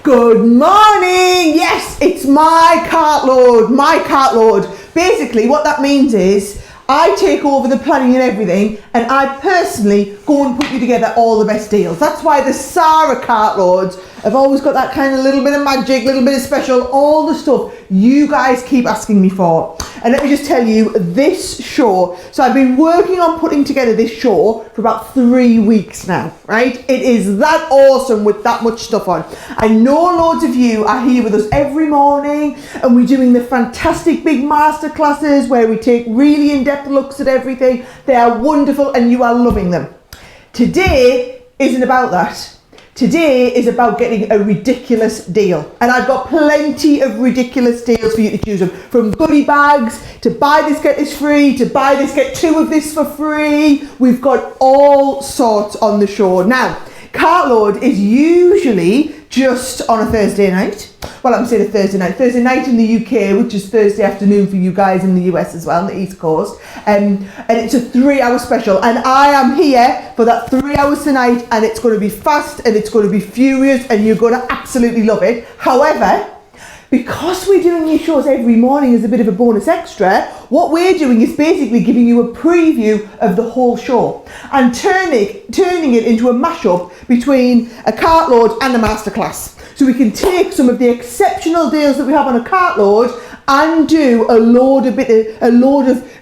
Good morning! Yes, it's my Cartload, my Cartload. Basically, what that means is I take over the planning and everything, and I personally go and put you together all the best deals. That's why the Sara Cartloads have always got that kind of little bit of magic, little bit of special, all the stuff you guys keep asking me for. And let me just tell you, this show, so I've been working on putting together this show for about 3 weeks now, right? It is that awesome with that much stuff on. I know loads of you are here with us every morning, and we're doing the fantastic big masterclasses where we take really in-depth looks at everything. They are wonderful and you are loving them. Today isn't about that. Today is about getting a ridiculous deal. And I've got plenty of ridiculous deals for you to choose from goodie bags, to buy this, get this free, to buy this, get 2 of this for free. We've got all sorts on the show. Now, Cartload is usually just on a Thursday night. Well, I'm saying a Thursday night in the UK, which is Thursday afternoon for you guys in the US as well, on the East Coast. And it's a 3-hour special. And I am here for that 3 hours tonight, and it's going to be fast and it's going to be furious and you're going to absolutely love it. However, because we're doing these shows every morning as a bit of a bonus extra, what we're doing is basically giving you a preview of the whole show and turning it into a mashup between a Cartload and a masterclass. So we can take some of the exceptional deals that we have on a Cartload and do a load of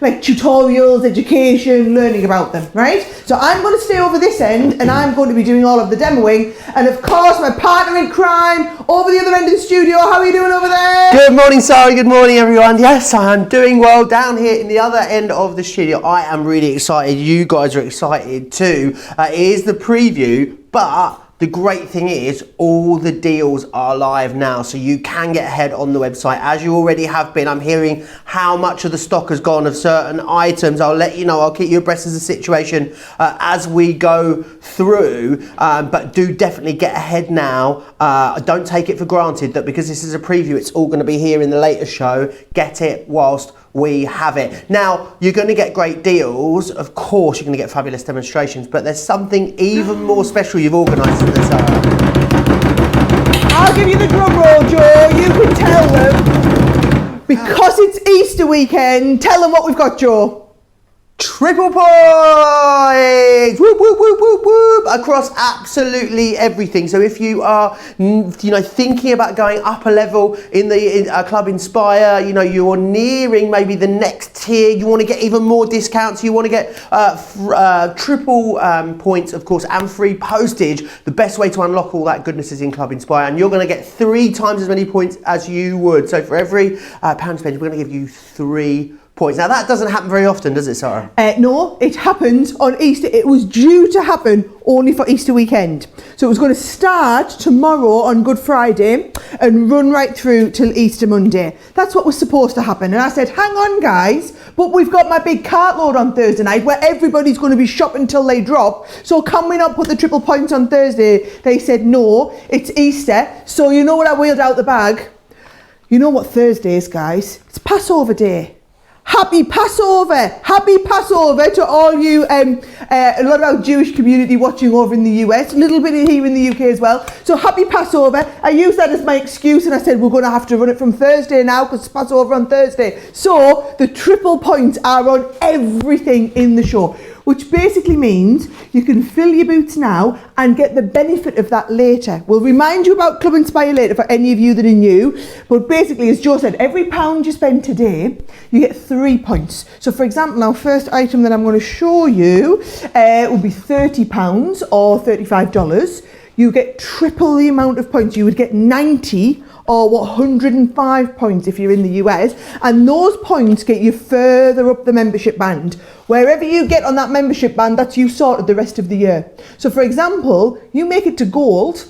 like tutorials, education, learning about them, right? So I'm going to stay over this end and I'm going to be doing all of the demoing. And of course, my partner in crime over the other end of the studio. How are you doing over there? Good morning, Sara. Good morning, everyone. Yes, I'm doing well down here in the other end of the studio. I am really excited. You guys are excited too. It is the preview, but the great thing is all the deals are live now, so you can get ahead on the website as you already have been. I'm hearing how much of the stock has gone of certain items. I'll let you know. I'll keep you abreast of the situation as we go through, but do definitely get ahead now. Don't take it for granted that because this is a preview, it's all going to be here in the later show. Get it whilst we have it. Now, you're going to get great deals. Of course, you're going to get fabulous demonstrations, but there's something even more special you've organised for this hour. I'll give you the drum roll, Joe. You can tell them. Because it's Easter weekend, tell them what we've got, Joe. Triple points! Whoop, whoop, whoop, whoop, whoop! Across absolutely everything. So if you are, thinking about going up a level in the Club Inspire, you're nearing maybe the next tier, you want to get even more discounts, you want to get triple points, of course, and free postage. The best way to unlock all that goodness is in Club Inspire, and you're going to get 3 times as many points as you would. So for every pound spent, we're going to give you 3 points. Now that doesn't happen very often, does it, Sara? No, it happens on Easter. It was due to happen only for Easter weekend. So it was going to start tomorrow on Good Friday and run right through till Easter Monday. That's what was supposed to happen. And I said, hang on guys, but we've got my big Cartload on Thursday night where everybody's going to be shopping till they drop. So can we not put the triple points on Thursday? They said, no, it's Easter. So you know what I wheeled out the bag? You know what Thursday is, guys? It's Passover Day. Happy Passover! Happy Passover to all you, a lot of our Jewish community watching over in the US, a little bit here in the UK as well. So happy Passover. I used that as my excuse and I said we're going to have to run it from Thursday now because it's Passover on Thursday. So the triple points are on everything in the show, which basically means you can fill your boots now and get the benefit of that later. We'll remind you about Club Inspire later for any of you that are new, but basically, as Joe said, every pound you spend today, you get 3 points. So for example, our first item that I'm going to show you will be £30 or $35. You get triple the amount of points. You would get 90 or 105 points if you're in the US, and those points get you further up the membership band. Wherever you get on that membership band, that's you sorted the rest of the year. So for example, you make it to gold,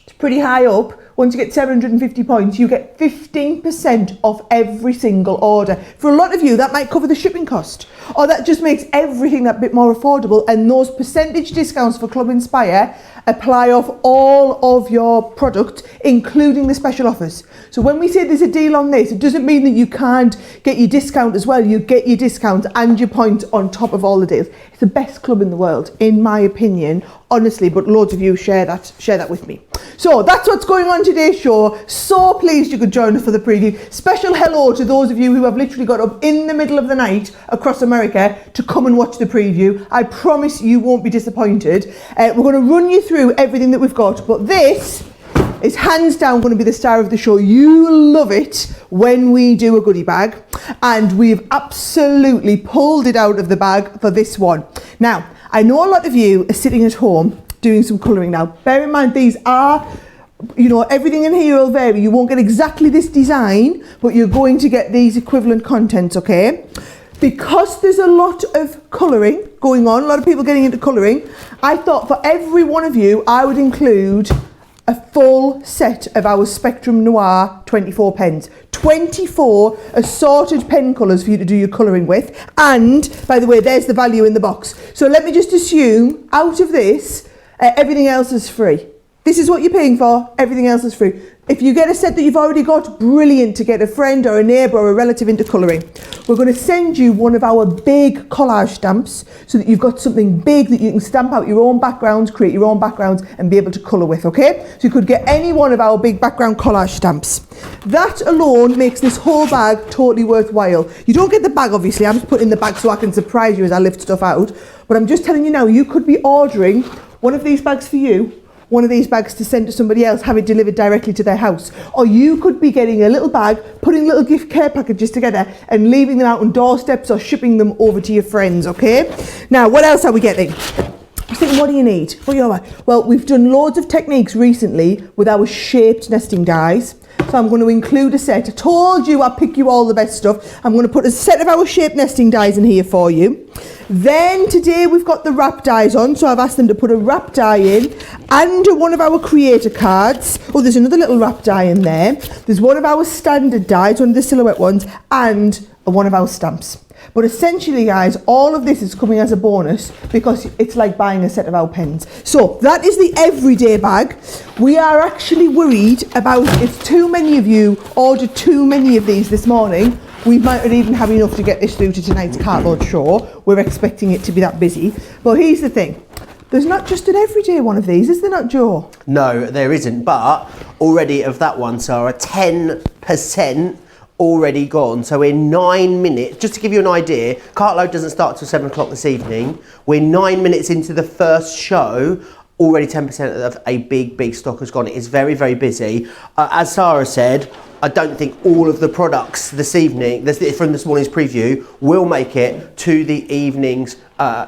it's pretty high up. Once you get 750 points, you get 15% off every single order. For a lot of you, that might cover the shipping cost, or that just makes everything that bit more affordable. And those percentage discounts for Club Inspire apply off all of your product, including the special offers. So when we say there's a deal on this, it doesn't mean that you can't get your discount as well. You get your discount and your points on top of all the deals. It's the best club in the world, in my opinion, honestly, but loads of you share that with me. So that's what's going on today's show. So pleased you could join us for the preview. Special hello to those of you who have literally got up in the middle of the night across America to come and watch the preview. I promise you won't be disappointed. We're going to run you through everything that we've got, but this is hands down going to be the star of the show. You love it when we do a goodie bag, and we've absolutely pulled it out of the bag for this one. Now, I know a lot of you are sitting at home doing some colouring now. Bear in mind, these are, you know, everything in here will vary. You won't get exactly this design, but you're going to get these equivalent contents, okay? Because there's a lot of colouring going on, a lot of people getting into colouring, I thought for every one of you, I would include a full set of our Spectrum Noir 24 pens. 24 assorted pen colours for you to do your colouring with. And, by the way, there's the value in the box. So let me just assume, out of this, everything else is free. This is what you're paying for, everything else is free. If you get a set that you've already got, brilliant to get a friend or a neighbour or a relative into colouring. We're going to send you one of our big collage stamps so that you've got something big that you can stamp out your own backgrounds, create your own backgrounds and be able to colour with, okay? So you could get any one of our big background collage stamps. That alone makes this whole bag totally worthwhile. You don't get the bag, obviously. I'm just putting the bag so I can surprise you as I lift stuff out. But I'm just telling you now, you could be ordering one of these bags for you, one of these bags to send to somebody else, have it delivered directly to their house. Or you could be getting a little bag, putting little gift care packages together and leaving them out on doorsteps or shipping them over to your friends, okay? Now, what else are we getting? I think, what do you need? What do you like? Well, we've done loads of techniques recently with our shaped nesting dies. So I'm going to include a set. I told you I'd pick you all the best stuff. I'm going to put a set of our shaped nesting dies in here for you. Then today we've got the wrap dies on, so I've asked them to put a wrap die in and one of our creator cards. Oh, there's another little wrap die in there. There's one of our standard dies, one of the silhouette ones, and one of our stamps. But essentially, guys, all of this is coming as a bonus because it's like buying a set of our pens. So that is the everyday bag. We are actually worried about if too many of you ordered too many of these this morning, we might not even have enough to get this through to tonight's Cartload show. We're expecting it to be that busy. But here's the thing. There's not just an everyday one of these, is there not, Joe? No, there isn't. But already of that one, Sarah, 10% already gone. So in 9 minutes, just to give you an idea, Cartload doesn't start till 7 o'clock this evening. We're 9 minutes into the first show. Already 10% of a big stock has gone. It is very, very busy. As Sarah said, I don't think all of the products this evening, from this morning's preview, will make it to the evening's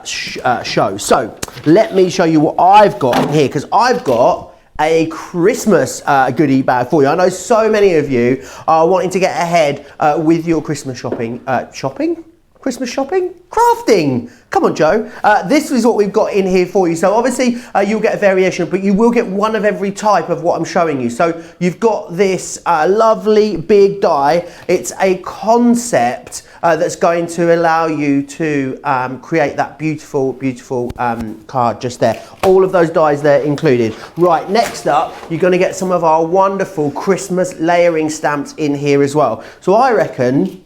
show. So let me show you what I've got in here, because I've got a Christmas goodie bag for you. I know so many of you are wanting to get ahead with your Christmas shopping. Christmas shopping? Crafting! Come on, Joe. This is what we've got in here for you. So obviously you'll get a variation, but you will get one of every type of what I'm showing you. So you've got this lovely big die. It's a concept that's going to allow you to create that beautiful card just there. All of those dies there included. Right, next up, you're going to get some of our wonderful Christmas layering stamps in here as well. So I reckon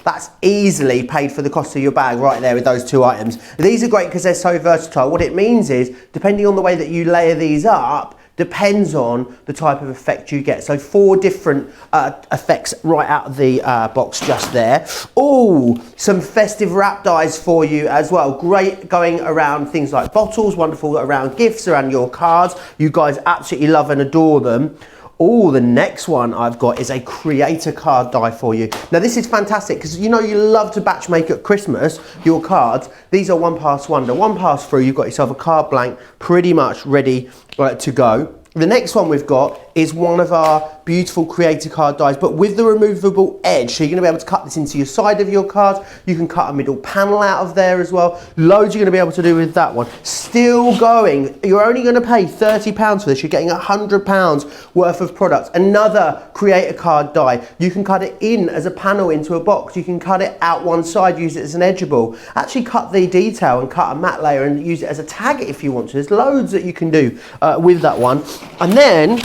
that's easily paid for the cost of your bag right there with those two items. These are great because they're so versatile. What it means is, depending on the way that you layer these up, depends on the type of effect you get. So 4 different effects right out of the box just there. Oh, some festive wrap dies for you as well. Great going around things like bottles, wonderful around gifts, around your cards. You guys absolutely love and adore them. Oh, the next one I've got is a creator card die for you. Now this is fantastic because you know you love to batch make at Christmas your cards. These are one pass wonder. One pass through, you've got yourself a card blank pretty much ready to go. The next one we've got is one of our beautiful creator card dies, but with the removable edge. So you're going to be able to cut this into your side of your card. You can cut a middle panel out of there as well. Loads you're going to be able to do with that one. Still going. You're only going to pay £30 for this. You're getting £100 worth of products. Another creator card die. You can cut it in as a panel into a box. You can cut it out one side, use it as an edgeable. Actually cut the detail and cut a matte layer and use it as a tag if you want to. There's loads that you can do with that one. And then,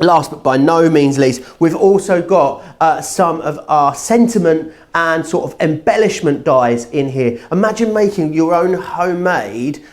last but by no means least, we've also got some of our sentiment and sort of embellishment dies in here. Imagine making your own homemade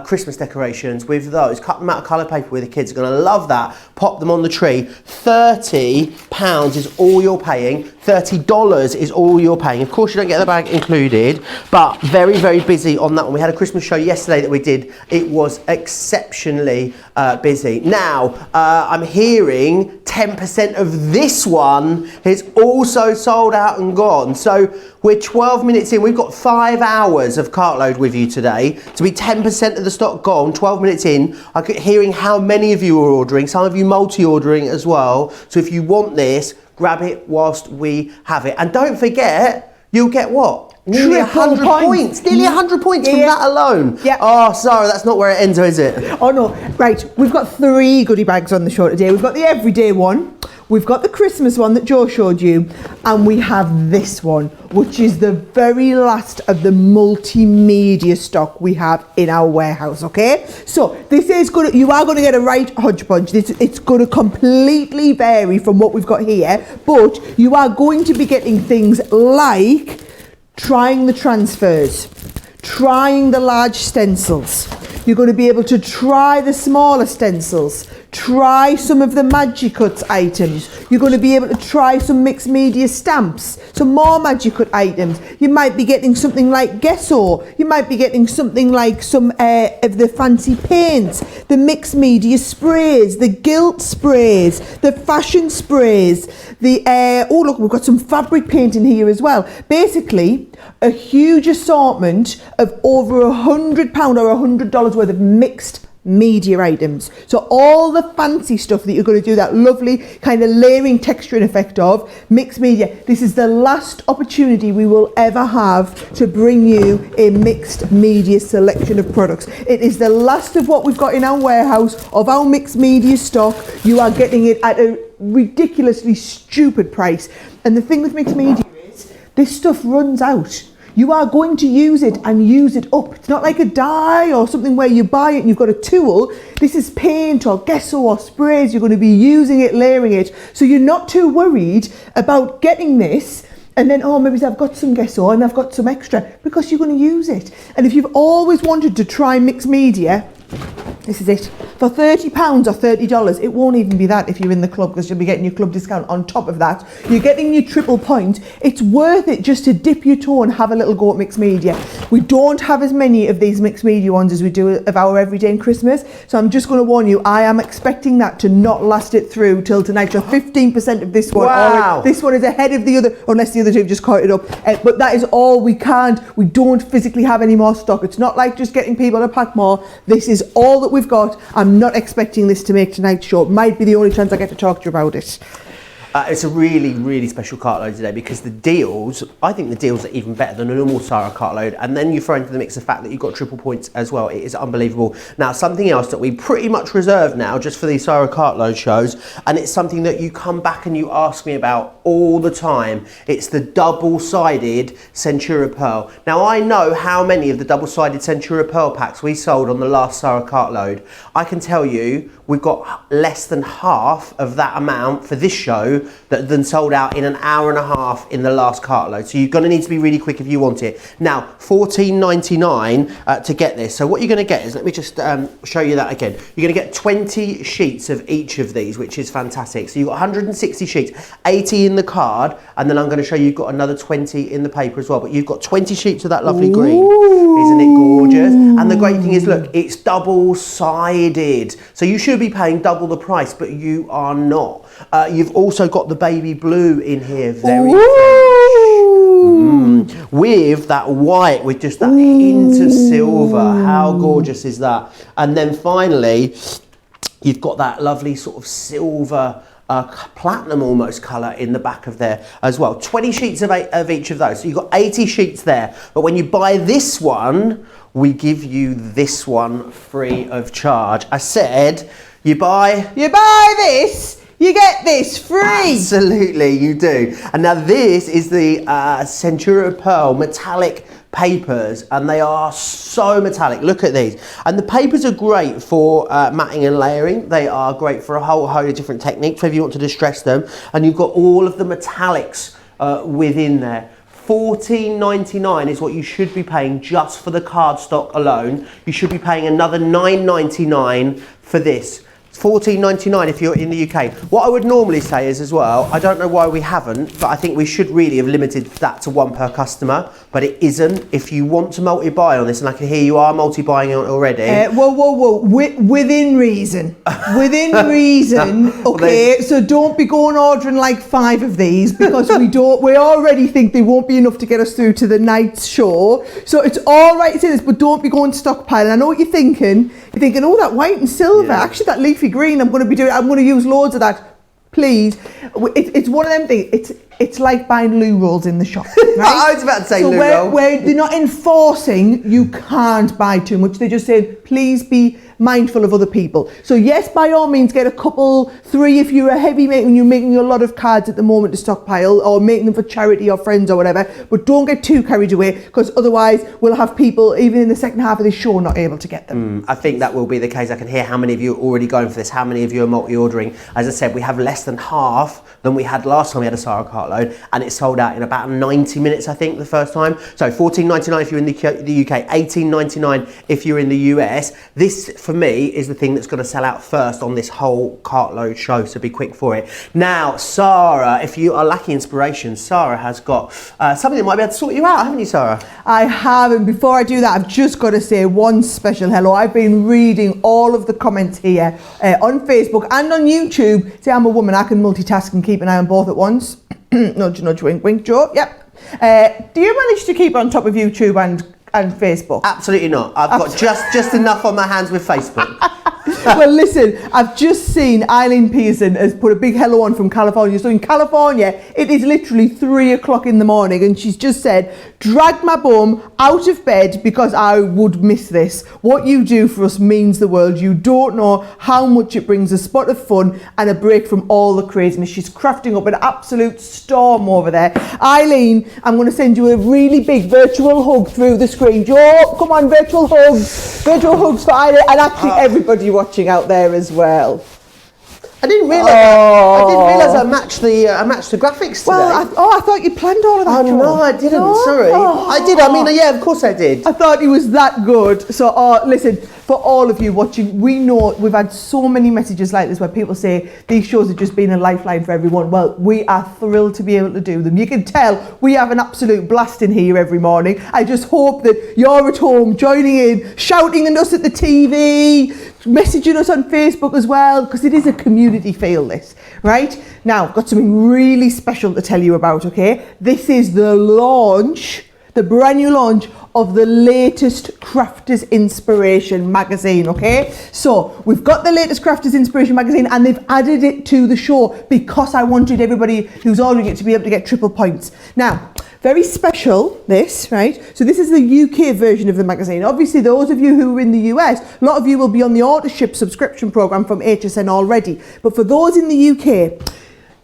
Christmas decorations with those. Cut them out of colour paper with the kids. Are going to love that. Pop them on the tree. £30 is all you're paying. $30 is all you're paying. Of course, you don't get the bag included, but very, very busy on that one. We had a Christmas show yesterday that we did. It was exceptionally busy. Now, I'm hearing 10% of this one is also sold out and gone. So we're 12 minutes in. We've got 5 hours of Cartload with you today. To be 10% of the stock gone, 12 minutes in. I'm hearing how many of you are ordering. Some of you multi-ordering as well. So if you want this, grab it whilst we have it. And don't forget, you'll get what? Nearly 100 points. Nearly 100 points from that alone. Yeah. Oh, Sarah, that's not where it ends, is it? Oh no. Right, we've got 3 goodie bags on the show today. We've got the everyday one, we've got the Christmas one that Joe showed you, and we have this one, which is the very last of the multimedia stock we have in our warehouse, okay? So this is going to, you are going to get a right hodgepodge. It's going to completely vary from what we've got here, but you are going to be getting things like trying the transfers, trying the large stencils. You're going to be able to try the smaller stencils, try some of the Magicut items. You're going to be able to try some mixed media stamps, some more Magicut items. You might be getting something like gesso. You might be getting something like some of the fancy paints, the mixed media sprays, the gilt sprays, the fashion sprays, the, oh look, we've got some fabric paint in here as well. Basically, a huge assortment of over £100 or $100 worth of mixed media items. So all the fancy stuff that you're going to do that lovely kind of layering texture and effect of mixed media. This is the last opportunity we will ever have to bring you a mixed media selection of products. It is the last of what we've got in our warehouse of our mixed media stock. You are getting it at a ridiculously stupid price. And the thing with mixed media is this stuff runs out. You are going to use it and use it up. It's not like a dye or something where you buy it and you've got a tool. This is paint or gesso or sprays. You're going to be using it, layering it. So you're not too worried about getting this and then, oh, maybe I've got some gesso and I've got some extra, because you're going to use it. And if you've always wanted to try mixed media, this is it. For £30 or $30, it won't even be that if you're in the club, because you'll be getting your club discount on top of that. You're getting your triple point. It's worth it just to dip your toe and have a little go at mixed media. We don't have as many of these mixed media ones as we do of our everyday and Christmas. So I'm just going to warn you, I am expecting that to not last it through till tonight. So 15% of this one. Wow. This one is ahead of the other, unless the other two have just caught it up. But that is all we can't. We don't physically have any more stock. It's not like just getting people to pack more. This is all that we've got. I'm not expecting this to make tonight's show. It might be the only chance I get to talk to you about it. It's a really, really special Cartload today, because the deals, I think the deals are even better than a normal Sara Cartload. And then you throw into the mix the fact that you've got triple points as well. It is unbelievable. Now, something else that we pretty much reserve now just for these Sara Cartload shows, and it's something that you come back and you ask me about all the time. It's the double-sided Centura Pearl. Now, I know how many of the double-sided Centura Pearl packs we sold on the last Sara Cartload. I can tell you we've got less than half of that amount for this show that then sold out in an hour and a half in the last Cartload. So you're going to need to be really quick if you want it. Now, $14.99 to get this. So what you're going to get is, let me just show you that again. You're going to get 20 sheets of each of these, which is fantastic. So you've got 160 sheets, 80 in the card, and then I'm going to show you you've got another 20 in the paper as well. But you've got 20 sheets of that lovely green. Isn't it gorgeous? And the great thing is, look, it's double-sided. So you should be paying double the price, but you are not. You've also got the baby blue in here, very fresh. With that white, with just that hint of silver. How gorgeous is that? And then finally, You've got that lovely sort of silver, platinum almost colour in the back of there as well. 20 sheets of each of those. So you've got 80 sheets there. But when you buy this one, we give you this one free of charge. I said, you buy this, you get this free. Absolutely, you do. And now this is the Centura Pearl metallic papers, and they are so metallic. Look at these. And the papers are great for matting and layering. They are great for a whole host of different techniques if you want to distress them. And you've got all of the metallics within there. $14.99 is what you should be paying just for the cardstock alone. You should be paying another $9.99 for this. It's $14.99 if you're in the UK. What I would normally say is as well, I don't know why we haven't, but I think we should really have limited that to one per customer, but it isn't. If you want to multi-buy on this, and I can hear you are multi-buying on it already. Whoa. Within reason. Within reason, okay? So don't be going ordering like 5 of these, because we already think they won't be enough to get us through to the night's show. So it's all right to say this, but don't be going stockpiling. I know what you're thinking. You're thinking, oh, that white and silver, actually that leafy green, I'm going to use loads of that. Please, it's one of them things. It's like buying loo rolls in the shop, right? I was about to say loo roll. Where they're not enforcing you can't buy too much. They just say, please be mindful of other people. So yes, by all means, get a couple, 3 if you're a heavy maker and you're making a lot of cards at the moment to stockpile, or making them for charity or friends or whatever. But don't get too carried away, because otherwise we'll have people, even in the second half of the show, not able to get them. I think that will be the case. I can hear how many of you are already going for this, how many of you are multi-ordering. As I said, we have less than half than we had last time we had a Sara Cartload, and it sold out in about 90 minutes, I think, the first time. So $14.99 if you're in the UK, $18.99 if you're in the US. This, for me, is the thing that's going to sell out first on this whole Cartload show, so be quick for it. Now, Sara, if you are lacking inspiration, Sara has got something that might be able to sort you out, haven't you, Sara? I have, and before I do that, I've just got to say one special hello. I've been reading all of the comments here on Facebook and on YouTube. See, I'm a woman, I can multitask and keep an eye on both at once. Nudge, nudge, wink, wink, Joe. Yep. Do you manage to keep on top of YouTube and Facebook? Absolutely not. I've got just enough on my hands with Facebook. Well, listen, I've just seen Eileen Pearson has put a big hello on from California. So in California, it is literally 3 o'clock in the morning, and she's just said, drag my bum out of bed because I would miss this. What you do for us means the world. You don't know how much it brings a spot of fun and a break from all the craziness. She's crafting up an absolute storm over there. Eileen, I'm going to send you a really big virtual hug through the screen. Joe, come on, virtual hugs. Virtual hugs for Eileen, and actually everybody watching out there as well. I didn't realise I matched the graphics today. Well, I thought you planned all of that. Oh no, I didn't. No? Sorry, I did. I mean, yeah, of course I did. I thought it was that good. So, listen, for all of you watching, we know we've had so many messages like this where people say these shows have just been a lifeline for everyone. Well, we are thrilled to be able to do them. You can tell we have an absolute blast in here every morning. I just hope that you're at home joining in, shouting at us at the TV, messaging us on Facebook as well, because it is a community feel, this, right? Now, I've got something really special to tell you about, okay? This is the launch, the brand new launch of the latest Crafters Inspiration magazine, okay? So we've got the latest Crafters Inspiration magazine, and they've added it to the show because I wanted everybody who's ordering it to be able to get triple points. Now, very special, this, right? So this is the UK version of the magazine. Obviously, those of you who are in the US, a lot of you will be on the Autoship subscription program from HSN already. But for those in the UK,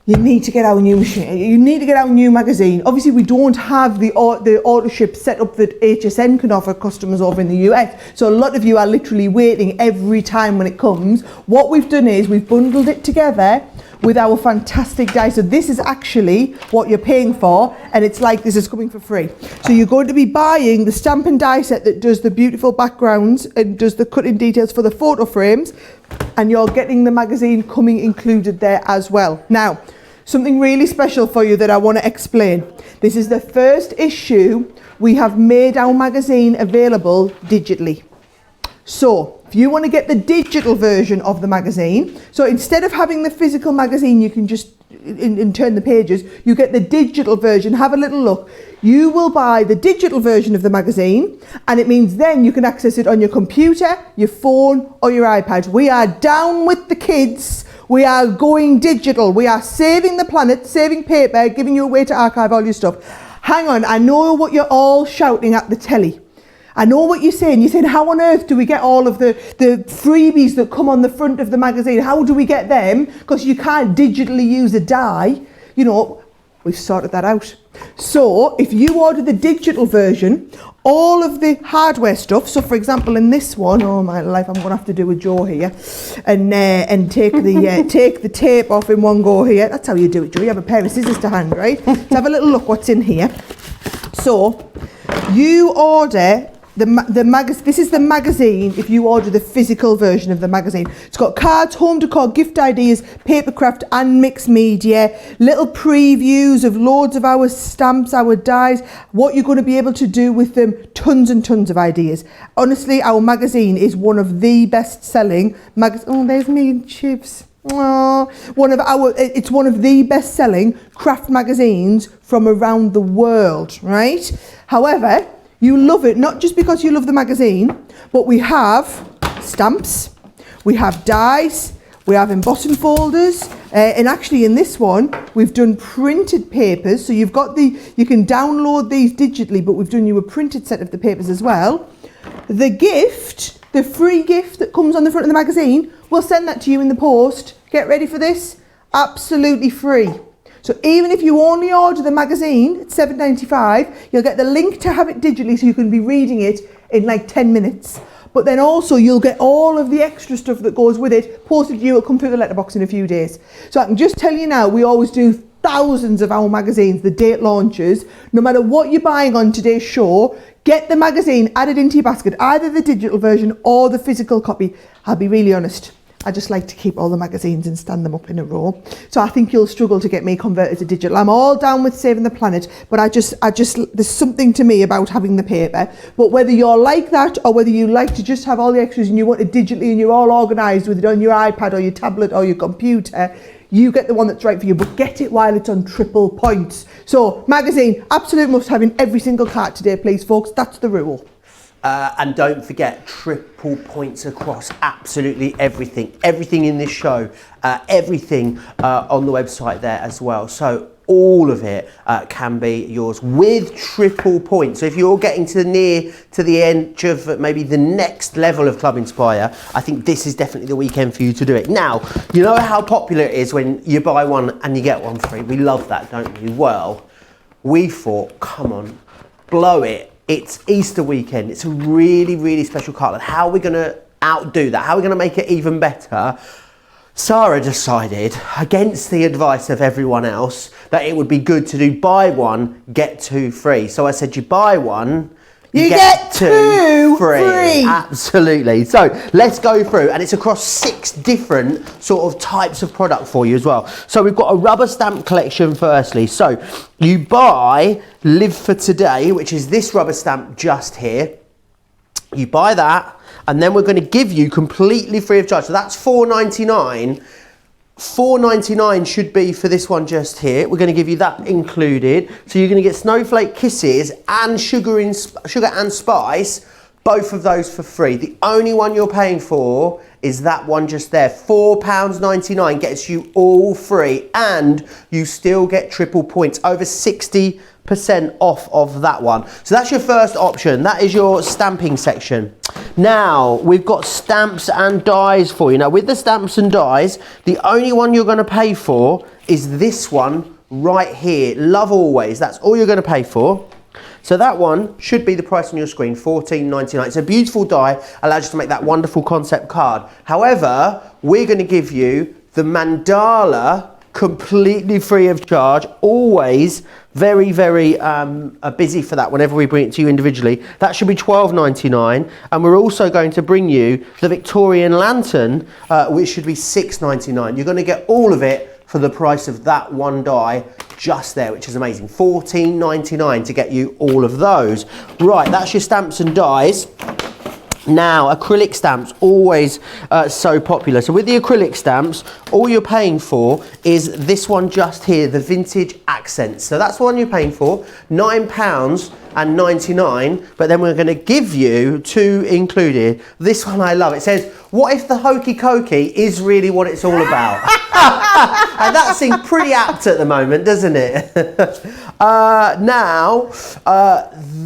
you need to get our new machine. You need to get our new magazine. Obviously, we don't have the Autoship set up that HSN can offer customers over in the US. So a lot of you are literally waiting every time when it comes. What we've done is we've bundled it together with our fantastic die. So this is actually what you're paying for, and it's like this is coming for free. So you're going to be buying the stamp and die set that does the beautiful backgrounds and does the cutting details for the photo frames, and you're getting the magazine coming included there as well. Now, something really special for you that I want to explain. This is the first issue we have made our magazine available digitally. So if you want to get the digital version of the magazine, so instead of having the physical magazine, you can just turn the pages, you get the digital version. Have a little look. you will buy the digital version of the magazine, and it means then you can access it on your computer, your phone or your iPad. We are down with the kids. We are going digital. We are saving the planet, saving paper, giving you a way to archive all your stuff. Hang on, I know what you're all shouting at the telly. I know what you're saying. You're saying, how on earth do we get all of the freebies that come on the front of the magazine? How do we get them? Because you can't digitally use a die. You know, we've sorted that out. So if you order the digital version, all of the hardware stuff, so for example in this one, oh my life, I'm going to have to do a Joe here and take the take the tape off in one go here. That's how you do it, Joe. You have a pair of scissors to hand, right? Let's have a little look what's in here. So you order this is the magazine if you order the physical version of the magazine. It's got cards, home decor, gift ideas, papercraft and mixed media, little previews of loads of our stamps, our dies, what you're going to be able to do with them, tons and tons of ideas. Honestly, our magazine is one of the best selling oh, there's me and Chivs. Oh, it's one of the best selling craft magazines from around the world, right? However, you love it, not just because you love the magazine, but we have stamps, we have dies, we have embossing folders, and actually in this one, we've done printed papers. So you can download these digitally, but we've done you a printed set of the papers as well. The gift, the free gift that comes on the front of the magazine, we'll send that to you in the post. Get ready for this, absolutely free. So even if you only order the magazine at $7.95, you'll get the link to have it digitally so you can be reading it in like 10 minutes. But then also you'll get all of the extra stuff that goes with it posted to you. It'll come through the letterbox in a few days. So I can just tell you now, we always do thousands of our magazines the day it launches. No matter what you're buying on today's show, get the magazine added into your basket, either the digital version or the physical copy. I'll be really honest, I just like to keep all the magazines and stand them up in a row. So I think you'll struggle to get me converted to digital. I'm all down with saving the planet, but I just, there's something to me about having the paper. But whether you're like that or whether you like to just have all the extras and you want it digitally and you're all organised with it on your iPad or your tablet or your computer, you get the one that's right for you, but get it while it's on triple points. So magazine, absolute must have in every single cart today, please, folks. That's the rule. And don't forget, triple points across absolutely everything. Everything in this show, everything on the website there as well. So all of it can be yours with triple points. So if you're getting near to the end of maybe the next level of Club Inspire, I think this is definitely the weekend for you to do it. Now, you know how popular it is when you buy one and you get one free. We love that, don't we? Well, we thought, come on, blow it. It's Easter weekend. It's a really, really special Cartload. How are we going to outdo that? How are we going to make it even better? Sara decided, against the advice of everyone else, that it would be good to do buy one, get two free. So I said, you buy one, you get two free. Absolutely. So let's go through, and it's across 6 different sort of types of product for you as well. So we've got a rubber stamp collection firstly. So you buy Live for Today, which is this rubber stamp just here. You buy that, and then we're going to give you completely free of charge. So that's $4.99. $4.99 should be for this one just here. We're going to give you that included. So you're going to get Snowflake Kisses and Sugar and Spice, both of those for free. The only one you're paying for is that one just there. £4.99 gets you all free, and you still get triple points, over 60% off of that one. So that's your first option. That is your stamping section. Now we've got stamps and dies for you. Now with the stamps and dies, the only one you're going to pay for is this one right here, Love Always. That's all you're going to pay for. So that one should be the price on your screen, $14.99. It's a beautiful die, allows you to make that wonderful concept card. However, we're going to give you the mandala completely free of charge. Always very, very busy for that whenever we bring it to you individually. That should be $12.99. And we're also going to bring you the Victorian Lantern, which should be $6.99. You're going to get all of it for the price of that one die just there, which is amazing. $14.99 to get you all of those. Right, that's your stamps and dies. Now, acrylic stamps, always so popular. So with the acrylic stamps, all you're paying for is this one just here, the Vintage Accents. So that's the one you're paying for, £9.99, but then we're gonna give you 2 included. This one I love, it says, what if the hokey cokey is really what it's all about? And that seems pretty apt at the moment, doesn't it?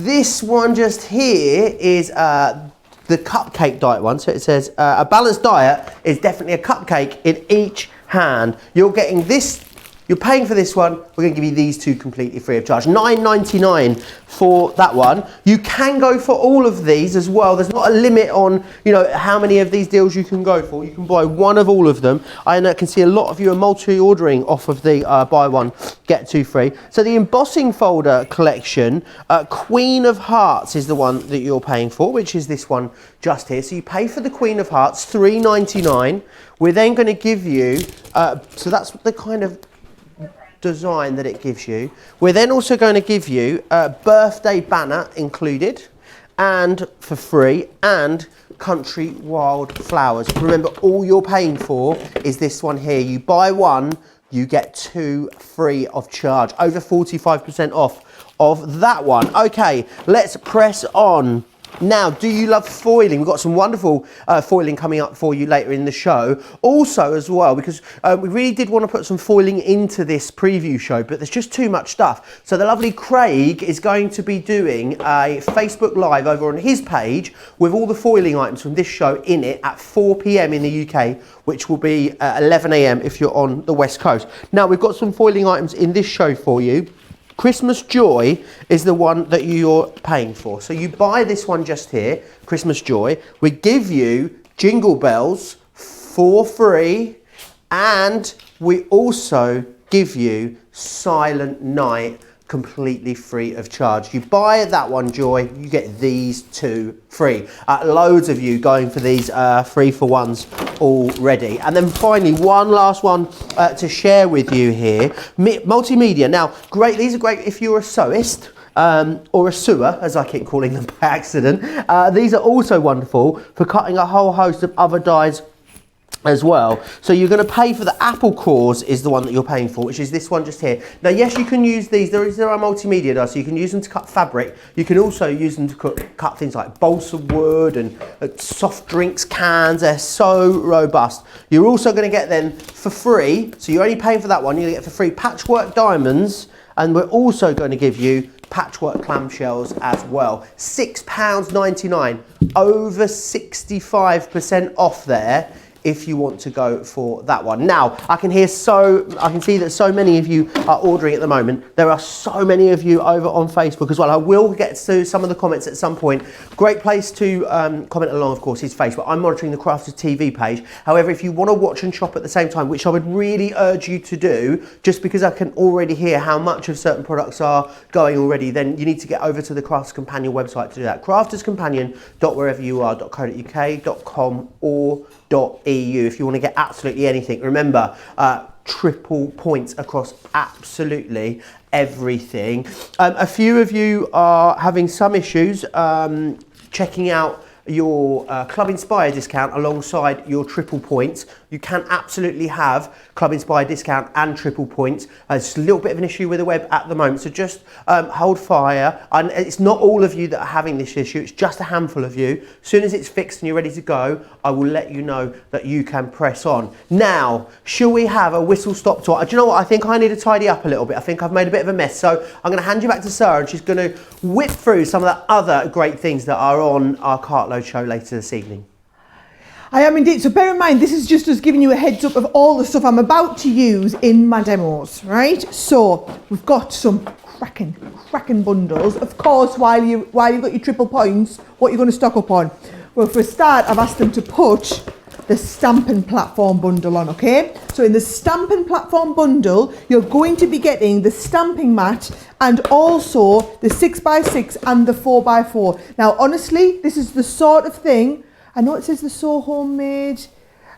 This one just here is the cupcake diet one. So it says a balanced diet is definitely a cupcake in each hand. You're getting this, you're paying for this one. We're going to give you these 2 completely free of charge. £9.99 for that one. You can go for all of these as well. There's not a limit on, you know, how many of these deals you can go for. You can buy one of all of them. I can see a lot of you are multi-ordering off of the buy one, get 2 free. So the Embossing Folder collection, Queen of Hearts is the one that you're paying for, which is this one just here. So you pay for the Queen of Hearts, £3.99. We're then going to give you, so that's the kind of design that it gives you. We're then also going to give you a birthday banner included and for free, and country wildflowers. Remember, all you're paying for is this one here. You buy one, you get 2 free of charge. Over 45% off of that one. Okay, let's press on. Now, do you love foiling? We've got some wonderful foiling coming up for you later in the show. Also as well, because we really did want to put some foiling into this preview show, but there's just too much stuff. So the lovely Craig is going to be doing a Facebook Live over on his page with all the foiling items from this show in it at 4 PM in the UK, which will be 11 AM if you're on the West Coast. Now, we've got some foiling items in this show for you. Christmas Joy is the one that you're paying for. So you buy this one just here, Christmas Joy. We give you Jingle Bells for free, and we also give you Silent Night completely free of charge. You buy that one, Joy, you get these 2 free. Loads of you going for these 3-for-1s already. And then finally, one last one to share with you here. Multimedia. Now, great. These are great if you're a sewist. Or a sewer, as I keep calling them by accident. These are also wonderful for cutting a whole host of other dies as well. So you're going to pay for the apple cores is the one that you're paying for, which is this one just here. Now, yes, you can use these. There are multimedia dies, so you can use them to cut fabric. You can also use them to cut things like balsa wood and soft drinks cans. They're so robust. You're also going to get them for free. So you're only paying for that one. You're going to get for free patchwork diamonds, and we're also going to give you patchwork clamshells as well. £6.99, over 65% off there if you want to go for that one. Now, I can see that so many of you are ordering at the moment. There are so many of you over on Facebook as well. I will get to some of the comments at some point. Great place to comment along, of course, is Facebook. I'm monitoring the Crafters TV page. However, if you want to watch and shop at the same time, which I would really urge you to do, just because I can already hear how much of certain products are going already, then you need to get over to the Crafters Companion website to do that. crafterscompanion.whereveryouare.co.uk.com or .eu if you want to get absolutely anything. Remember, triple points across absolutely everything. A few of you are having some issues checking out your Club Inspire discount alongside your triple points. You can absolutely have Club Inspire discount and triple points. It's a little bit of an issue with the web at the moment, so just hold fire. And it's not all of you that are having this issue, it's just a handful of you. As soon as it's fixed and you're ready to go, I will let you know that you can press on. Now, shall we have a whistle stop tour? Do you know what? I think I need to tidy up a little bit. I think I've made a bit of a mess. So I'm going to hand you back to Sara, and she's going to whip through some of the other great things that are on our Cartload show later this evening. I am indeed. So bear in mind, this is just us giving you a heads up of all the stuff I'm about to use in my demos, right? So we've got some cracking bundles. Of course, while you've got your triple points, what you're going to stock up on? Well, for a start, I've asked them to put the Stampin' Platform bundle on, okay? So in the Stampin' Platform bundle, you're going to be getting the stamping mat and also the 6x6 and the 4x4. Now, honestly, this is the sort of thing, I know it says the So Homemade.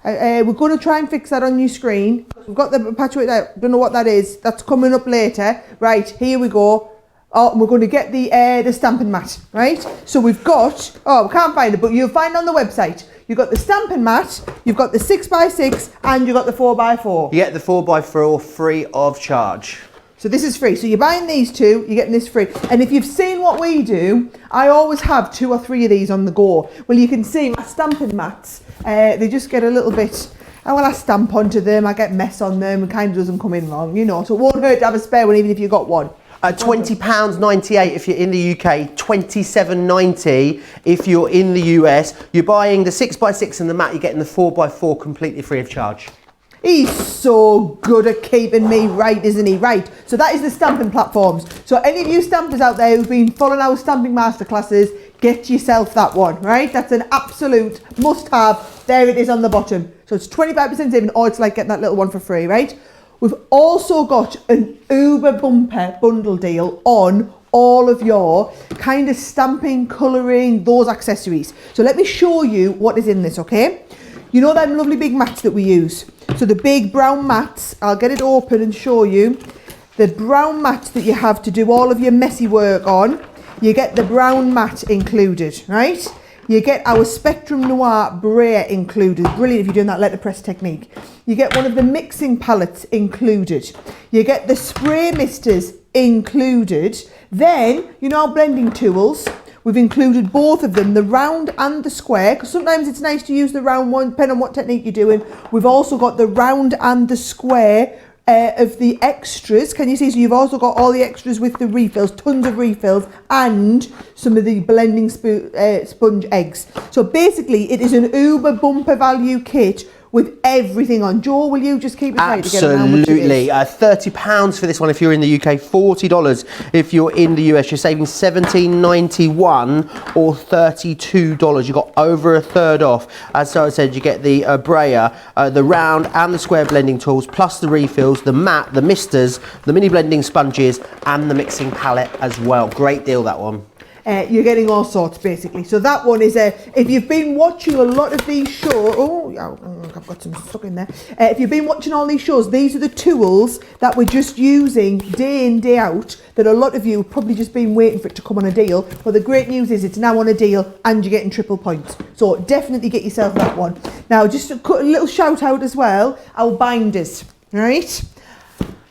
We're going to try and fix that on your screen. We've got the patchwork there. Don't know what that is. That's coming up later. Right, here we go. Oh, we're going to get the stamping mat, right? So we've got, we can't find it, but you'll find it on the website. You've got the stamping mat, you've got the 6x6, and you've got the 4x4. You get the 4x4 free of charge. So this is free. So you're buying these two, you're getting this free. And if you've seen what we do, I always have 2 or 3 of these on the go. Well, you can see my stamping mats, they just get a little bit, when I stamp onto them, I get mess on them, it kind of doesn't come in wrong, you know. So it won't hurt to have a spare one, even if you've got one. £20.98 if you're in the UK, $27.90 if you're in the US. You're buying the 6x6 and the mat, you're getting the 4x4 completely free of charge. He's so good at keeping me right, isn't he? Right, so that is the stamping platforms. So any of you stampers out there who've been following our stamping masterclasses, get yourself that one, right? That's an absolute must-have. There it is on the bottom. So it's 25% saving, or it's like getting that little one for free, right? We've also got an uber bumper bundle deal on all of your kind of stamping, colouring, those accessories. So let me show you what is in this, okay? You know them lovely big mats that we use? So the big brown mats, I'll get it open and show you. The brown mats that you have to do all of your messy work on, you get the brown mat included, right? You get our Spectrum Noir brayer included. Brilliant if you're doing that letterpress technique. You get one of the mixing palettes included. You get the spray misters included. Then, you know our blending tools? We've included both of them, the round and the square, because sometimes it's nice to use the round one, depending on what technique you're doing. We've also got the round and the square of the extras. Can you see? So you've also got all the extras with the refills, tons of refills, and some of the blending sponge eggs. So basically, it is an uber bumper value kit with everything on. Joe, will you just keep it tight again? Absolutely. £30 for this one if you're in the UK, $40 if you're in the US. You're saving $17.91 or $32. You got over a third off. As Sarah said, you get the brayer, the round and the square blending tools, plus the refills, the mat, the misters, the mini blending sponges, and the mixing palette as well. Great deal, that one. You're getting all sorts basically. So that one is if you've been watching a lot of these shows, I've got some stuck in there. If you've been watching all these shows, these are the tools that we're just using day in, day out, that a lot of you have probably just been waiting for it to come on a deal. Well, the great news is it's now on a deal and you're getting triple points. So definitely get yourself that one. Now, just a little shout out as well, our binders, right?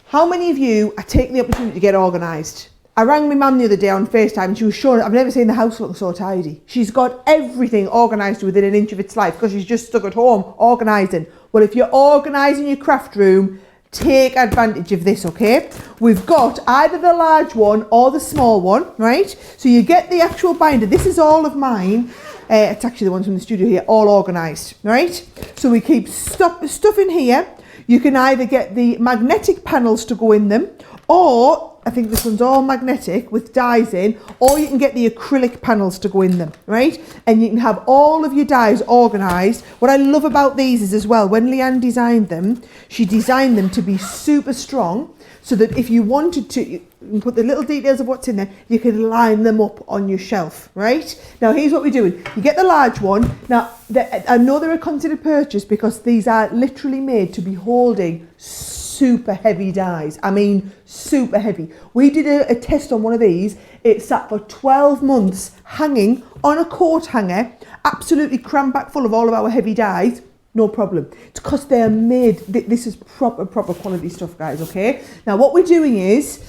How many of you are taking the opportunity to get organised? I rang my mum the other day on FaceTime and she was showing, I've never seen the house look so tidy. She's got everything organised within an inch of its life because she's just stuck at home organising. Well, if you're organising your craft room, take advantage of this, okay? We've got either the large one or the small one, right? So you get the actual binder. This is all of mine. It's actually the ones from the studio here, all organised, right? So we keep stuff in here. You can either get the magnetic panels to go in them, or I think this one's all magnetic with dies in, or you can get the acrylic panels to go in them, right? And you can have all of your dies organised. What I love about these is as well, when Leanne designed them, she designed them to be super strong so that if you wanted to, you can put the little details of what's in there, you can line them up on your shelf, right? Now, here's what we're doing. You get the large one. Now, I know they're a considered purchase because these are literally made to be holding super heavy dies. I mean, super heavy. We did a test on one of these. It sat for 12 months hanging on a coat hanger, absolutely crammed back full of all of our heavy dies. No problem. It's because they're made, this is proper quality stuff, guys, okay? Now, what we're doing is,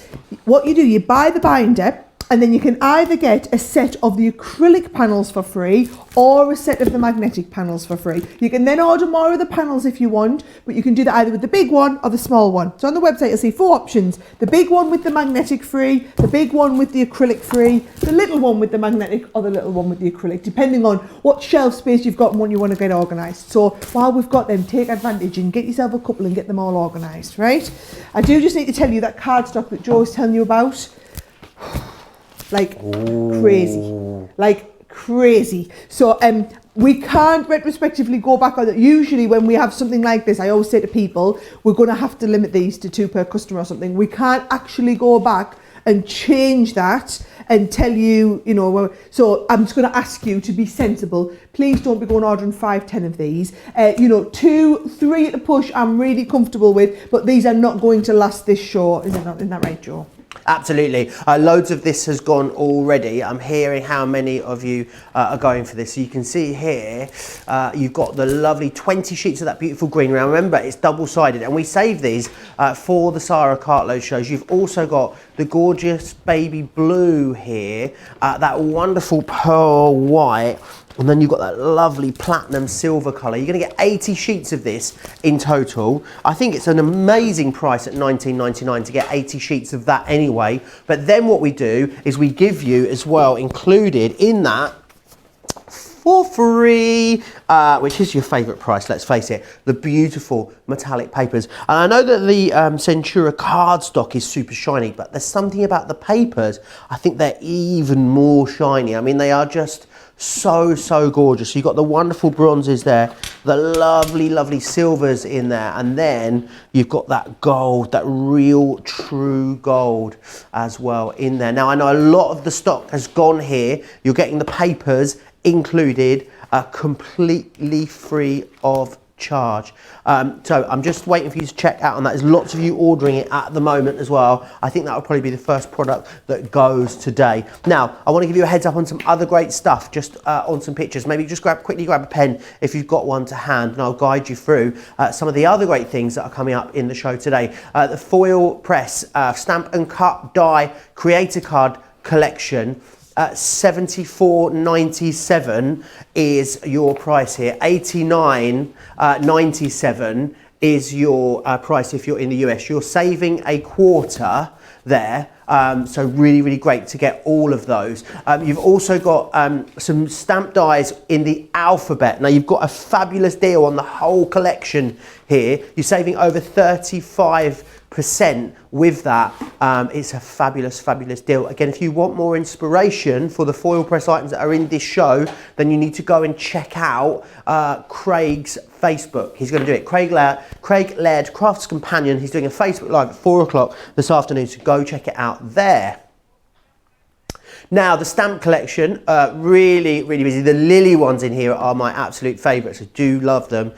what you do, you buy the binder, and then you can either get a set of the acrylic panels for free or a set of the magnetic panels for free. You can then order more of the panels if you want, but you can do that either with the big one or the small one. So on the website, you'll see 4 options. The big one with the magnetic free, the big one with the acrylic free, the little one with the magnetic, or the little one with the acrylic, depending on what shelf space you've got and what you want to get organised. So while we've got them, take advantage and get yourself a couple and get them all organised, right? I do just need to tell you that cardstock that Joe was telling you about, like crazy. So we can't retrospectively go back on it. Usually when we have something like this, I always say to people, we're going to have to limit these to 2 per customer or something. We can't actually go back and change that and tell you, you know, so I'm just going to ask you to be sensible. Please don't be going ordering 5, 10 of these. 2, 3 at the push I'm really comfortable with, but these are not going to last this show. Isn't that right, Joe? Absolutely. Loads of this has gone already. I'm hearing how many of you are going for this. So you can see here, you've got the lovely 20 sheets of that beautiful green. Now remember, it's double-sided, and we save these for the Sara Cartload shows. You've also got the gorgeous baby blue here, that wonderful pearl white, and then you've got that lovely platinum silver colour. You're going to get 80 sheets of this in total. I think it's an amazing price at $19.99 to get 80 sheets of that anyway. But then what we do is we give you as well, included in that, for free, which is your favourite price, let's face it, the beautiful metallic papers. And I know that the Centura cardstock is super shiny, but there's something about the papers, I think they're even more shiny. I mean, they are just so gorgeous. So you've got the wonderful bronzes there, the lovely silvers in there, and then you've got that gold, that real true gold as well in there. Now I know a lot of the stock has gone here. You're getting the papers included, completely free of charge. So I'm just waiting for you to check out on that. There's lots of you ordering it at the moment as well. I think that will probably be the first product that goes today. Now I want to give you a heads up on some other great stuff, just on some pictures. Maybe just quickly grab a pen if you've got one to hand, and I'll guide you through some of the other great things that are coming up in the show today. The foil press stamp and cut die creator card collection. $74.97 is your price here. $89.97 is your price if you're in the US. You're saving a quarter there. So really great to get all of those. You've also got some stamp dies in the alphabet. Now you've got a fabulous deal on the whole collection here. You're saving over 35% with that. It's a fabulous deal. Again, if you want more inspiration for the foil press items that are in this show, then you need to go and check out Craig's Facebook. He's going to do it. Craig Laird, Crafts Companion. He's doing a Facebook Live at 4 o'clock this afternoon, so go check it out there. Now the stamp collection, really busy. The Lily ones in here are my absolute favourites. I do love them.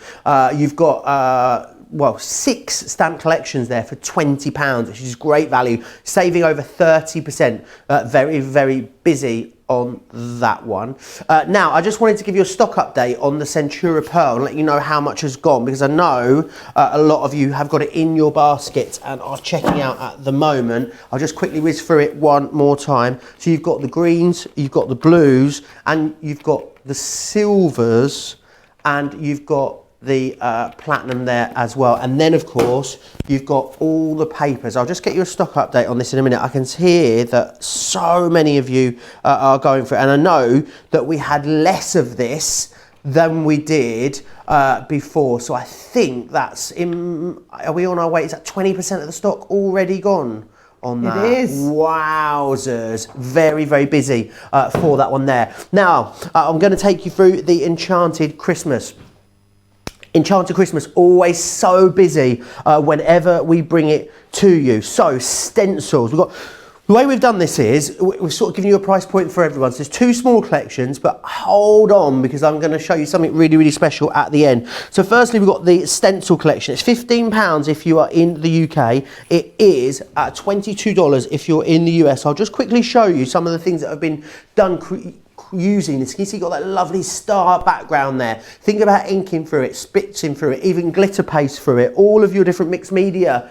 You've got well, 6 stamp collections there for £20, which is great value, saving over 30%. Very busy on that one. Now, I just wanted to give you a stock update on the Centura Pearl and let you know how much has gone, because I know a lot of you have got it in your basket and are checking out at the moment. I'll just quickly whiz through it one more time. So you've got the greens, you've got the blues, and you've got the silvers, and you've got the platinum there as well, and then of course you've got all the papers. I'll just get you a stock update on this in a minute. I can hear that so many of you are going for it, and I know that we had less of this than we did before, so I think that's are we on our way? Is that 20% of the stock already gone on that? It is. Wowzers. Very busy for that one there. Now I'm going to take you through the Enchanted Christmas. Enchanted Christmas, always so busy whenever we bring it to you. So stencils, the way we've done this is we've sort of given you a price point for everyone. So there's 2 small collections, but hold on, because I'm going to show you something really special at the end. So firstly, we've got the Stencil Collection. It's £15 if you are in the UK. It is at $22 if you're in the US. I'll just quickly show you some of the things that have been done using this. You see, you've got that lovely star background there. Think about inking through it, spitzing through it, even glitter paste through it. All of your different mixed media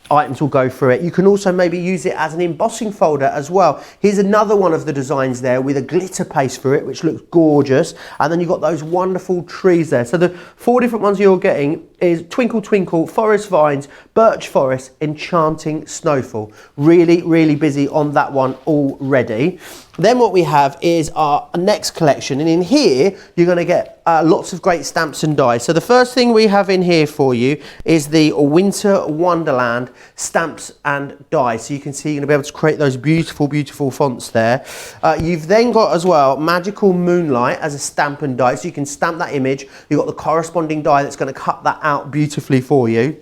items will go through it. You can also maybe use it as an embossing folder as well. Here's another one of the designs there with a glitter paste through it, which looks gorgeous. And then you've got those wonderful trees there. So the 4 different ones you're getting is Twinkle Twinkle, Forest Vines, Birch Forest, Enchanting Snowfall. Really busy on that one already. Then what we have is our next collection, and in here you're going to get lots of great stamps and dies. So the first thing we have in here for you is the Winter Wonderland stamps and dies. So you can see you're going to be able to create those beautiful fonts there. You've then got as well Magical Moonlight as a stamp and die, so you can stamp that image. You've got the corresponding die that's going to cut that out beautifully for you.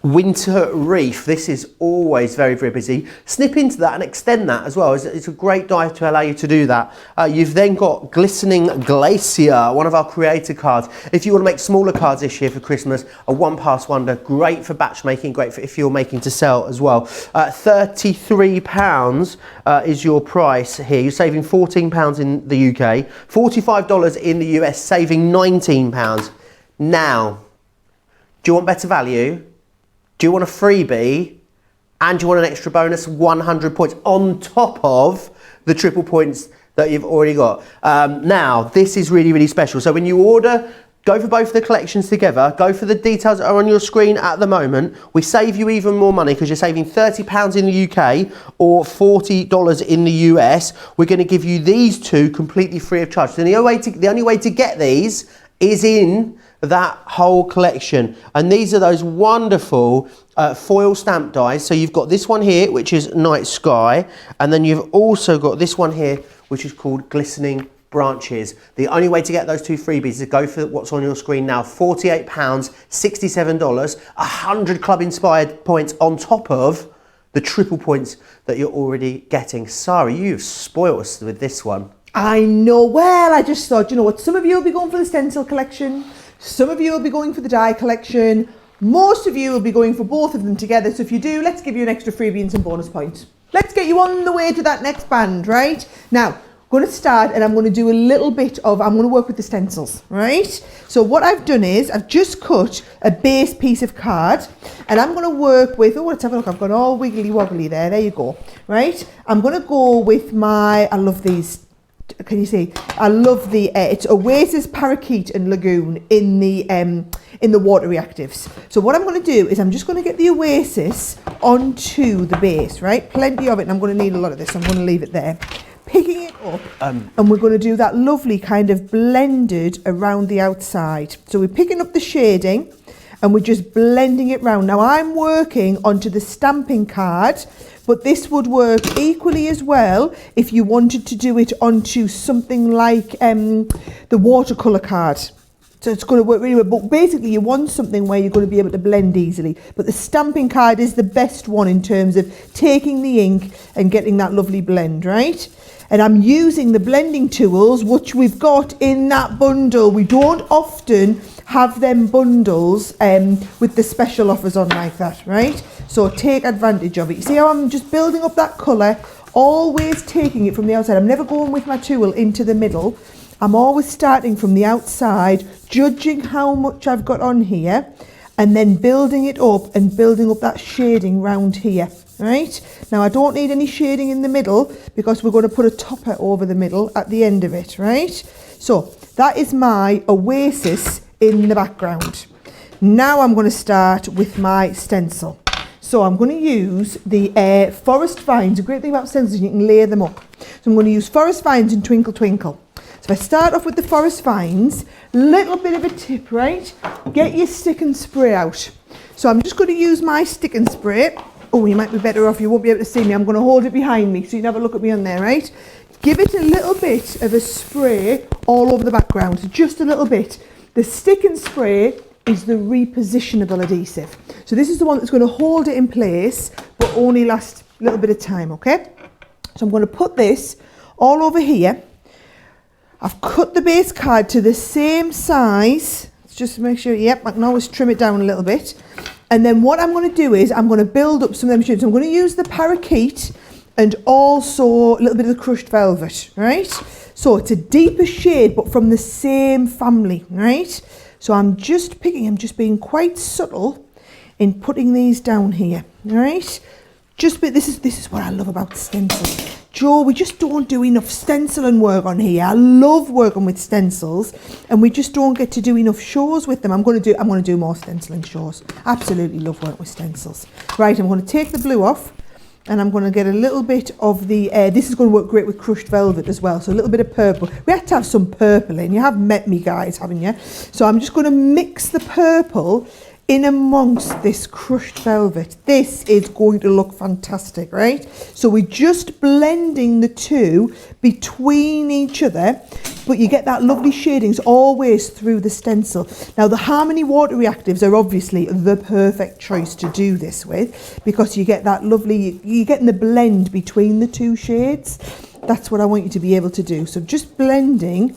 winter reef. This is always very, very busy. Snip into that and extend that as well. It's a great die to allow you to do that. You've then got Glistening Glacier, one of our creator cards. If you want to make smaller cards this year for Christmas, a one pass wonder, great for batch making, great for if you're making to sell as well. £33 is your price here. You're saving £14 in the UK, $45 in the US, saving £19. Now, do you want better value? Do you want a freebie? And do you want an extra bonus 100 points on top of the triple points that you've already got? Now, this is really, really special. So when you order, go for both the collections together. Go for the details that are on your screen at the moment. We save you even more money because you're saving £30 in the UK or $40 in the US. We're going to give you these two completely free of charge. So the only way to get these is in that whole collection. And these are those wonderful foil stamp dies. So you've got this one here, which is Night Sky. And then you've also got this one here, which is called Glistening Branches. The only way to get those two freebies is to go for what's on your screen now. £48, $67, 100 club inspired points on top of the triple points that you're already getting. Sara, you've spoiled us with this one. I know. Well, I just thought, you know what, some of you will be going for the stencil collection, some of you will be going for the die collection, most of you will be going for both of them together. So if you do, let's give you an extra freebie and some bonus points. Let's get you on the way to that next band, right? Now, I'm going to start and I'm going to do a little bit of, I'm going to work with the stencils, right? So what I've done is I've just cut a base piece of card and I'm going to work with, oh, let's have a look. I've got all wiggly woggly there. There you go, right? I'm going to go with my, I love these. Can you see? I love the it's Oasis, Parakeet and Lagoon in the water reactives. So what I'm going to do is I'm just going to get the Oasis onto the base, right? Plenty of it, and I'm going to need a lot of this. So I'm going to leave it there. Picking it up, and we're going to do that lovely kind of blended around the outside. So we're picking up the shading, and we're just blending it round. Now I'm working onto the stamping card, but this would work equally as well if you wanted to do it onto something like the watercolour card. So it's going to work really well. But basically you want something where you're going to be able to blend easily. But the stamping card is the best one in terms of taking the ink and getting that lovely blend, right? And I'm using the blending tools, which we've got in that bundle. We don't often have them bundles with the special offers on like that, right? So take advantage of it. You see how I'm just building up that colour, always taking it from the outside. I'm never going with my tool into the middle. I'm always starting from the outside, judging how much I've got on here, and then building it up and building up that shading round here, right? Now I don't need any shading in the middle because we're going to put a topper over the middle at the end of it, right? So that is my Oasis in the background. Now I'm going to start with my stencil. So I'm going to use the Forest Vines. The great thing about stencils is you can layer them up. So I'm going to use Forest Vines and Twinkle Twinkle. So if I start off with the Forest Vines, little bit of a tip, right? Get your stick and spray out. So I'm just going to use my stick and spray. Oh, you might be better off. You won't be able to see me. I'm going to hold it behind me so you can have a look at me on there, right? Give it a little bit of a spray all over the background. So just a little bit. The stick and spray is the repositionable adhesive. So this is the one that's going to hold it in place, but only last a little bit of time, okay? So I'm going to put this all over here. I've cut the base card to the same size. Let's just make sure, yep, I can always trim it down a little bit. And then what I'm going to do is I'm going to build up some of them shades. So I'm going to use the Parakeet and also a little bit of the Crushed Velvet, right? So it's a deeper shade, but from the same family, right? So I'm just being quite subtle in putting these down here, right? This is what I love about stencils. Joe, we just don't do enough stenciling work on here. I love working with stencils, and we just don't get to do enough shows with them. I'm going to do more stenciling shows. Absolutely love working with stencils. Right, I'm going to take the blue off, and I'm going to get a little bit of the, this is going to work great with Crushed Velvet as well, so a little bit of purple. We have to have some purple in. You have met me, guys, haven't you? So I'm just going to mix the purple in amongst this crushed velvet. This is going to look fantastic, right? So we're just blending the two between each other, but you get that lovely shadings always through the stencil. Now the Harmony water reactives are obviously the perfect choice to do this with, because you get that lovely, you're getting the blend between the two shades. That's what I want you to be able to do. So just blending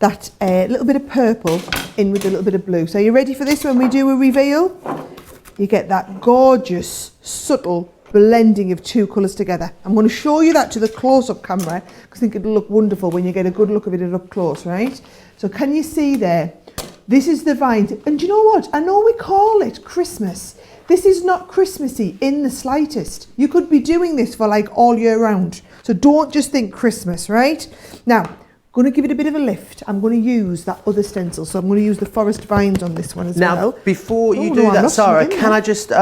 that little bit of purple in with a little bit of blue. So are you ready for this when we do a reveal? You get that gorgeous, subtle blending of two colours together. I'm going to show you that to the close-up camera because I think it'll look wonderful when you get a good look of it up close, right? So can you see there? This is the vines. And do you know what? I know we call it Christmas. This is not Christmassy in the slightest. You could be doing this for like all year round. So don't just think Christmas, right? Now, going to give it a bit of a lift. I'm going to use that other stencil. So I'm going to use the forest vines on this one as well. Now, before you do that, Sarah, can I just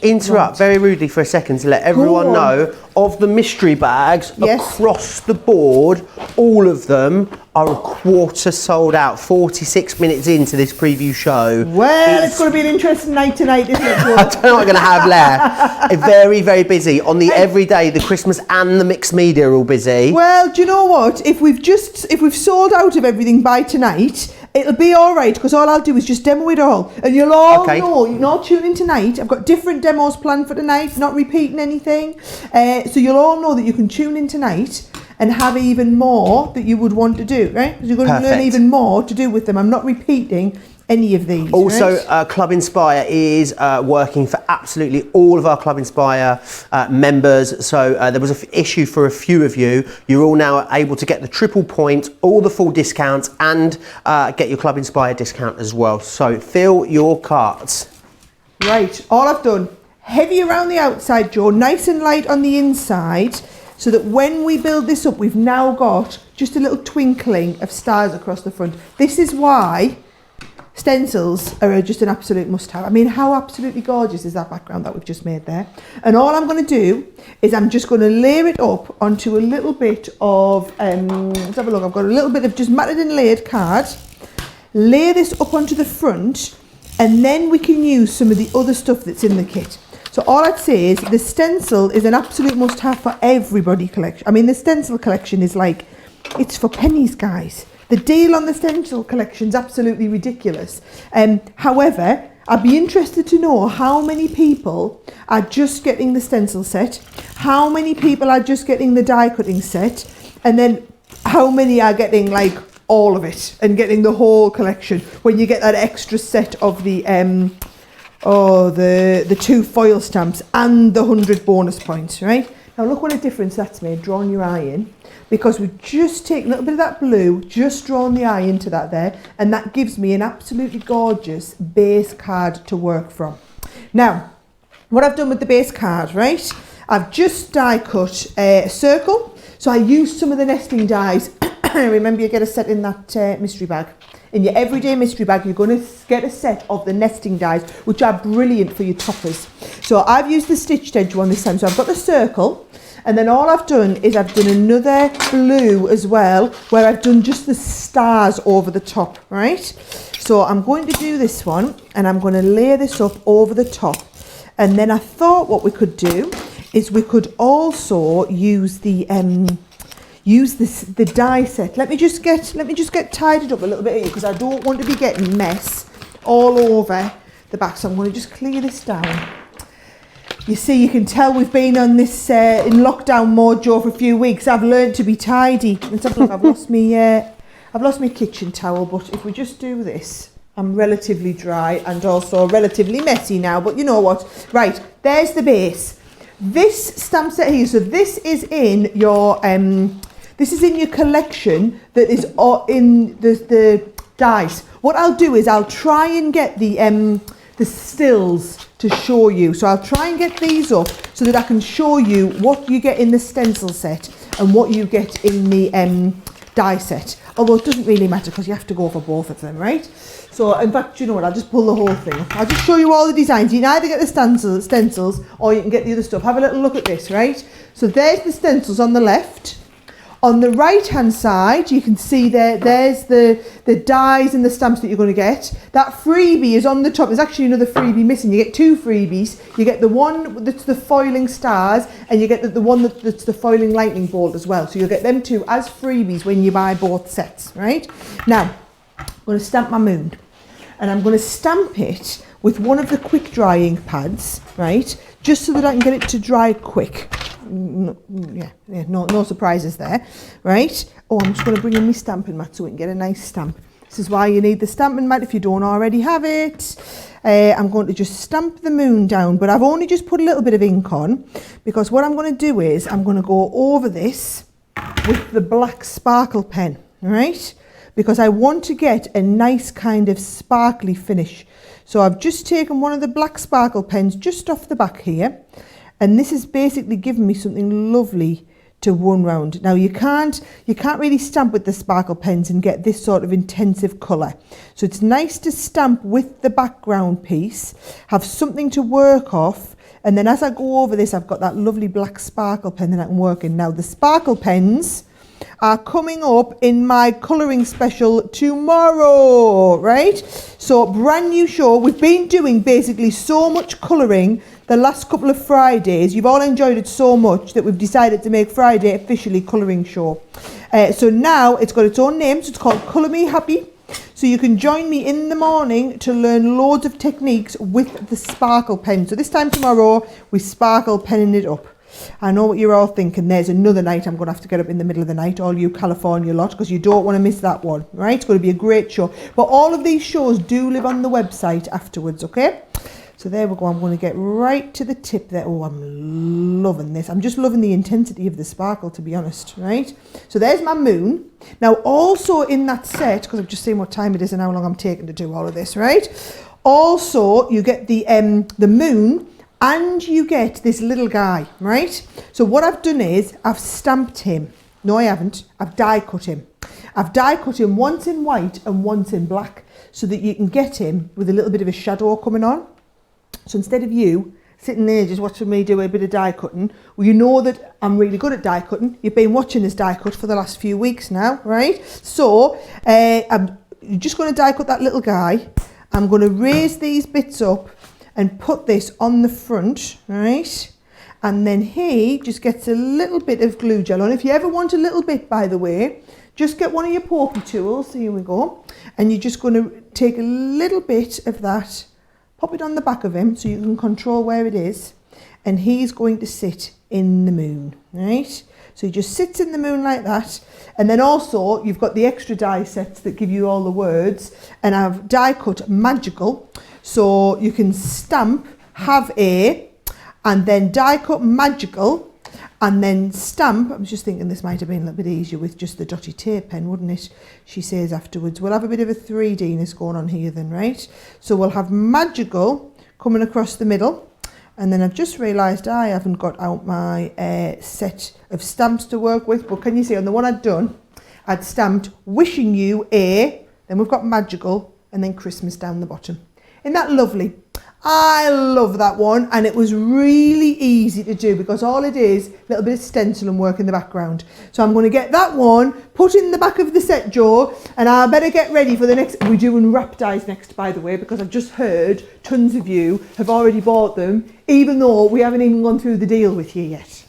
interrupt very rudely for a second to let everyone know of the mystery bags across the board? All of them are a quarter sold out, 46 minutes into this preview show. Well, it's going to be an interesting night tonight, isn't it? I don't know what I'm going to have left. Very, very busy. On the everyday, the Christmas and the mixed media are all busy. Well, do you know what? If we've sold out of everything by tonight, it'll be all right, because all I'll do is just demo it all. And you'll all know, you're not tuning tonight. I've got different demos planned for tonight, not repeating anything. So you'll all know that you can tune in tonight and have even more that you would want to do, right? Because you're going to learn even more to do with them. I'm not repeating any of these. Also, Club Inspire is working for absolutely all of our Club Inspire members. So there was an issue for a few of you. You're all now able to get the triple point, all the full discounts, and get your Club Inspire discount as well. So fill your carts. Right, all I've done, heavy around the outside, Joe, nice and light on the inside, so that when we build this up, we've now got just a little twinkling of stars across the front. This is why stencils are just an absolute must-have. I mean, how absolutely gorgeous is that background that we've just made there? And all I'm going to do is I'm just going to layer it up onto a little bit of, let's have a look, I've got a little bit of just matted and layered card, layer this up onto the front, and then we can use some of the other stuff that's in the kit. So all I'd say is the stencil is an absolute must-have for everybody collection. I mean, the stencil collection is like, it's for pennies, guys. The deal on the stencil collection is absolutely ridiculous. However, I'd be interested to know how many people are just getting the stencil set, how many people are just getting the die cutting set, and then how many are getting like all of it and getting the whole collection when you get that extra set of the the 2 foil stamps and the 100 bonus points, right? Now look what a difference that's made, drawing your eye in, because we've just taken a little bit of that blue, just drawn the eye into that there, and that gives me an absolutely gorgeous base card to work from. Now, what I've done with the base card, right? I've just die cut a circle, so I used some of the nesting dies. Remember, you get a set in that mystery bag. In your everyday mystery bag, you're going to get a set of the nesting dies, which are brilliant for your toppers. So I've used the stitched edge one this time. So I've got the circle, and then all I've done is I've done another blue as well, where I've done just the stars over the top, right? So I'm going to do this one, and I'm going to layer this up over the top. And then I thought what we could do is we could also use the die set. Let me just get tidied up a little bit here, because I don't want to be getting mess all over the back. So I'm going to just clear this down. You see, you can tell we've been on this in lockdown mode, Joe, for a few weeks. I've learned to be tidy. Let's have a look. I've lost my kitchen towel, but if we just do this, I'm relatively dry and also relatively messy now. But you know what? Right, there's the base. This stamp set here. So this is in your collection that is in the dies. What I'll do is I'll try and get the stills to show you. So I'll try and get these up so that I can show you what you get in the stencil set and what you get in the die set. Although it doesn't really matter because you have to go for both of them, right? So in fact, you know what, I'll just pull the whole thing. I'll just show you all the designs. You can either get the stencils or you can get the other stuff. Have a little look at this, right? So there's the stencils on the left. On the right hand side, you can see there's the dies and the stamps that you're going to get. That freebie is on the top. There's actually another freebie missing. You get two freebies. You get the one that's the foiling stars, and you get the one that's the foiling lightning bolt as well. So you'll get them two as freebies when you buy both sets, right? Now, I'm going to stamp my moon, and I'm going to stamp it with one of the quick drying pads, right? Just so that I can get it to dry quick. No surprises there, right? Oh, I'm just going to bring in my stamping mat so we can get a nice stamp. This is why you need the stamping mat if you don't already have it. I'm going to just stamp the moon down, but I've only just put a little bit of ink on, because what I'm going to do is I'm going to go over this with the black sparkle pen, right? Because I want to get a nice kind of sparkly finish. So I've just taken one of the black sparkle pens just off the back here, and this is basically giving me something lovely to run round. Now you can't really stamp with the sparkle pens and get this sort of intensive colour. So it's nice to stamp with the background piece, have something to work off, and then as I go over this, I've got that lovely black sparkle pen that I can work in. Now the sparkle pens are coming up in my colouring special tomorrow, right? So brand new show. We've been doing basically so much colouring the last couple of Fridays. You've all enjoyed it so much that we've decided to make Friday officially colouring show. So now it's got its own name, so it's called Colour Me Happy. So you can join me in the morning to learn loads of techniques with the sparkle pen. So this time tomorrow, we sparkle penning it up. I know what you're all thinking. There's another night I'm going to have to get up in the middle of the night, all you California lot, because you don't want to miss that one, right? It's going to be a great show. But all of these shows do live on the website afterwards, okay? So there we go. I'm going to get right to the tip there. Oh, I'm loving this. I'm just loving the intensity of the sparkle, to be honest, right? So there's my moon. Now, also in that set, because I've just seen what time it is and how long I'm taking to do all of this, right? Also, you get the moon, and you get this little guy, right? So what I've done is I've stamped him. No, I haven't. I've die cut him. I've die cut him once in white and once in black, so that you can get him with a little bit of a shadow coming on. So instead of you sitting there just watching me do a bit of die cutting, well, you know that I'm really good at die cutting. You've been watching this die cut for the last few weeks now, right? So I'm just going to die cut that little guy. I'm going to raise these bits up and put this on the front, right? And then he just gets a little bit of glue gel on. If you ever want a little bit, by the way, just get one of your pokey tools. Here we go. And you're just going to take a little bit of that, pop it on the back of him so you can control where it is. And he's going to sit in the moon, right? So he just sits in the moon like that. And then also you've got the extra die sets that give you all the words. And I've die cut magical. So you can stamp, have a, and then die cut magical, and then stamp. I was just thinking this might have been a little bit easier with just the dotty tape pen, wouldn't it? She says afterwards. We'll have a bit of a 3D-ness going on here then, right? So we'll have magical coming across the middle. And then I've just realised I haven't got out my set of stamps to work with. But can you see on the one I'd done, I'd stamped wishing you a, then we've got magical, and then Christmas down the bottom. Isn't that lovely? I love that one, and it was really easy to do because all it is, a little bit of stencil and work in the background. So I'm going to get that one put in the back of the set, Joe, and I better get ready for the next. We're doing wrap dies next, by the way, because I've just heard tons of you have already bought them, even though we haven't even gone through the deal with you yet.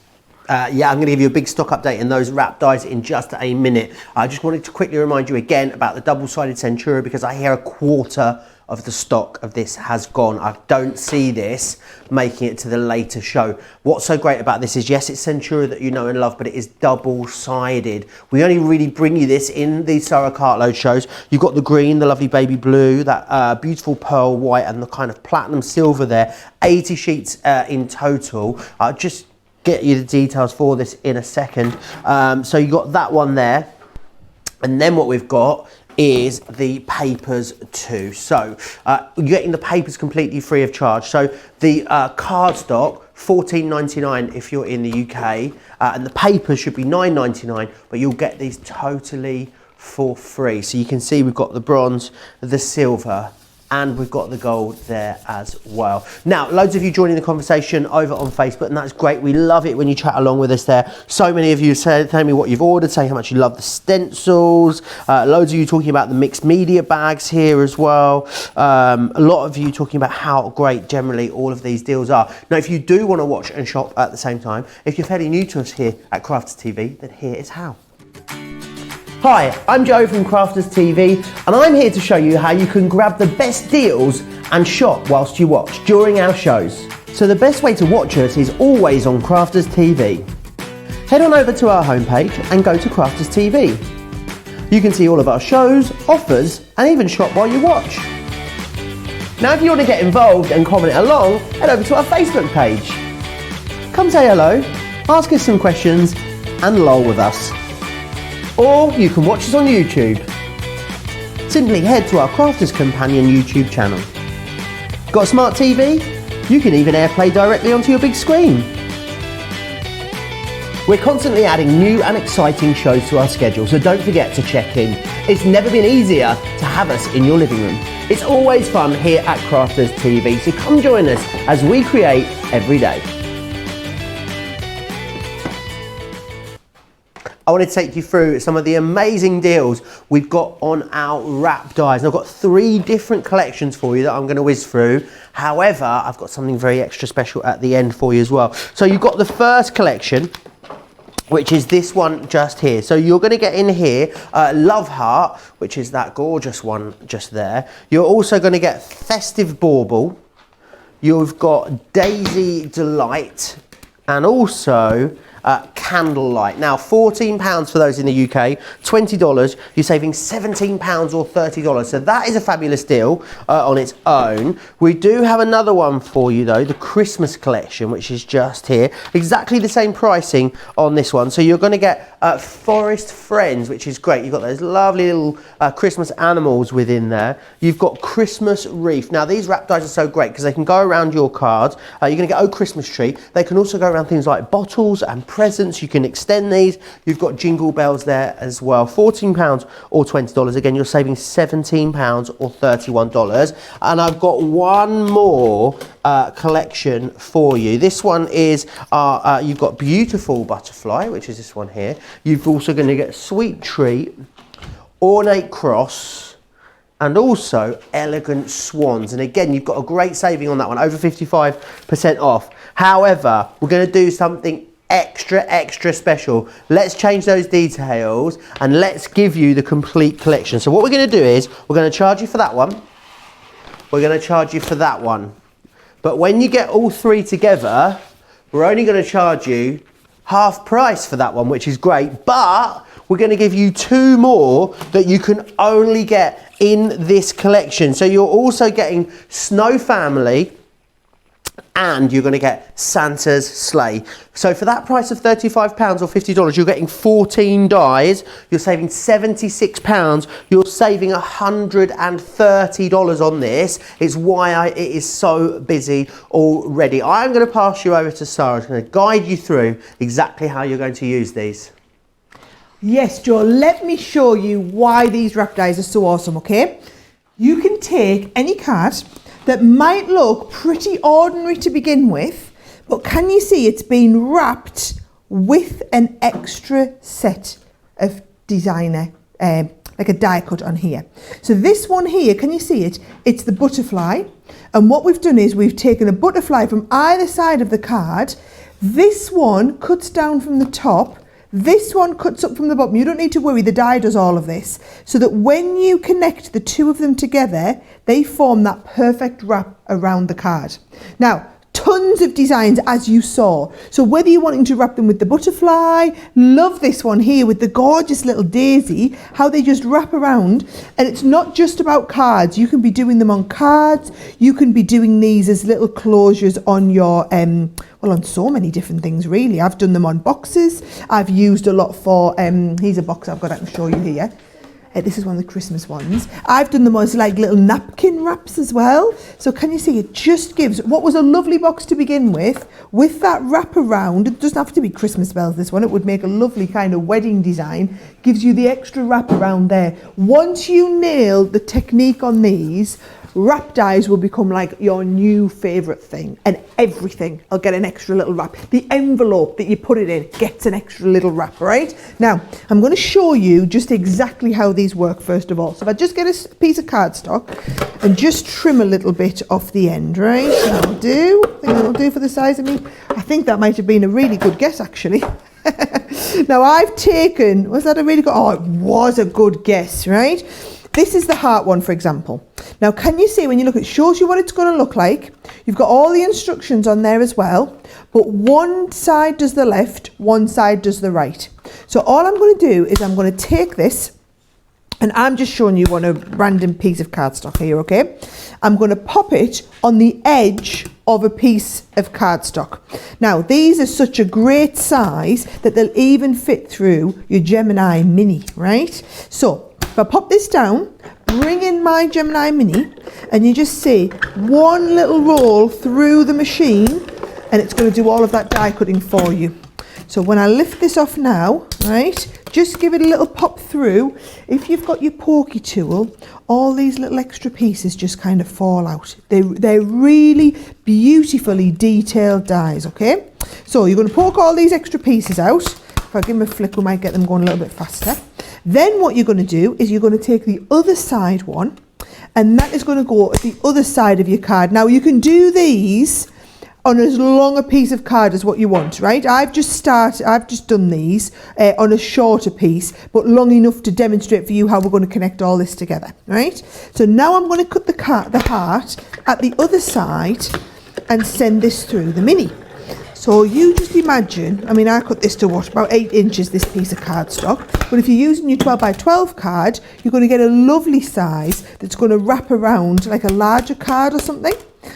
Yeah, I'm going to give you a big stock update in those wrap dies in just a minute. I just wanted to quickly remind you again about the double-sided Centura, because I hear a quarter of the stock of this has gone. I don't see this making it to the later show. What's so great about this is, yes, it's Centura that you know and love, but it is double-sided. We only really bring you this in the Sara Cartload shows. You've got the green, the lovely baby blue, that beautiful pearl white, and the kind of platinum silver there. 80 sheets in total. I'll just get you the details for this in a second. So you got that one there. And then what we've got is the papers too. So you're getting the papers completely free of charge. So the cardstock, $14.99 if you're in the UK, and the papers should be $9.99, but you'll get these totally for free. So you can see we've got the bronze, the silver, and we've got the gold there as well. Now, loads of you joining the conversation over on Facebook, and that's great. We love it when you chat along with us there. So many of you telling me what you've ordered, saying how much you love the stencils. Loads of you talking about the mixed media bags here as well. A lot of you talking about how great generally all of these deals are. Now, if you do want to watch and shop at the same time, if you're fairly new to us here at Crafters TV, then here is how. Hi, I'm Joe from Crafters TV, and I'm here to show you how you can grab the best deals and shop whilst you watch during our shows. So the best way to watch us is always on Crafters TV. Head on over to our homepage and go to Crafters TV. You can see all of our shows, offers, and even shop while you watch. Now if you want to get involved and comment along, head over to our Facebook page. Come say hello, ask us some questions, and lol with us. Or you can watch us on YouTube. Simply head to our Crafters Companion YouTube channel. Got a smart TV? You can even AirPlay directly onto your big screen. We're constantly adding new and exciting shows to our schedule, so don't forget to check in. It's never been easier to have us in your living room. It's always fun here at Crafters TV, so come join us as we create every day. I want to take you through some of the amazing deals we've got on our wrap dies. And I've got 3 different collections for you that I'm going to whiz through. However, I've got something very extra special at the end for you as well. So you've got the first collection, which is this one just here. So you're going to get in here Love Heart, which is that gorgeous one just there. You're also going to get Festive Bauble. You've got Daisy Delight, and also Candlelight. Now £14 for those in the UK, $20, you're saving £17 or $30. So that is a fabulous deal on its own. We do have another one for you though, the Christmas collection, which is just here. Exactly the same pricing on this one. So you're going to get Forest Friends, which is great. You've got those lovely little Christmas animals within there. You've got Christmas Reef. Now these wrap dies are so great because they can go around your cards. You're going to get Christmas tree. They can also go around things like bottles and presents. You can extend these. You've got jingle bells there as well. £14 or $20. Again, you're saving £17 or $31. And I've got one more collection for you. This one is you've got Beautiful Butterfly, which is this one here. You've also going to get Sweet Treat, Ornate Cross, and also Elegant Swans. And again, you've got a great saving on that one, over 55% off. However, we're going to do something extra special. Let's change those details and let's give you the complete collection. So what we're going to do is we're going to charge you for that one. We're going to charge you for that one. But when you get all 3 together, we're only going to charge you half price for that one, which is great. But we're going to give you 2 more that you can only get in this collection. So you're also getting Snow Family, and you're going to get Santa's Sleigh. So for that price of £35 or $50, you're getting 14 dies. You're saving £76. You're saving $130 on this. It's why it is so busy already. I'm going to pass you over to Sara. I'm going to guide you through exactly how you're going to use these. Yes, Joe, let me show you why these wrap dies are so awesome, okay? You can take any card that might look pretty ordinary to begin with, but can you see it's been wrapped with an extra set of designer, like a die cut on here. So this one here, can you see it? It's the butterfly. And what we've done is we've taken a butterfly from either side of the card. This one cuts down from the top. This one cuts up from the bottom. You don't need to worry, the die does all of this. So that when you connect the 2 of them together, they form that perfect wrap around the card. Now, tons of designs as you saw. So whether you're wanting to wrap them with the butterfly, love this one here with the gorgeous little daisy, how they just wrap around. And it's not just about cards. You can be doing them on cards. You can be doing these as little closures on your, well, on so many different things really. I've done them on boxes. I've used a lot for, here's a box I've got, I can show you here. This is one of the Christmas ones. I've done them as like little napkin wraps as well. So can you see, it just gives what was a lovely box to begin with that wrap around. It doesn't have to be Christmas bells, this one. It would make a lovely kind of wedding design. Gives you the extra wrap around there. Once you nail the technique on these, wrap dies will become like your new favourite thing, and everything will get an extra little wrap. The envelope that you put it in gets an extra little wrap, right? Now, I'm going to show you just exactly how these work first of all. So if I just get a piece of cardstock and just trim a little bit off the end, right? That'll do. I think that'll do for the size of me. I think that might have been a really good guess, actually. Now I've taken, was that a really good, oh, it was a good guess, right? This is the heart one, for example. Now, can you see when you look, it shows you what it's going to look like. You've got all the instructions on there as well, but one side does the left, one side does the right. So all I'm going to do is I'm going to take this, and I'm just showing you on a random piece of cardstock here, okay? I'm going to pop it on the edge of a piece of cardstock. Now, these are such a great size that they'll even fit through your Gemini Mini, right? So, if I pop this down, bring in my Gemini Mini, and you just see one little roll through the machine, and it's going to do all of that die cutting for you. So when I lift this off now, right, just give it a little pop through. If you've got your pokey tool, all these little extra pieces just kind of fall out. They're really beautifully detailed dies, okay? So you're going to poke all these extra pieces out. If I give them a flick, we might get them going a little bit faster. Then what you're going to do is you're going to take the other side one, and that is going to go at the other side of your card. Now you can do these on as long a piece of card as what you want, right? I've just done these on a shorter piece, but long enough to demonstrate for you how we're going to connect all this together, right? So now I'm going to cut the heart at the other side and send this through the Mini. So you just imagine, I mean, I cut this to what, about 8 inches, this piece of cardstock. But if you're using your 12 by 12 card, you're going to get a lovely size that's going to wrap around like a larger card or something.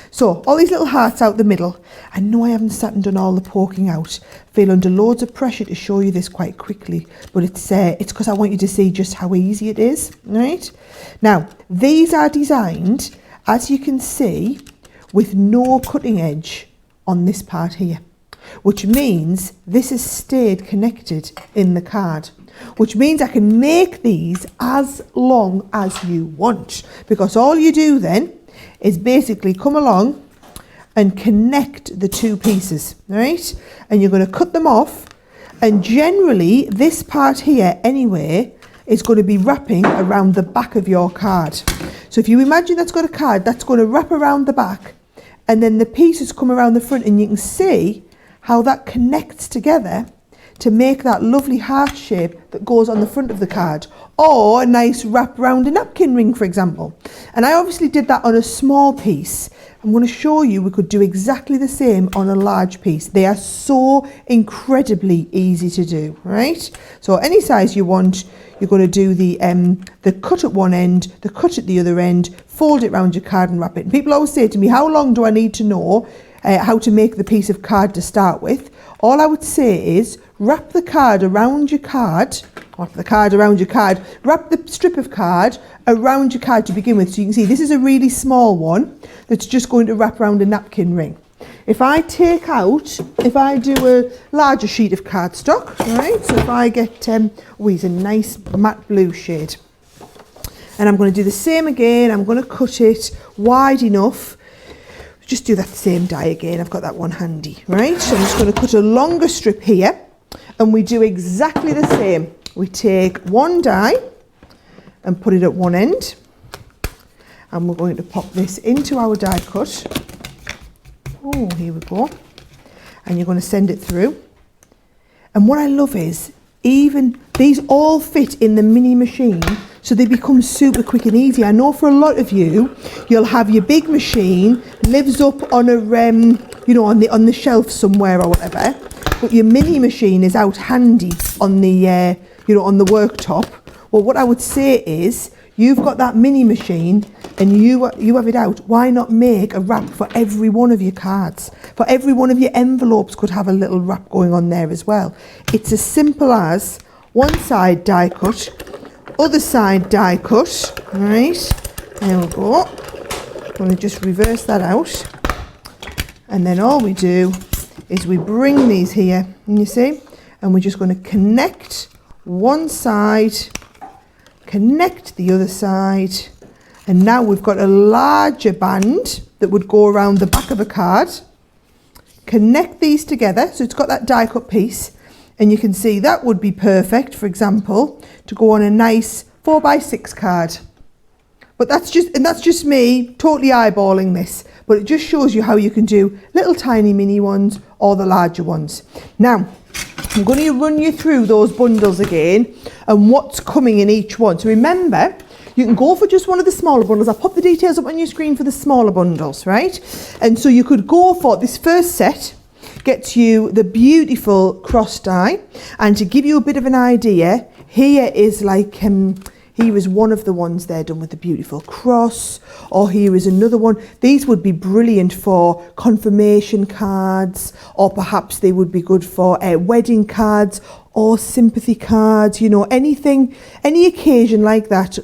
So all these little hearts out the middle. I know I haven't sat and done all the poking out. I feel under loads of pressure to show you this quite quickly, but it's because I want you to see just how easy it is, right? Now, these are designed, as you can see, with no cutting edge on this part here, which means this has stayed connected in the card, which means I can make these as long as you want, because all you do then is basically come along and connect the two pieces, right? And you're going to cut them off, and generally this part here anyway is going to be wrapping around the back of your card. So if you imagine that's got a card that's going to wrap around the back, and then the pieces come around the front, and you can see how that connects together to make that lovely heart shape that goes on the front of the card, or a nice wrap around a napkin ring, for example. And I obviously did that on a small piece. I'm going to show you we could do exactly the same on a large piece. They are so incredibly easy to do, right? So any size you want, you're going to do the cut at one end, the cut at the other end, fold it around your card and wrap it. And people always say to me, how long do I need to know how to make the piece of card to start with? All I would say is wrap the card around your card, wrap the strip of card around your card to begin with. So you can see this is a really small one that's just going to wrap around a napkin ring. If I do a larger sheet of cardstock, right? So if I get, it's a nice matte blue shade. And I'm going to do the same again. I'm going to cut it wide enough. Just do that same die again. I've got that one handy, right? So I'm just going to cut a longer strip here, and we do exactly the same. We take one die and put it at one end, and we're going to pop this into our die cut. Oh, here we go. And you're going to send it through. And what I love is, even these all fit in the mini machine, so they become super quick and easy. I know for a lot of you, you'll have your big machine, lives up on a on the shelf somewhere or whatever, but your mini machine is out handy on the on the worktop. Well, what I would say is, you've got that mini machine and you have it out. Why not make a wrap for every one of your cards? For every one of your envelopes could have a little wrap going on there as well. It's as simple as one side die cut, other side die cut, right? There we go. I'm going to just reverse that out. And then all we do is we bring these here, and you see, and we're just going to connect one side, connect the other side, And now we've got a larger band that would go around the back of a card. Connect these together, so it's got that die cut piece, and you can see that would be perfect, for example, to go on a nice 4x6 card. But that's just me totally eyeballing this, but it just shows you how you can do little tiny mini ones or the larger ones. Now, I'm going to run you through those bundles again and what's coming in each one. So remember, you can go for just one of the smaller bundles. I'll pop the details up on your screen for the smaller bundles, right? And so you could go for this first set, gets you the beautiful cross die. And to give you a bit of an idea, here is like, here is one of the ones there done with the beautiful cross, or here is another one. These would be brilliant for confirmation cards, or perhaps they would be good for wedding cards or sympathy cards, you know, anything, any occasion like that.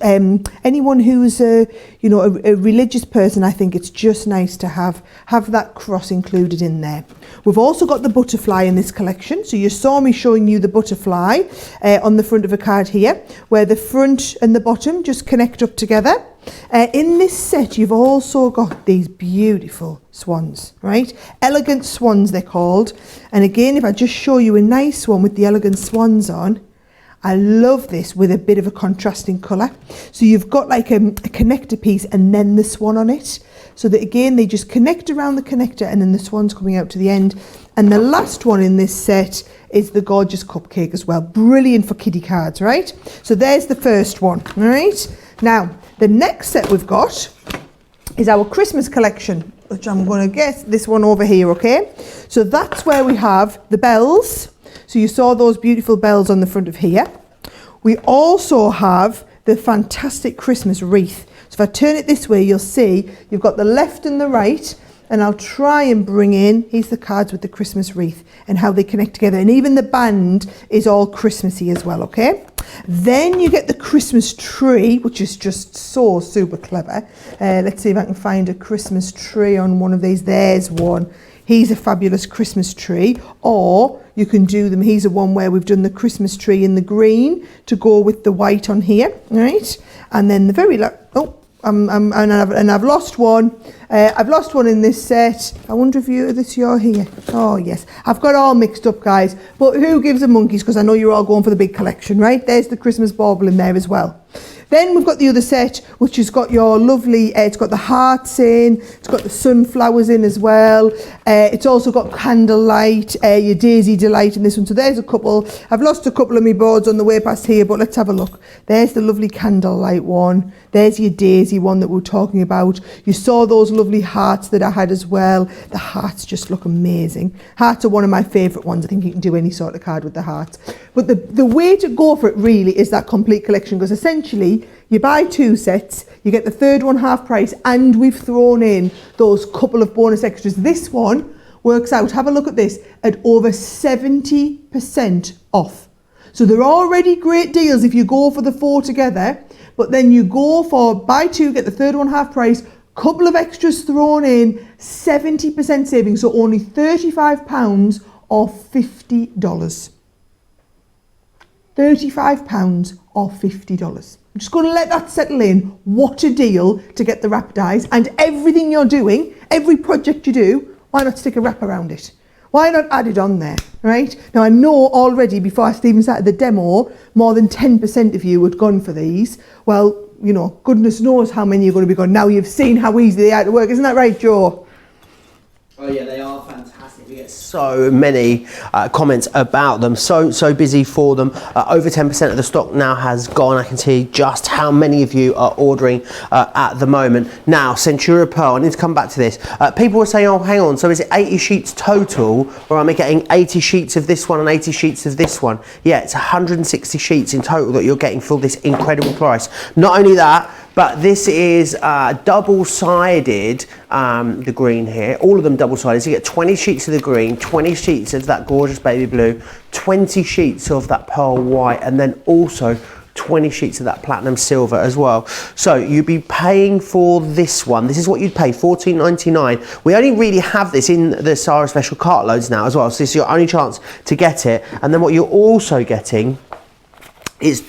Anyone who's a religious person, I think it's just nice to have that cross included in there. We've also got the butterfly in this collection. So you saw me showing you the butterfly on the front of a card here, where the front and the bottom just connect up together. In this set, you've also got these beautiful swans, right? Elegant swans, they're called. And again, if I just show you a nice one with the elegant swans on, I love this with a bit of a contrasting colour. So you've got like a connector piece and then the swan on it. So that again, they just connect around the connector and then the swan's coming out to the end. And the last one in this set is the gorgeous cupcake as well. Brilliant for kiddie cards, right? So there's the first one, all right? Now, the next set we've got is our Christmas collection, which I'm going to guess this one over here, okay? So that's where we have the bells. So you saw those beautiful bells on the front of here. We also have the fantastic Christmas wreath. So if I turn it this way, you'll see you've got the left and the right, and I'll try and bring in, here's the cards with the Christmas wreath and how they connect together. And even the band is all Christmassy as well, okay? Then you get the Christmas tree, which is just so super clever. Let's see if I can find a Christmas tree on one of these. There's one. He's a fabulous Christmas tree. Or you can do them. Here's a one where we've done the Christmas tree in the green to go with the white on here, right? And then the very last, and I've lost one. I've lost one in this set. I wonder if you're here. Oh yes, I've got all mixed up, guys. But who gives a monkeys? Because I know you're all going for the big collection, right? There's the Christmas bauble in there as well. Then we've got the other set, which has got your lovely, it's got the hearts in, it's got the sunflowers in as well. It's also got candlelight, your Daisy Delight in this one. So there's a couple. I've lost a couple of my boards on the way past here, but let's have a look. There's the lovely candlelight one. There's your Daisy one that we were talking about. You saw those lovely hearts that I had as well. The hearts just look amazing. Hearts are one of my favourite ones. I think you can do any sort of card with the hearts. But the way to go for it really is that complete collection, because essentially you buy two sets, you get the third one half price, and we've thrown in those couple of bonus extras. This one works out, have a look at this, at over 70% off. So they're already great deals if you go for the four together, but then you go for buy two, get the third one half price, couple of extras thrown in, 70% savings, so only £35 or $50. £35 or $50. I'm just going to let that settle in. What a deal to get the wrap dies, and everything you're doing, every project you do, why not stick a wrap around it? Why not add it on there, right? Now I know already before I even started the demo, more than 10% of you had gone for these. Well, you know, goodness knows how many you're going to be going. Now you've seen how easy they are to work, isn't that right, Joe? Oh yeah, they are fantastic. We get so many comments about them. So busy for them. Over 10% of the stock now has gone. I can see just how many of you are ordering at the moment. Now, Centura Pearl, I need to come back to this. People were saying, oh, hang on, so is it 80 sheets total, or am I getting 80 sheets of this one and 80 sheets of this one? Yeah, it's 160 sheets in total that you're getting for this incredible price. Not only that, but this is double-sided, the green here, all of them double-sided. So you get 20 sheets of the green, 20 sheets of that gorgeous baby blue, 20 sheets of that pearl white, and then also 20 sheets of that platinum silver as well. So you'd be paying for this one. This is what you'd pay, $14.99. We only really have this in the Sara Special Cartloads now as well. So this is your only chance to get it. And then what you're also getting is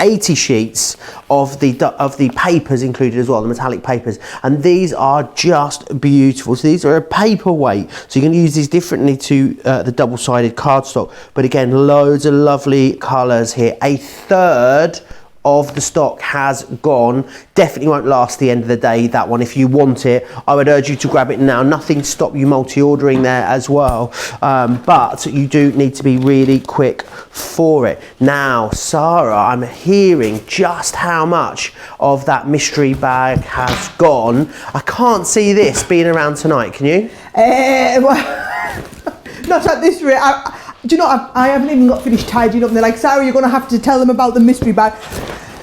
80 sheets of the papers included as well, the metallic papers, and these are just beautiful. So these are a paperweight, so you can use these differently to the double-sided cardstock, but again, loads of lovely colours here. A third of the stock has gone. Definitely won't last the end of the day, that one. If you want it, I would urge you to grab it now. Nothing to stop you multi-ordering there as well, but you do need to be really quick for it. Now, Sara, I'm hearing just how much of that mystery bag has gone. I can't see this being around tonight, can you? Well, not at this rate. Do you know, I haven't even got finished tidying up, and they're like, Sara, you're going to have to tell them about the mystery bag.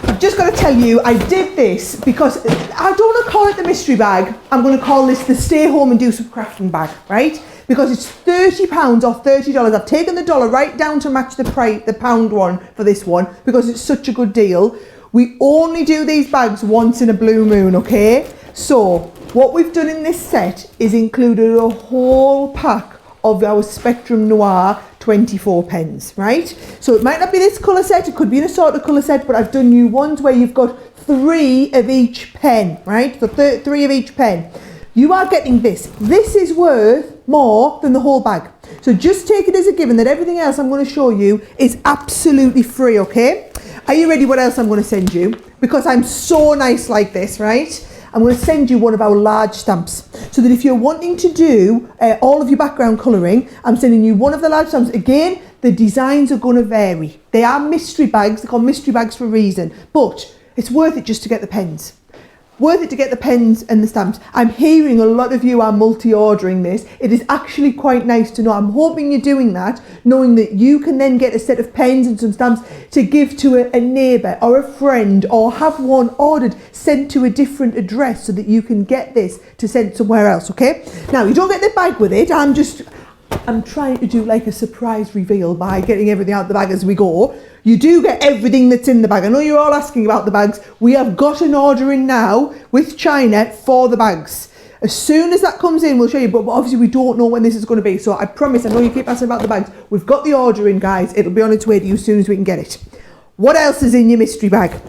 I've just got to tell you, I did this because I don't want to call it the mystery bag. I'm going to call this the stay home and do some crafting bag, right? Because it's £30 or $30. I've taken the dollar right down to match the price, the pound one for this one, because it's such a good deal. We only do these bags once in a blue moon, okay? So what we've done in this set is included a whole pack of our Spectrum Noir 24 pens, right? So it might not be this colour set, it could be an assorted colour set, but I've done new ones where you've got 3 of each pen, right? So 3 of each pen. You are getting this. This is worth more than the whole bag. So just take it as a given that everything else I'm going to show you is absolutely free, okay? Are you ready what else I'm going to send you? Because I'm so nice like this, right? I'm going to send you one of our large stamps, so that if you're wanting to do all of your background colouring, I'm sending you one of the large stamps. Again, the designs are going to vary. They are mystery bags. They're called mystery bags for a reason, but it's worth it just to get the pens. Worth it to get the pens and the stamps. I'm hearing a lot of you are multi-ordering this. It is actually quite nice to know. I'm hoping you're doing that, knowing that you can then get a set of pens and some stamps to give to a neighbour or a friend, or have one ordered, sent to a different address, so that you can get this to send somewhere else, okay? Now, you don't get the bag with it. I'm trying to do like a surprise reveal by getting everything out of the bag as we go. You do get everything that's in the bag. I know you're all asking about the bags. We have got an order in now with China for the bags. As soon as that comes in, we'll show you, but obviously we don't know when this is going to be. So I promise, I know you keep asking about the bags. We've got the order in, guys. It'll be on its way to you as soon as we can get it. What else is in your mystery bag?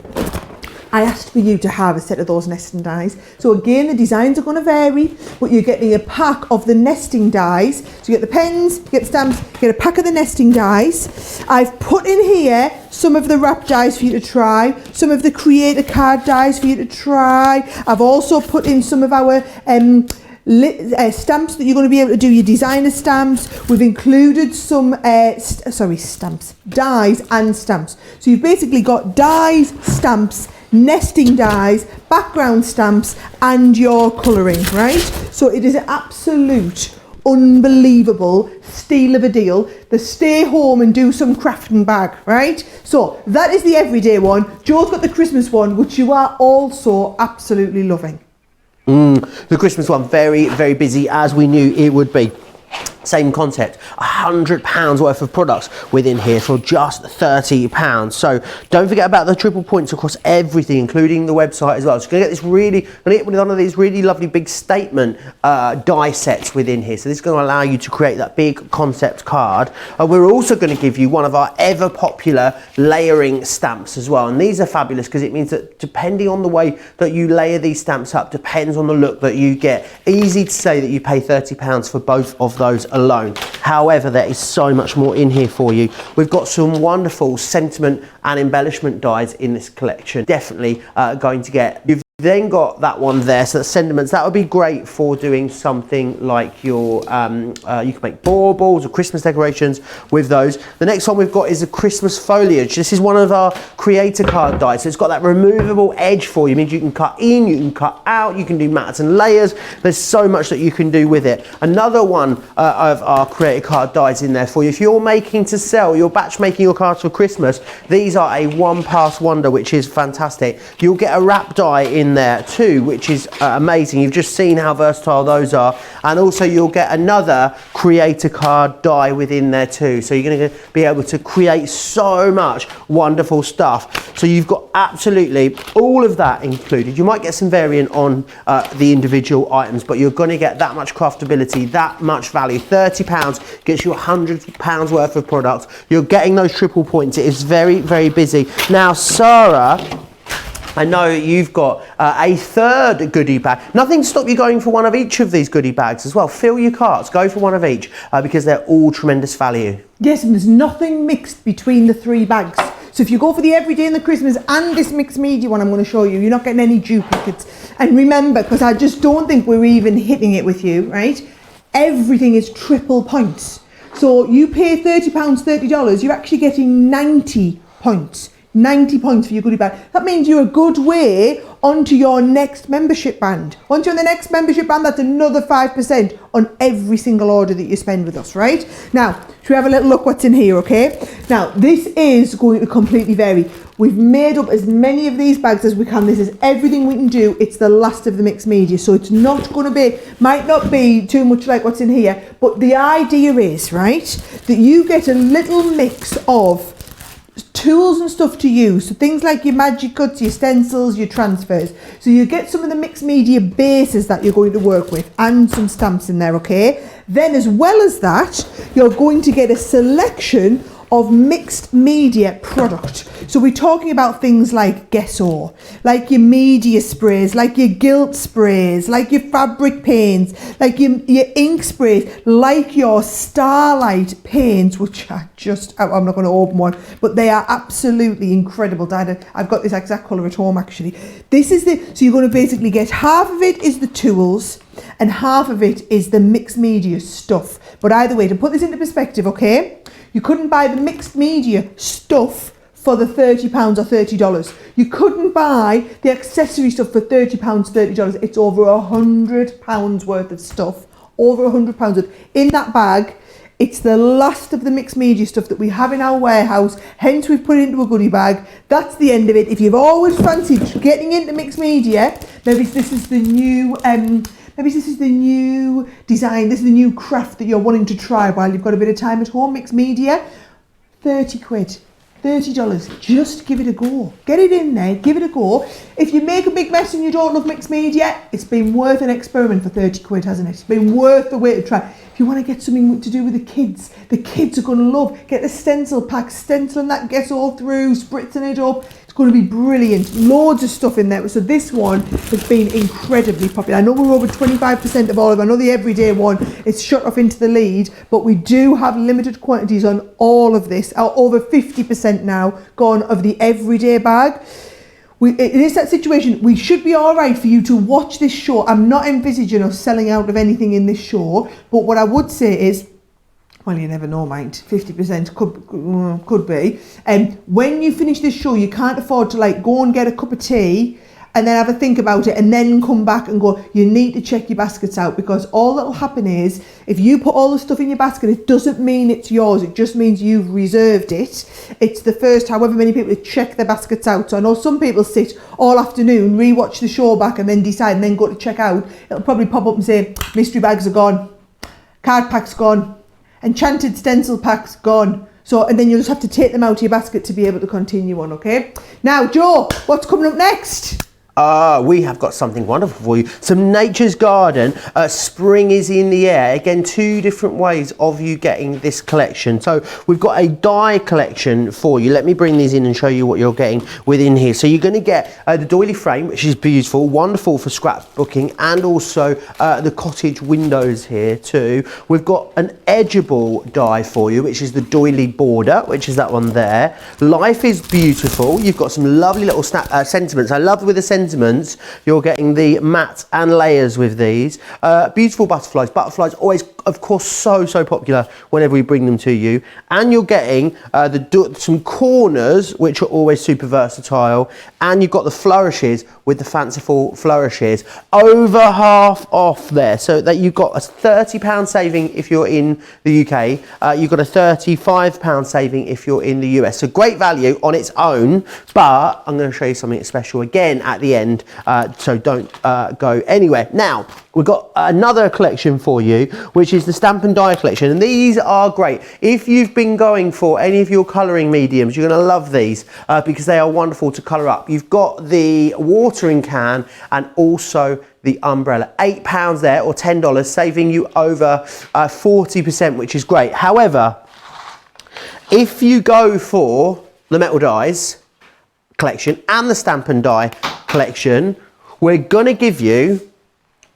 I asked for you to have a set of those nesting dies. So again, the designs are going to vary, but you're getting a pack of the nesting dies. So you get the pens, you get the stamps, you get a pack of the nesting dies. I've put in here some of the wrap dies for you to try, some of the creator card dies for you to try. I've also put in some of our stamps that you're going to be able to do your designer stamps. We've included some dies and stamps. So you've basically got dies, stamps, nesting dies, background stamps, and your colouring, right? So it is an absolute unbelievable steal of a deal. The stay home and do some crafting bag, right? So that is the everyday one. Joe's got the Christmas one, which you are also absolutely loving. The Christmas one, very, very busy, as we knew it would be. Same concept, £100 worth of products within here for just £30. So don't forget about the triple points across everything, including the website as well. So you're going to get one of these really lovely big statement die sets within here. So this is going to allow you to create that big concept card. We're also going to give you one of our ever popular layering stamps as well. And these are fabulous because it means that depending on the way that you layer these stamps up, depends on the look that you get. Easy to say that you pay £30 for both of those alone. However, there is so much more in here for you. We've got some wonderful sentiment and embellishment dies in this collection. Definitely going to get. You've then got that one there, so the sentiments, that would be great for doing something like your, you can make baubles or Christmas decorations with those. The next one we've got is a Christmas foliage. This is one of our creator card dies, so it's got that removable edge for you. It means you can cut in, you can cut out, you can do mats and layers. There's so much that you can do with it. Another one of our creator card dies in there for you. If you're making to sell, you're batch making your cards for Christmas, these are a one-pass wonder, which is fantastic. You'll get a wrap die in in there too, which is amazing. You've just seen how versatile those are. And also you'll get another creator card die within there too. So you're going to be able to create so much wonderful stuff. So you've got absolutely all of that included. You might get some variant on the individual items, but you're going to get that much craftability, that much value. £30 gets you £100 worth of product. You're getting those triple points. It is very, very busy. Now, Sara, I know you've got a third goodie bag. Nothing to stop you going for one of each of these goodie bags as well. Fill your carts, go for one of each because they're all tremendous value. Yes, and there's nothing mixed between the 3 bags. So if you go for the everyday and the Christmas and this mixed media one I'm going to show you, you're not getting any duplicates. And remember, because I just don't think we're even hitting it with you, right? Everything is triple points. So you pay £30, $30, you're actually getting 90 points. 90 points for your goodie bag. That means you're a good way onto your next membership band. Once you're on the next membership band, that's another 5% on every single order that you spend with us, right? Now, should we have a little look what's in here, okay? Now, this is going to completely vary. We've made up as many of these bags as we can. This is everything we can do. It's the last of the mixed media, so it's not going to be, might not be too much like what's in here, but the idea is, right, that you get a little mix of tools and stuff to use, so things like your magic cuts, your stencils, your transfers. So you get some of the mixed media bases that you're going to work with and some stamps in there, okay? Then as well as that, you're going to get a selection of mixed media product. So we're talking about things like gesso, like your media sprays, like your gilt sprays, like your fabric paints, like your ink sprays, like your starlight paints, which are just, I'm not going to open one, but they are absolutely incredible. Dad, I've got this exact colour at home actually. This is so you're going to basically get half of it is the tools and half of it is the mixed media stuff. But either way, to put this into perspective, okay, you couldn't buy the mixed media stuff for the £30 or $30. You couldn't buy the accessory stuff for £30, $30. It's over £100 worth of stuff. Over £100 worth. In that bag, it's the last of the mixed media stuff that we have in our warehouse. Hence, we've put it into a goodie bag. That's the end of it. If you've always fancied getting into mixed media, maybe this is the new... maybe this is the new design, this is the new craft that you're wanting to try while you've got a bit of time at home, mixed media, 30 quid, $30, just give it a go. Get it in there, give it a go. If you make a big mess and you don't love mixed media, it's been worth an experiment for 30 quid, hasn't it? It's been worth the way to try. If you want to get something to do with the kids are going to love, get the stencil pack, stenciling that gets all through, spritzing it up. It's going to be brilliant. Loads of stuff in there. So this one has been incredibly popular. I know we're over 25% of all of them. I know the everyday one is shot off into the lead, but we do have limited quantities on all of this. Over 50% now gone of the everyday bag. It is that situation. We should be all right for you to watch this show. I'm not envisaging us selling out of anything in this show, but what I would say is, well, you never know, mind. 50% could be. And when you finish this show, you can't afford to like go and get a cup of tea and then have a think about it and then come back and go, you need to check your baskets out, because all that'll happen is if you put all the stuff in your basket, it doesn't mean it's yours. It just means you've reserved it. It's the first however many people to check their baskets out. So I know some people sit all afternoon, rewatch the show back and then decide and then go to check out. It'll probably pop up and say, mystery bags are gone, card pack's gone, enchanted stencil packs gone. So, and then you'll just have to take them out of your basket to be able to continue on, okay? Now, Joe, what's coming up next? We have got something wonderful for you. Some Nature's Garden. Spring is in the air. Again, 2 different ways of you getting this collection. So we've got a die collection for you. Let me bring these in and show you what you're getting within here. So you're going to get the doily frame, which is beautiful, wonderful for scrapbooking, and also the cottage windows here too. We've got an edgeable die for you, which is the doily border, which is that one there. Life is beautiful. You've got some lovely little sentiments. I love with the sentiments, you're getting the matte and layers with these. Beautiful butterflies. Butterflies always, of course, so popular whenever we bring them to you. And you're getting some corners, which are always super versatile. And you've got the flourishes with the fanciful flourishes. Over half off there. So that you've got a £30 saving if you're in the UK. You've got a £35 saving if you're in the US. So great value on its own. But I'm going to show you something special again at the the end, so don't go anywhere. Now, we've got another collection for you, which is the Stamp and Die collection, and these are great. If you've been going for any of your colouring mediums, you're going to love these because they are wonderful to colour up. You've got the watering can and also the umbrella. £8 there, or $10, saving you over 40%, which is great. However, if you go for the metal dies collection and the Stamp and Die collection, we're going to give you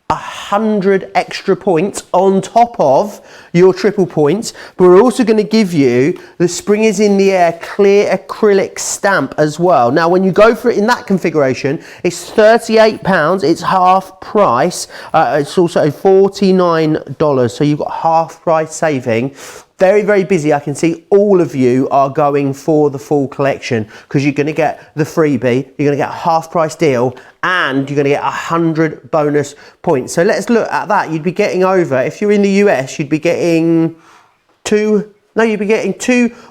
100 extra points on top of your triple points, but we're also going to give you the Spring is in the Air clear acrylic stamp as well. Now, when you go for it in that configuration, it's £38, it's half price. It's also $49, so you've got half price saving. Very, very busy. I can see all of you are going for the full collection because you're going to get the freebie, you're going to get a half price deal, and you're going to get 100 bonus points. So let's look at that. You'd be getting over, if you're in the US, you'd be getting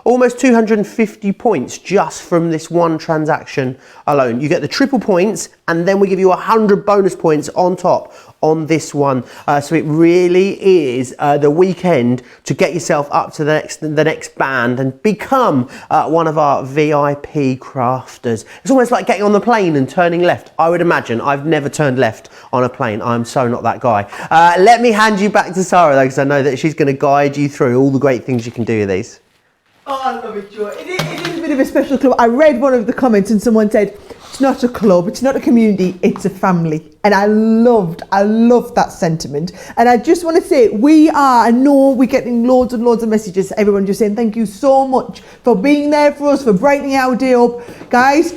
almost 250 points just from this one transaction alone. You get the triple points, and then we give you 100 bonus points on top on this one. So it really is the weekend to get yourself up to the next band and become one of our VIP crafters. It's almost like getting on the plane and turning left. I would imagine. I've never turned left on a plane. I'm so not that guy. Let me hand you back to Sara though, because I know that she's going to guide you through all the great things you can do with these. Oh, I love it, Joe. It is a bit of a special club. I read one of the comments and someone said, it's not a club, it's not a community, it's a family. And I loved that sentiment. And I just want to say, I know we're getting loads and loads of messages, everyone just saying thank you so much for being there for us, for brightening our day up. Guys,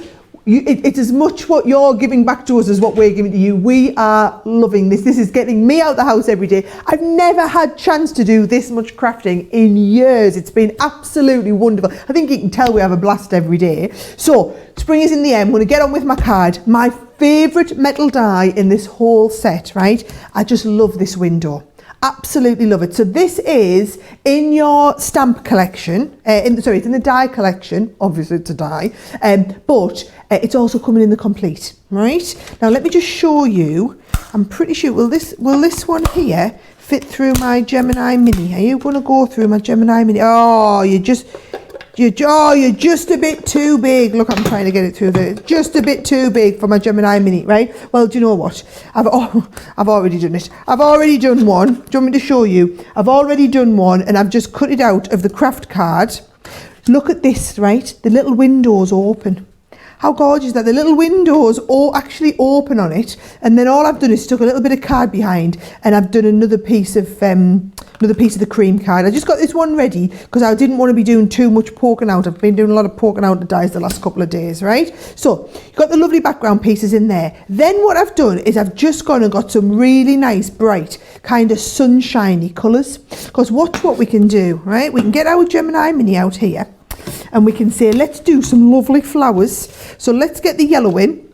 it's as much what you're giving back to us as what we're giving to you. We are loving this. This is getting me out the house every day. I've never had chance to do this much crafting in years. It's been absolutely wonderful. I think you can tell we have a blast every day. So, spring is in the air. I'm going to get on with my card. My favourite metal die in this whole set, right? I just love this window. Absolutely love it. So this is in your stamp collection, it's in the die collection. Obviously it's a die, but it's also coming in the complete, right? Now let me just show you. I'm pretty sure, will this one here fit through my Gemini Mini? Are you going to go through my Gemini Mini? Oh, you're just a bit too big. Look, I'm trying to get it through there. Just a bit too big for my Gemini Mini, right? Well, do you know what? I've already done it. I've already done one. Do you want me to show you? I've already done one, and I've just cut it out of the craft card. Look at this, right? The little windows open. How gorgeous that the little windows all actually open on it, and then all I've done is stuck a little bit of card behind, and I've done another piece of the cream card. I just got this one ready because I didn't want to be doing too much poking out. I've been doing a lot of poking out the dies the last couple of days, right? So you've got the lovely background pieces in there. Then what I've done is I've just gone and got some really nice bright kind of sunshiny colours, because watch what we can do, right? We can get our Gemini Mini out here, and we can say, let's do some lovely flowers. So let's get the yellow in.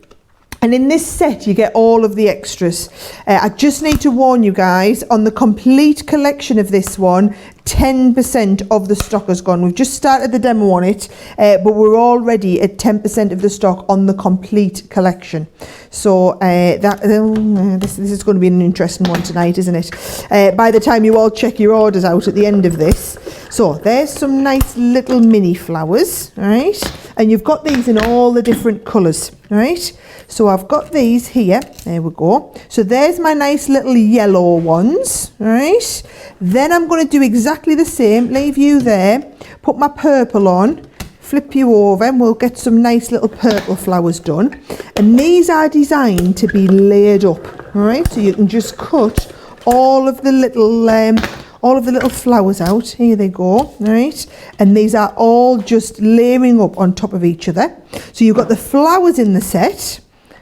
And in this set, you get all of the extras. I just need to warn you guys, on the complete collection of this one, 10% of the stock has gone. We've just started the demo on it, but we're already at 10% of the stock on the complete collection. So this is going to be an interesting one tonight, isn't it? By the time you all check your orders out at the end of this. So there's some nice little mini flowers, right? And you've got these in all the different colours, right? So I've got these here. There we go. So there's my nice little yellow ones, right? Then I'm going to do exactly the same. Leave you there. Put my purple on. Flip you over, and we'll get some nice little purple flowers done. And these are designed to be layered up, all right? So you can just cut all of the little flowers out. Here they go, all right? And these are all just layering up on top of each other. So you've got the flowers in the set.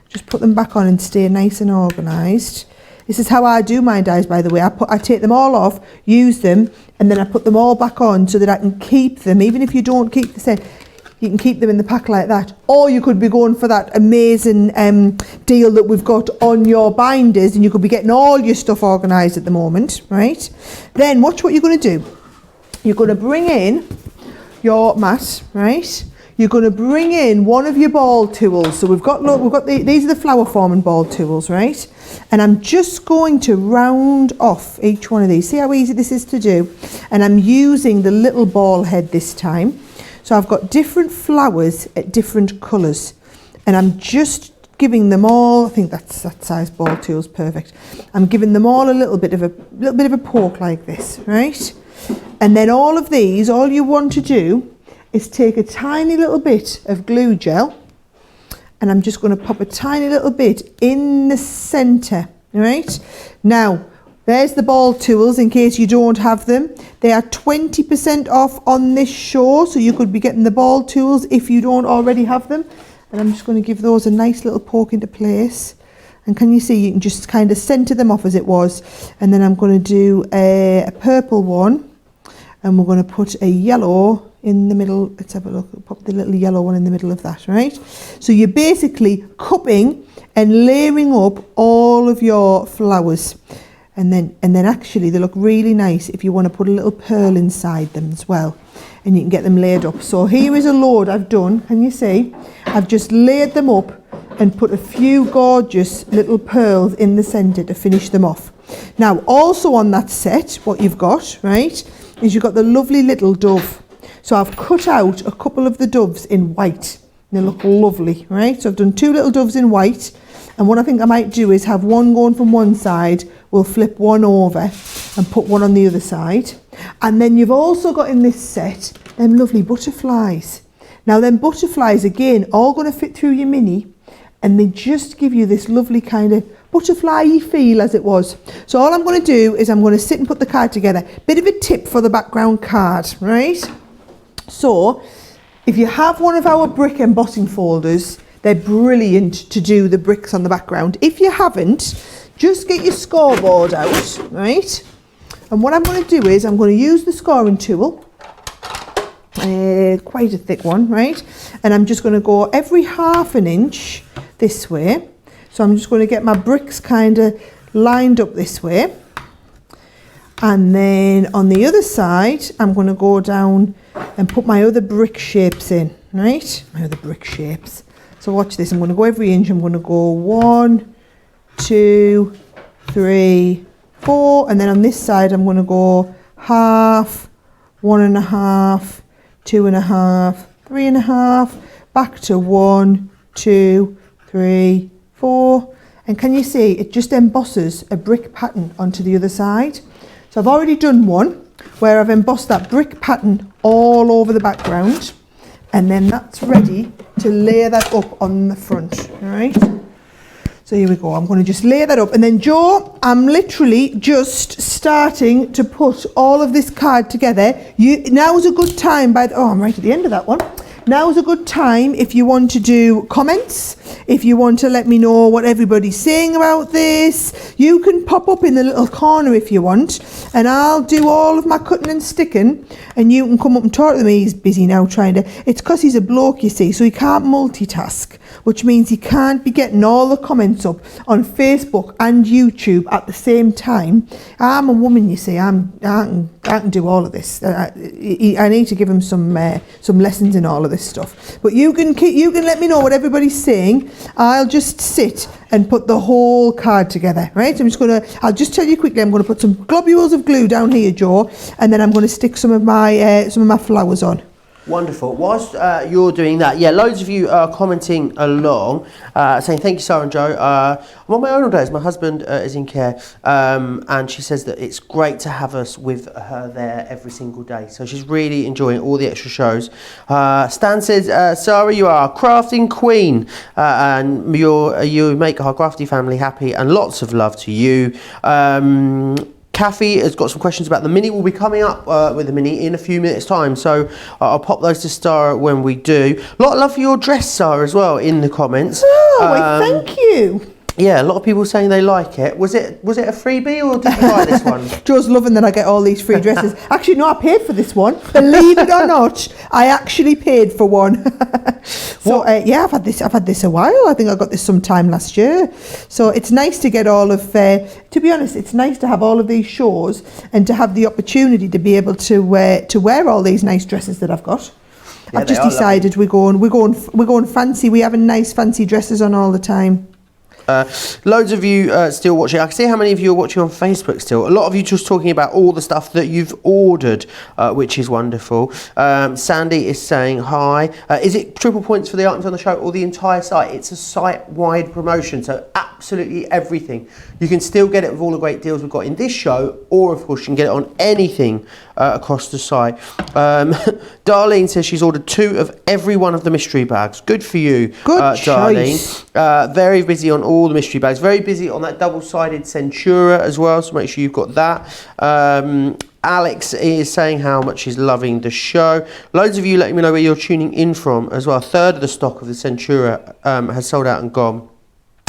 Just put them back on and stay nice and organised. This is how I do my dies, by the way. I take them all off, use them, and then I put them all back on so that I can keep them. Even if you don't keep the set, you can keep them in the pack like that. Or you could be going for that amazing deal that we've got on your binders, and you could be getting all your stuff organised at the moment, right? Then watch what you're going to do. You're going to bring in your mat, right? you're going to bring in one of your ball tools. So we've got these are the flower forming ball tools, right? And I'm just going to round off each one of these. See how easy this is to do? And I'm using the little ball head this time. So I've got different flowers at different colours, and I'm just giving them all, I think that size ball tool is perfect. I'm giving them all a little bit of a poke like this, right? And then all of these, all you want to do is take a tiny little bit of glue gel, and I'm just going to pop a tiny little bit in the centre, right? Now, there's the ball tools in case you don't have them. They are 20% off on this show, so you could be getting the ball tools if you don't already have them. And I'm just going to give those a nice little poke into place. And can you see, you can just kind of centre them off as it was. And then I'm going to do a purple one, and we're going to put a yellow in the middle. Let's have a look. Pop the little yellow one in the middle of that, right? So you're basically cupping and layering up all of your flowers. And then actually they look really nice if you want to put a little pearl inside them as well, and you can get them laid up. So here is a load I've done. Can you see? I've just laid them up and put a few gorgeous little pearls in the centre to finish them off. Now also on that set, what you've got, right, is you've got the lovely little dove. So I've cut out a couple of the doves in white. They look lovely, right? So I've done 2 little doves in white, and what I think I might do is have one going from one side, we'll flip one over and put one on the other side. And then you've also got in this set them lovely butterflies. Now them butterflies, again, all going to fit through your mini, and they just give you this lovely kind of butterfly-y feel as it was. So all I'm going to do is I'm going to sit and put the card together. Bit of a tip for the background card, right? So if you have one of our brick embossing folders, they're brilliant to do the bricks on the background. If you haven't, just get your scoreboard out, right? And what I'm going to do is I'm going to use the scoring tool, quite a thick one, right? And I'm just going to go every half an inch this way. So I'm just going to get my bricks kind of lined up this way. And then on the other side, I'm going to go down and put my other brick shapes in, right? My other brick shapes. So watch this. I'm going to go every inch. I'm going to go 1, 2, 3, 4, and then on this side I'm going to go half, 1.5, 2.5, 3.5, back to 1, 2, 3, 4, and can you see it just embosses a brick pattern onto the other side? So I've already done one where I've embossed that brick pattern all over the background, and then that's ready to layer that up on the front, all right? So here we go, I'm going to just lay that up, and then Joe, I'm literally just starting to put all of this card together. Now's a good time, I'm right at the end of that one. Now's a good time if you want to do comments, if you want to let me know what everybody's saying about this. You can pop up in the little corner if you want, and I'll do all of my cutting and sticking, and you can come up and talk to me. He's busy now it's because he's a bloke, you see, so he can't multitask, which means he can't be getting all the comments up on Facebook and YouTube at the same time. I'm a woman, you see, I can do all of this. I need to give him some lessons in all of this stuff. But you can let me know what everybody's saying. I'll just sit and put the whole card together, right? I'll just tell you quickly, I'm going to put some globules of glue down here, Joe, and then I'm going to stick some of my flowers on. Wonderful. Whilst you're doing that, yeah, loads of you are commenting along, saying thank you, Sara and Joe. I'm on my own all days. My husband is in care, and she says that it's great to have us with her there every single day. So she's really enjoying all the extra shows. Stan says, Sara, you are a crafting queen, and you make our crafty family happy, and lots of love to you. Kathy has got some questions about the mini. We'll be coming up with the mini in a few minutes' time, so I'll pop those to Sara when we do. A lot of love for your dress, Sara, as well, in the comments. Oh, thank you. Yeah, a lot of people saying they like it. Was it a freebie, or did you buy this one? Joe's loving that I get all these free dresses. Actually, no, I paid for this one. Believe it or not, I actually paid for one. So yeah, I've had this a while. I think I got this sometime last year. So it's nice to get all of. To be honest, it's nice to have all of these shows and to have the opportunity to be able to wear all these nice dresses that I've got. I've just decided we're going fancy. We're having nice fancy dresses on all the time. Loads of you still watching. I can see how many of you are watching on Facebook still. A lot of you just talking about all the stuff that you've ordered, which is wonderful. Sandy is saying hi. Is it triple points for the items on the show or the entire site? It's a site-wide promotion, so absolutely everything. You can still get it with all the great deals we've got in this show, or of course you can get it on anything across the site. Darlene says she's ordered 2 of every one of the mystery bags. Good for you, Good choice. Darlene. Very busy on all the mystery bags. Very busy on that double-sided Centura as well, so make sure you've got that. Alex is saying how much he's loving the show. Loads of you letting me know where you're tuning in from as well. A third of the stock of the Centura has sold out and gone.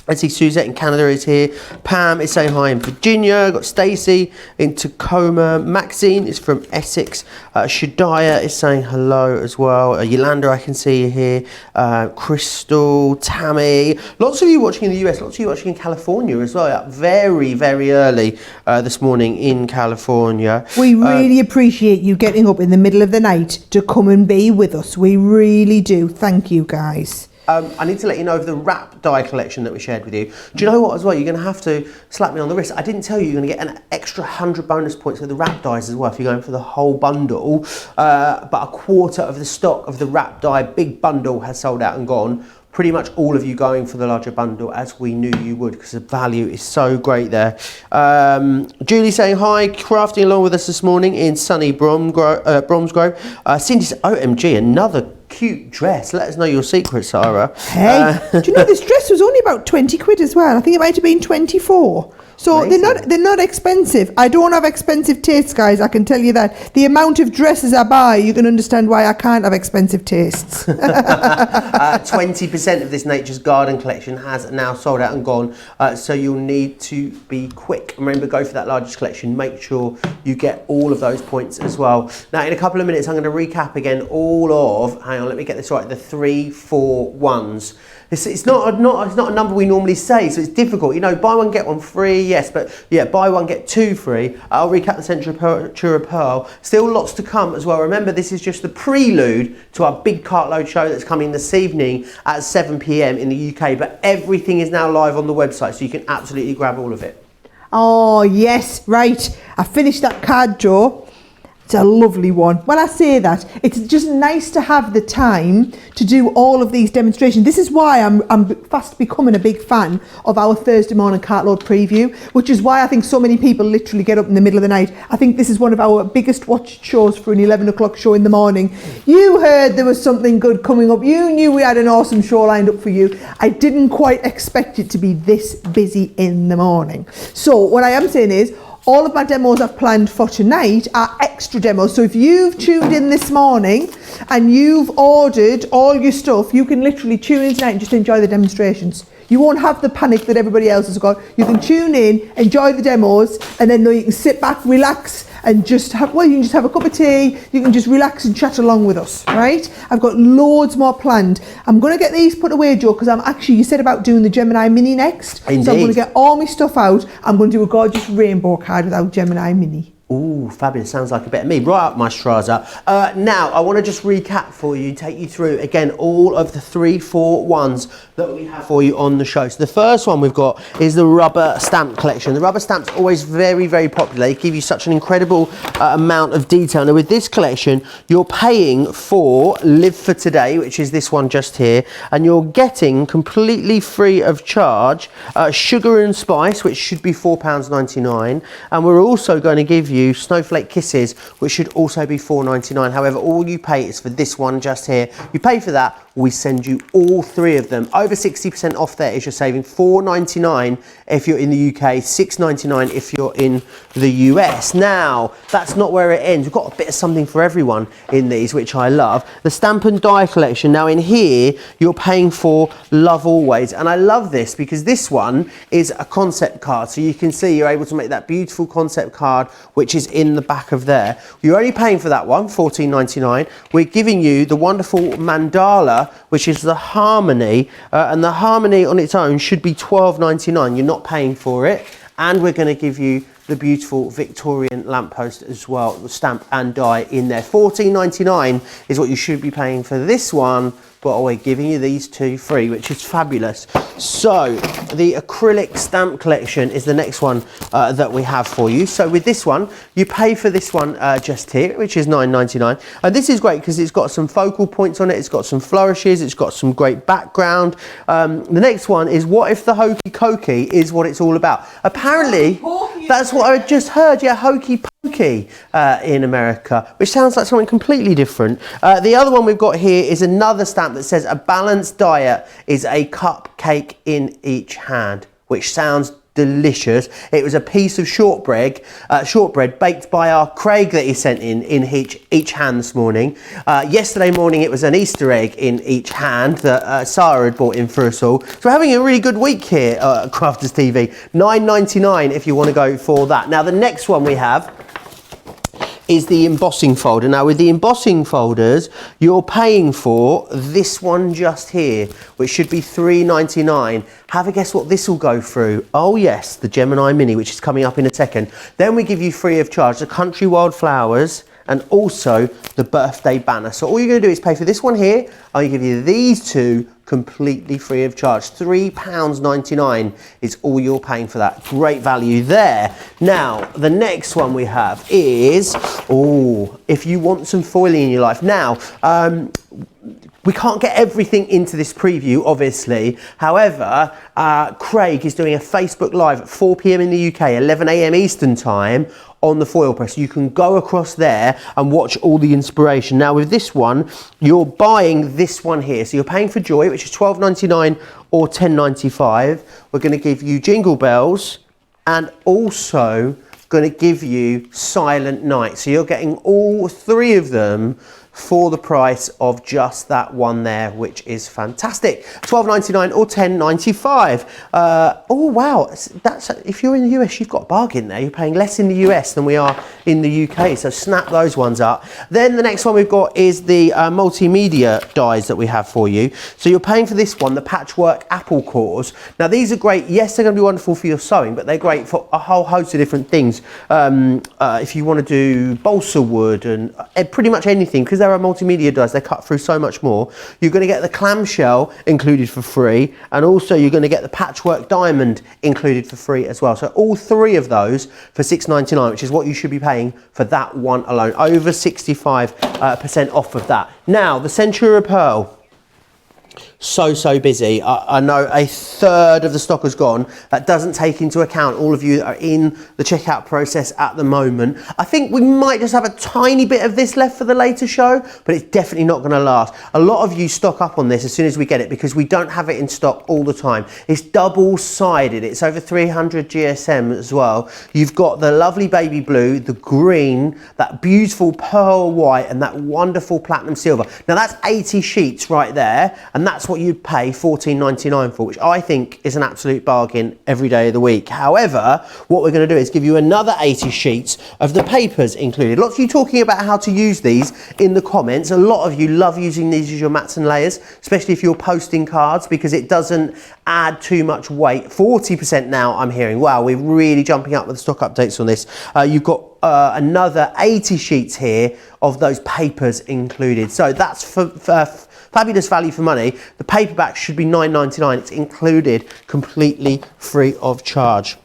I see Suzette in Canada is here. Pam is saying hi in Virginia. Got Stacey in Tacoma. Maxine is from Essex. Shadiah is saying hello as well. Yolanda, I can see you here. Crystal, Tammy. Lots of you watching in the US. Lots of you watching in California as well. Very, very early this morning in California. We really appreciate you getting up in the middle of the night to come and be with us. We really do. Thank you, guys. I need to let you know of the wrap die collection that we shared with you. Do you know what as well? You're going to have to slap me on the wrist. I didn't tell you you're going to get an extra 100 bonus points with the wrap dies as well if you're going for the whole bundle. But a quarter of the stock of the wrap die big bundle has sold out and gone. Pretty much all of you going for the larger bundle, as we knew you would, because the value is so great there. Julie saying hi, crafting along with us this morning in sunny Bromsgrove. Cindy said, OMG, another cute dress. Let us know your secret, Sarah. Hey, do you know this dress was only about 20 quid as well? I think it might have been 24. So they're not expensive. I don't have expensive tastes, guys. I can tell you that. The amount of dresses I buy, you can understand why I can't have expensive tastes. 20% of this Nature's Garden collection has now sold out and gone. So you'll need to be quick. Remember, go for that largest collection. Make sure you get all of those points as well. Now, in a couple of minutes, I'm going to recap again all of, hang on, let me get this right, the 3, 4, 1s. It's not a number we normally say, so it's difficult. You know, buy one, get one free, yes, but yeah, buy one, get 2 free. I'll recap the Centura Pearl. Still lots to come as well. Remember, this is just the prelude to our big Cartload show that's coming this evening at 7 p.m. in the UK, but everything is now live on the website, so you can absolutely grab all of it. Oh, yes, right. I finished that card draw. It's a lovely one. When I say that, it's just nice to have the time to do all of these demonstrations. This is why I'm fast becoming a big fan of our Thursday morning Cartload preview, which is why I think so many people literally get up in the middle of the night. I think this is one of our biggest watched shows for an 11 o'clock show in the morning. You heard there was something good coming up. You knew we had an awesome show lined up for you. I didn't quite expect it to be this busy in the morning. So what I am saying is, all of my demos I've planned for tonight are extra demos. So if you've tuned in this morning and you've ordered all your stuff, you can literally tune in tonight and just enjoy the demonstrations. You won't have the panic that everybody else has got. You can tune in, enjoy the demos, and then you can sit back, relax, and just have, well, you can just have a cup of tea. You can just relax and chat along with us, right? I've got loads more planned. I'm going to get these put away, Joe, because you said about doing the Gemini Mini next. Indeed. So I'm going to get all my stuff out. I'm going to do a gorgeous rainbow card with our Gemini Mini. Ooh, fabulous. Sounds like a bit of me. Right up my Straza. Now, I want to just recap for you, take you through, again, all of the 3, 4, 1s that we have for you on the show. So the first one we've got is the rubber stamp collection. The rubber stamps are always very, very popular. They give you such an incredible amount of detail. Now, with this collection, you're paying for Live for Today, which is this one just here, and you're getting completely free of charge Sugar and Spice, which should be £4.99, and we're also going to give you Snowflake Kisses, which should also be $4.99. However, all you pay is for this one just here. You pay for that, we send you all 3 of them. Over 60% off there is you're saving $4.99 if you're in the UK, $6.99 if you're in the US. Now, that's not where it ends. We've got a bit of something for everyone in these, which I love. The Stamp and Die collection. Now, in here, you're paying for Love Always. And I love this because this one is a concept card. So you can see you're able to make that beautiful concept card, which is in the back of there. You're only paying for that one, $14.99. We're giving you the wonderful mandala, which is the Harmony, and the Harmony on its own should be $12.99. You're not paying for it. And we're going to give you the beautiful Victorian lamppost as well, the stamp and die in there. $14.99 is what you should be paying for this one, but we're giving you these two free, which is fabulous. So the acrylic stamp collection is the next one that we have for you. So with this one, you pay for this one just here, which is $9.99. And this is great because it's got some focal points on it, it's got some flourishes, it's got some great background. The next one is What If the Hokey Cokey is what it's all about. Apparently, that's what I just heard, yeah, hokey pokey in America, which sounds like something completely different. The other one we've got here is another stamp that says a balanced diet is a cupcake in each hand, which sounds delicious. It was a piece of shortbread baked by our Craig that he sent in each hand this morning. Yesterday morning it was an Easter egg in each hand that Sara had brought in for us all. So we're having a really good week here at Crafters TV. $9.99 if you want to go for that. Now the next one we have is the embossing folder. Now with the embossing folders, you're paying for this one just here, which should be $3.99. Have a guess what this will go through. Oh yes, the Gemini Mini, which is coming up in a second. Then we give you free of charge the Country Wildflowers and also the birthday banner. So all you're going to do is pay for this one here. I'll give you these two completely free of charge. £3.99 is all you're paying for that. Great value there. Now, the next one we have is, if you want some foiling in your life. Now, we can't get everything into this preview, obviously. However, Craig is doing a Facebook Live at 4 p.m. in the UK, 11 a.m. Eastern Time on the foil press. You can go across there and watch all the inspiration. Now with this one, you're buying this one here. So you're paying for Joy, which is $12.99 or $10.95. We're going to give you Jingle Bells and also going to give you Silent Night. So you're getting all three of them for the price of just that one there, which is fantastic. $12.99 or $10.95. Oh wow, that's if you're in the US, you've got a bargain there. You're paying less in the US than we are in the UK, so snap those ones up. Then the next one we've got is the multimedia dies that we have for you. So you're paying for this one, the Patchwork Apple cores. Now these are great. Yes, they're going to be wonderful for your sewing, but they're great for a whole host of different things. If you want to do balsa wood and pretty much anything, because there are multimedia dies, they cut through so much more. You're going to get the clamshell included for free, and also you're going to get the patchwork diamond included for free as well. So all three of those for $6.99, which is what you should be paying for that one alone. Over 65% off of that. Now the Centura Pearl. So busy. I know a third of the stock has gone. That doesn't take into account all of you that are in the checkout process at the moment. I think we might just have a tiny bit of this left for the later show, but it's definitely not going to last. A lot of you stock up on this as soon as we get it because we don't have it in stock all the time. It's double-sided. It's over 300 GSM as well. You've got the lovely baby blue, the green, that beautiful pearl white, and that wonderful platinum silver. Now that's 80 sheets right there, and that's what you'd pay $14.99 for, which I think is an absolute bargain every day of the week. However, what we're going to do is give you another 80 sheets of the papers included. Lots of you talking about how to use these in the comments. A lot of you love using these as your mats and layers, especially if you're posting cards, because it doesn't add too much weight. 40% now I'm hearing. Wow, we're really jumping up with the stock updates on this. You've got another 80 sheets here of those papers included. So that's for fabulous value for money. The paperback should be $9.99. It's included completely free of charge.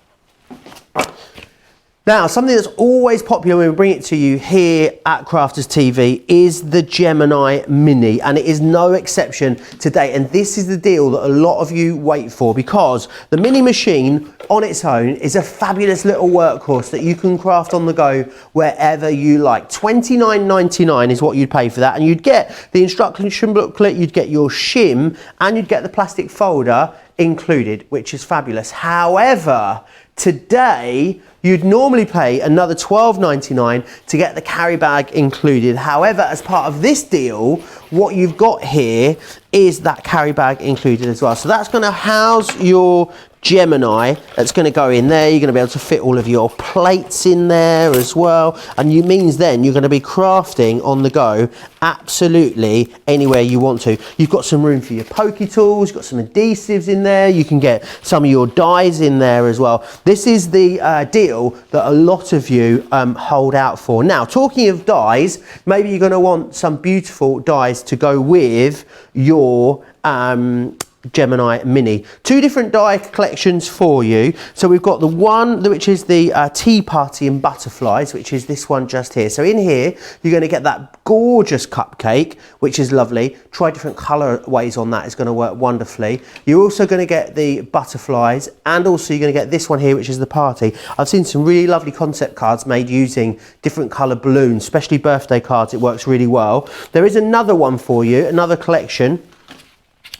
Now, something that's always popular when we bring it to you here at Crafters TV is the Gemini Mini, and it is no exception today. And this is the deal that a lot of you wait for, because the Mini machine on its own is a fabulous little workhorse that you can craft on the go wherever you like. $29.99 is what you'd pay for that, and you'd get the instruction booklet, you'd get your shim, and you'd get the plastic folder included, which is fabulous. However, today you'd normally pay another $12.99 to get the carry bag included. However, as part of this deal, what you've got here is that carry bag included as well. So that's going to house your Gemini. That's going to go in there. You're going to be able to fit all of your plates in there as well, and you means then you're going to be crafting on the go absolutely anywhere you want to. You've got some room for your pokey tools, you've got some adhesives in there, you can get some of your dies in there as well. This is the deal deal that a lot of you hold out for. Now, talking of dies, maybe you're going to want some beautiful dies to go with your Gemini Mini. Two different die collections for you. So we've got the one which is the Tea Party and Butterflies, which is this one just here. So in here you're going to get that gorgeous cupcake, which is lovely. Try different colorways on that, it's going to work wonderfully. You're also going to get the butterflies, and also you're going to get this one here, which is the party. I've seen some really lovely concept cards made using different color balloons, especially birthday cards. It works really well. There is another one for you, another collection,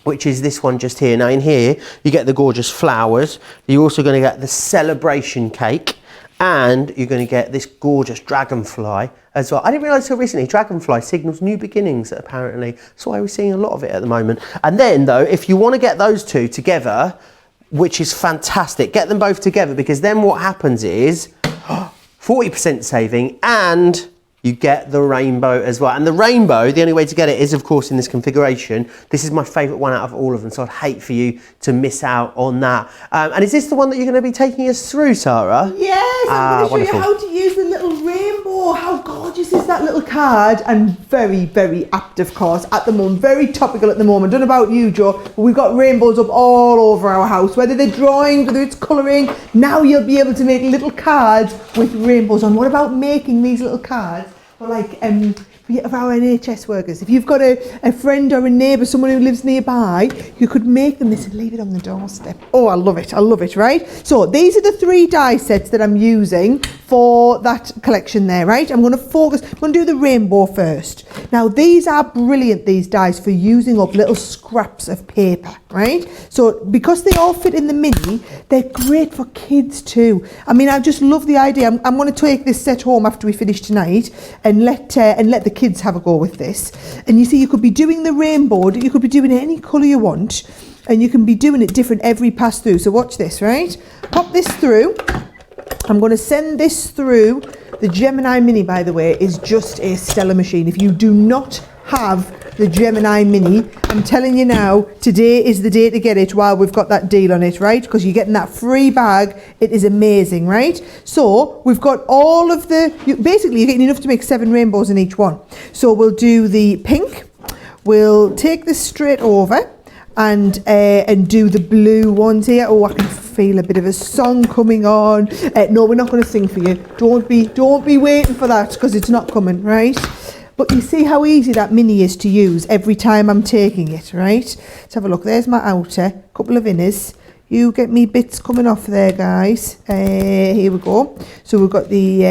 which is this one just here. Now in here, you get the gorgeous flowers. You're also going to get the celebration cake, and you're going to get this gorgeous dragonfly as well. I didn't realise until recently, dragonfly signals new beginnings, apparently. That's why we're seeing a lot of it at the moment. And then though, if you want to get those two together, which is fantastic, get them both together, because then what happens is 40% saving, and you get the rainbow as well. And the rainbow, the only way to get it is, of course, in this configuration. This is my favourite one out of all of them, so I'd hate for you to miss out on that. And is this the one that you're going to be taking us through, Sara? Yes, I'm going to show you how to use the little rainbow. How gorgeous is that little card? And very, very apt, of course, at the moment. Very topical at the moment. Don't know about you, Joe, but we've got rainbows up all over our house. Whether they're drawing, whether it's colouring, now you'll be able to make little cards with rainbows on. What about making these little cards for like of our NHS workers? If you've got a friend or a neighbour, someone who lives nearby, you could make them this and leave it on the doorstep. Oh, I love it, right? So these are the 3 die sets that I'm using for that collection there, right? I'm going to do the rainbow first. Now these are brilliant, these dies, for using up little scraps of paper, right? So because they all fit in the mini, they're great for kids too. I mean, I just love the idea. I'm going to take this set home after we finish tonight and let the kids have a go with this. And you see, you could be doing the rainbow, you could be doing it any colour you want, and you can be doing it different every pass through. So watch this, right? Pop this through. I'm going to send this through. The Gemini Mini, by the way, is just a stellar machine. If you do not have the Gemini Mini, I'm telling you now, today is the day to get it while we've got that deal on it, right? Because you're getting that free bag. It is amazing, right? So we've got all of basically you're getting enough to make 7 rainbows in each one. So we'll do the pink. We'll take this straight over and do the blue ones here. Oh, I can feel a bit of a song coming on. No, we're not going to sing for you. Don't be waiting for that, because it's not coming, right? But you see how easy that mini is to use every time I'm taking it, right? Let's have a look. There's my outer, couple of inners. You get me bits coming off there, guys. Here we go. So we've got the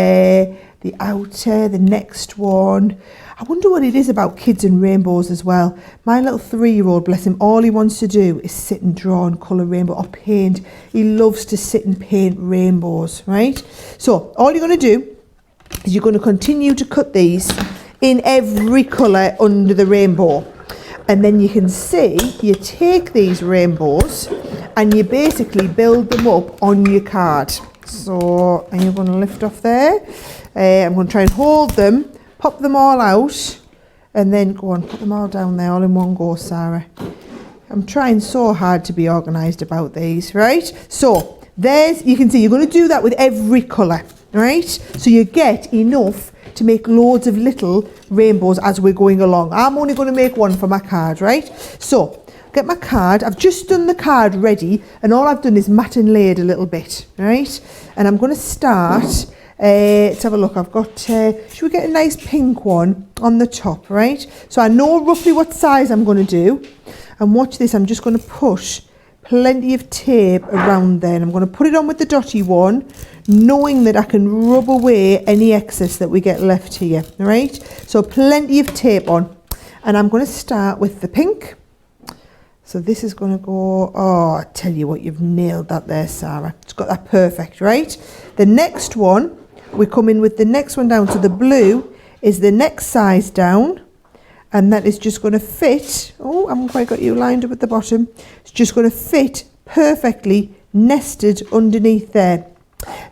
outer, the next one. I wonder what it is about kids and rainbows as well. My little 3-year-old, bless him, all he wants to do is sit and draw and colour rainbow or paint. He loves to sit and paint rainbows, right? So all you're going to do is you're going to continue to cut these in every colour under the rainbow. And then you can see, you take these rainbows and you basically build them up on your card. So, and you're going to lift off there. I'm going to try and hold them, pop them all out, and then go on, put them all down there all in one go, Sara. I'm trying so hard to be organised about these, right? So, you can see, you're going to do that with every colour, right? So you get enough to make loads of little rainbows as we're going along. I'm only going to make one for my card, right? So, get my card. I've just done the card ready, and all I've done is mat and laid a little bit, right? And I'm going to start. Let's have a look. I've got, should we get a nice pink one on the top, right? So I know roughly what size I'm going to do. And watch this, I'm just going to push plenty of tape around there. And I'm going to put it on with the dotty one, knowing that I can rub away any excess that we get left here, right? So plenty of tape on. And I'm going to start with the pink. So this is going to go, oh, I tell you what, you've nailed that there, Sara. It's got that perfect, right? The next one, we come in with the next one down. So the blue is the next size down. And that is just going to fit. Oh, I haven't quite got you lined up at the bottom. It's just going to fit perfectly nested underneath there.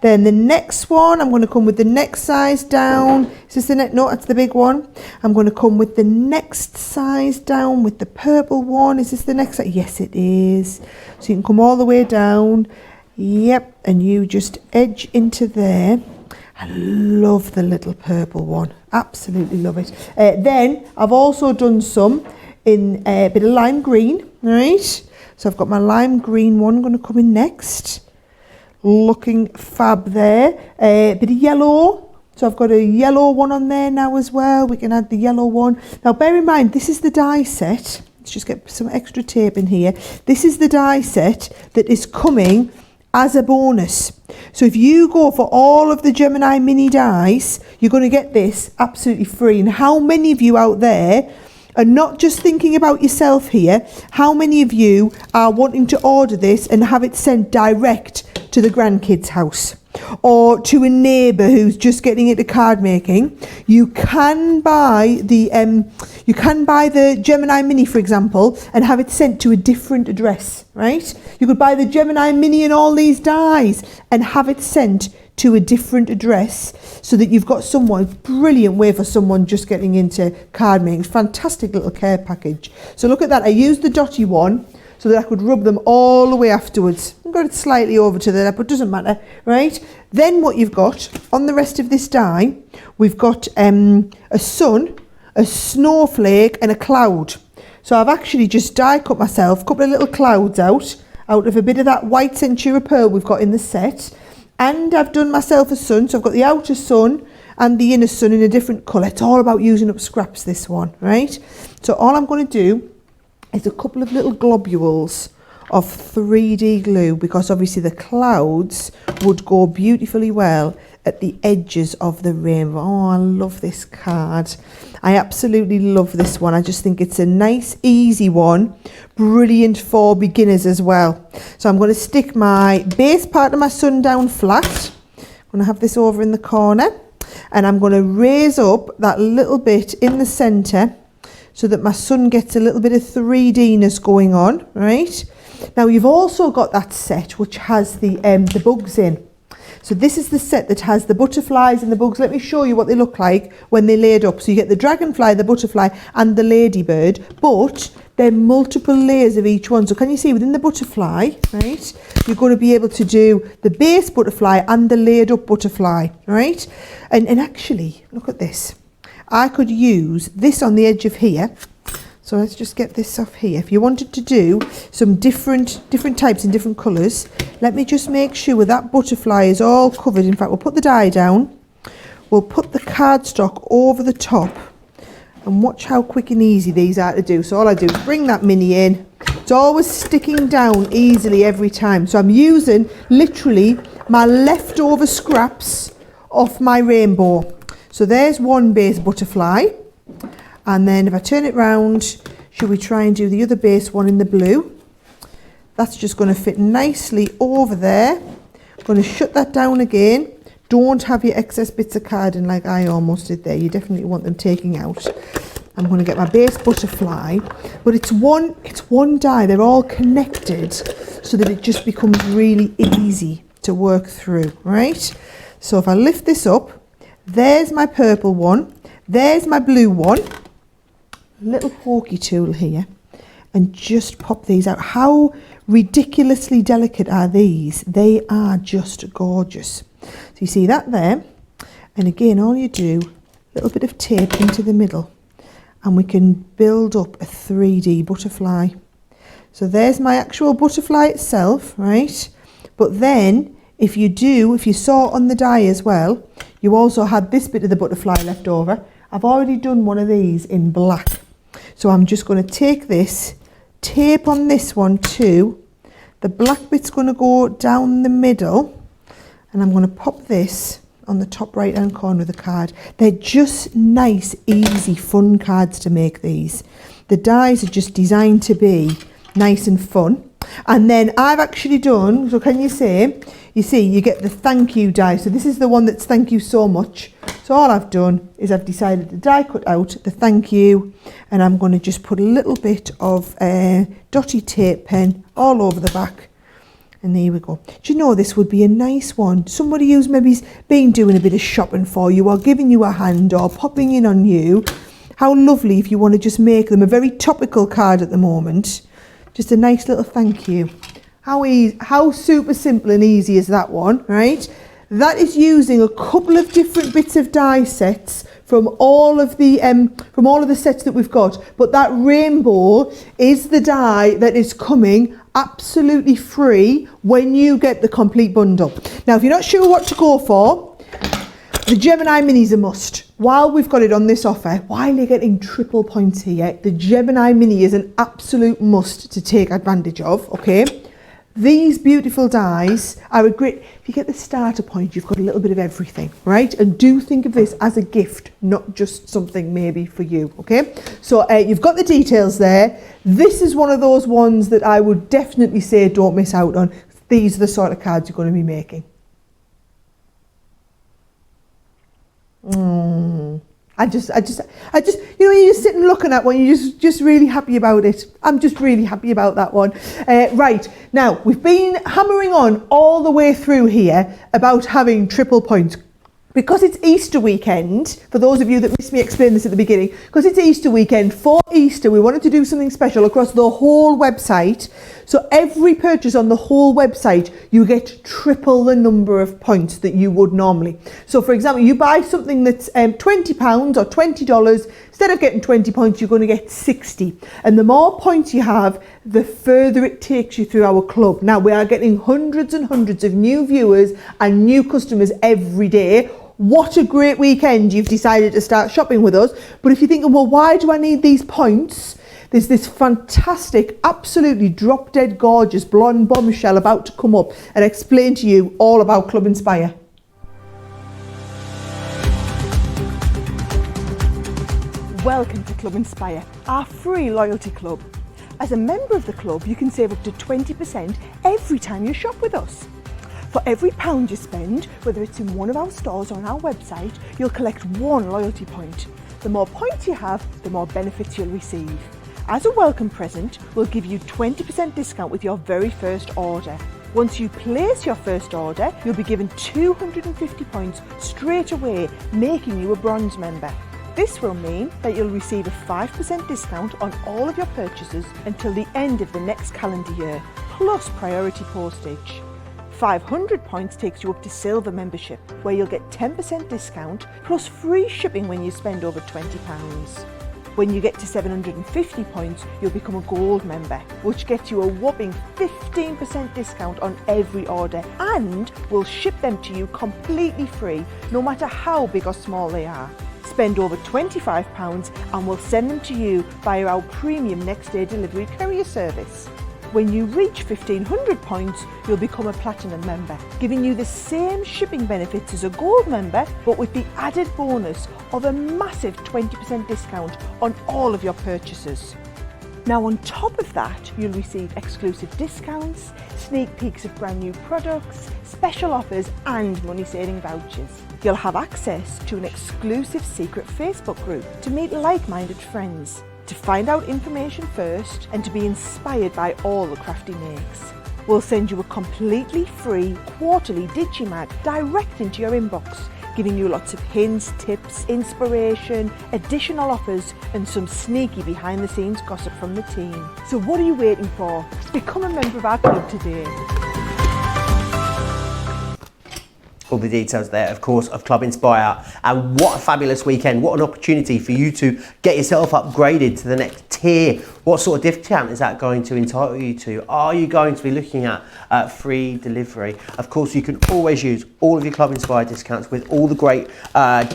Then the next one, I'm going to come with the next size down. Is this the next? No, that's the big one. I'm going to come with the next size down with the purple one. Is this the next size? Yes, it is. So you can come all the way down. Yep, and you just edge into there. I love the little purple one, absolutely love it. Then I've also done some in a bit of lime green, right? So I've got my lime green one going to come in next. Looking fab there. A bit of yellow. So I've got a yellow one on there now as well. We can add the yellow one. Now bear in mind, this is the die set. Let's just get some extra tape in here. This is the die set that is coming as a bonus. So if you go for all of the Gemini mini dies, you're going to get this absolutely free. And how many of you out there are not just thinking about yourself here? How many of you are wanting to order this and have it sent direct to the grandkids' house or to a neighbour who's just getting into card making? You can buy the Gemini Mini, for example, and have it sent to a different address, right? You could buy the Gemini Mini and all these dies and have it sent to a different address so that you've got someone, brilliant way for someone just getting into card making. Fantastic little care package. So look at that. I used the dotty one so that I could rub them all the way afterwards. I've got it slightly over to there, but it doesn't matter, right? Then what you've got on the rest of this die, we've got a sun, a snowflake and a cloud. So I've actually just die cut myself a couple of little clouds out of a bit of that white Centura pearl we've got in the set. And I've done myself a sun, so I've got the outer sun and the inner sun in a different colour. It's all about using up scraps, this one, right? So all I'm going to do is a couple of little globules of 3D glue, because obviously the clouds would go beautifully well at the edges of the rainbow. Oh, I love this card. I absolutely love this one. I just think it's a nice, easy one. Brilliant for beginners as well. So I'm going to stick my base part of my sun down flat. I'm going to have this over in the corner. And I'm going to raise up that little bit in the centre so that my sun gets a little bit of 3D-ness going on, right? Now you've also got that set which has the bugs in. So this is the set that has the butterflies and the bugs. Let me show you what they look like when they're laid up. So you get the dragonfly, the butterfly and the ladybird, but they're multiple layers of each one. So can you see within the butterfly, right, you're going to be able to do the base butterfly and the laid up butterfly, right? And actually, look at this. I could use this on the edge of here. So let's just get this off here. If you wanted to do some different types in different colours, let me just make sure that butterfly is all covered. In fact, we'll put the die down. We'll put the cardstock over the top and watch how quick and easy these are to do. So all I do is bring that mini in. It's always sticking down easily every time. So I'm using literally my leftover scraps off my rainbow. So there's one base butterfly. And then if I turn it round, should we try and do the other base one in the blue? That's just going to fit nicely over there. I'm going to shut that down again. Don't have your excess bits of carding like I almost did there. You definitely want them taking out. I'm going to get my base butterfly, but it's one die. They're all connected so that it just becomes really easy to work through, right? So if I lift this up, there's my purple one. There's my blue one. Little pokey tool here, and just pop these out. How ridiculously delicate are these? They are just gorgeous. So you see that there, and again all you do, a little bit of tape into the middle, and we can build up a 3D butterfly. So there's my actual butterfly itself, right? But then if you saw on the die as well, you also had this bit of the butterfly left over. I've already done one of these in black. So I'm just going to take this, tape on this one too. The black bit's going to go down the middle, and I'm going to pop this on the top right hand corner of the card. They're just nice, easy, fun cards to make these. The dies are just designed to be nice and fun. And then I've actually done, so can you see, you get the thank you die. So this is the one that's thank you so much. So all I've done is I've decided to die cut out the thank you, and I'm going to just put a little bit of dotty tape pen all over the back. And there we go. Do you know this would be a nice one? Somebody who's maybe been doing a bit of shopping for you or giving you a hand or popping in on you. How lovely if you want to just make them a very topical card at the moment. Just a nice little thank you. How super simple and easy is that one, right? That is using a couple of different bits of die sets from all of the sets that we've got, but that rainbow is the die that is coming absolutely free when you get the complete bundle. Now, if you're not sure what to go for, the Gemini Mini's a must. While we've got it on this offer, while you're getting triple points here, the Gemini Mini is an absolute must to take advantage of, okay? These beautiful dies are a great, if you get the starter point, you've got a little bit of everything, right? And do think of this as a gift, not just something maybe for you, okay? So you've got the details there. This is one of those ones that I would definitely say don't miss out on. These are the sort of cards you're going to be making. I just, you know, you're just sitting looking at one, you're just really happy about it. I'm just really happy about that one. Right, now, we've been hammering on all the way through here about having triple points. Because it's Easter weekend, for those of you that missed me explain this at the beginning, because it's Easter weekend, for Easter we wanted to do something special across the whole website. So every purchase on the whole website, you get triple the number of points that you would normally. So for example, you buy something that's £20 or $20, instead of getting 20 points, you're going to get 60. And the more points you have, the further it takes you through our club. Now, we are getting hundreds and hundreds of new viewers and new customers every day. What a great weekend you've decided to start shopping with us. But if you're thinking, well, why do I need these points? There's this fantastic, absolutely drop dead gorgeous blonde bombshell about to come up and explain to you all about Club Inspire. Welcome to Club Inspire, our free loyalty club. As a member of the club, you can save up to 20% every time you shop with us. For every £1 you spend, whether it's in one of our stores or on our website, you'll collect 1 loyalty point. The more points you have, the more benefits you'll receive. As a welcome present, we'll give you 20% discount with your very first order. Once you place your first order, you'll be given 250 points straight away, making you a bronze member. This will mean that you'll receive a 5% discount on all of your purchases until the end of the next calendar year, plus priority postage. 500 points takes you up to silver membership, where you'll get 10% discount plus free shipping when you spend over £20. When you get to 750 points, you'll become a gold member, which gets you a whopping 15% discount on every order, and we'll ship them to you completely free, no matter how big or small they are. Spend over £25 and we'll send them to you via our premium next day delivery courier service. When you reach 1500 points, you'll become a platinum member, giving you the same shipping benefits as a gold member, but with the added bonus of a massive 20% discount on all of your purchases. Now, on top of that, you'll receive exclusive discounts, sneak peeks of brand new products, special offers and money-saving vouchers. You'll have access to an exclusive secret Facebook group to meet like-minded friends, to find out information first and to be inspired by all the crafty makes. We'll send you a completely free quarterly Digimag direct into your inbox, giving you lots of hints, tips, inspiration, additional offers and some sneaky behind the scenes gossip from the team. So what are you waiting for? Become a member of our club today. All the details there, of course, of Club Inspire. And what a fabulous weekend. What an opportunity for you to get yourself upgraded to the next tier. What sort of discount is that going to entitle you to? Are you going to be looking at free delivery? Of course, you can always use all of your Club Inspire discounts with all the great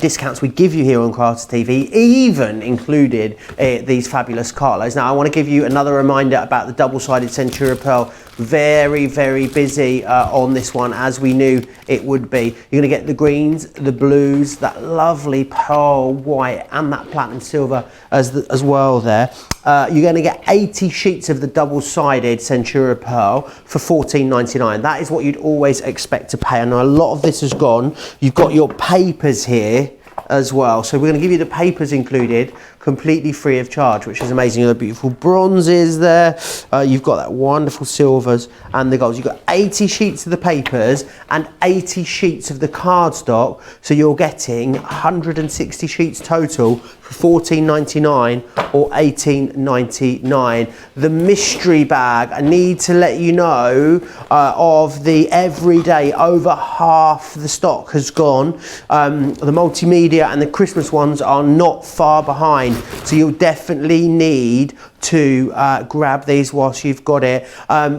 discounts we give you here on Crafts TV, even included these fabulous cartloads. Now, I want to give you another reminder about the double-sided Centura Pearl. Very, very busy on this one, as we knew it would be. You're going to get the greens, the blues, that lovely pearl white and that platinum silver as well there. You're going to get 80 sheets of the double-sided Centura Pearl for $14.99. That is what you'd always expect to pay. And a lot of this has gone. You've got your papers here as well. So we're going to give you the papers included completely free of charge, which is amazing. You've got beautiful bronzes there, you've got that wonderful silvers and the golds. You've got 80 sheets of the papers and 80 sheets of the cardstock, so you're getting 160 sheets total for $14.99 or $18.99. The mystery bag, I need to let you know of the everyday, over half the stock has gone. The multimedia and the Christmas ones are not far behind, so you'll definitely need to grab these whilst you've got it.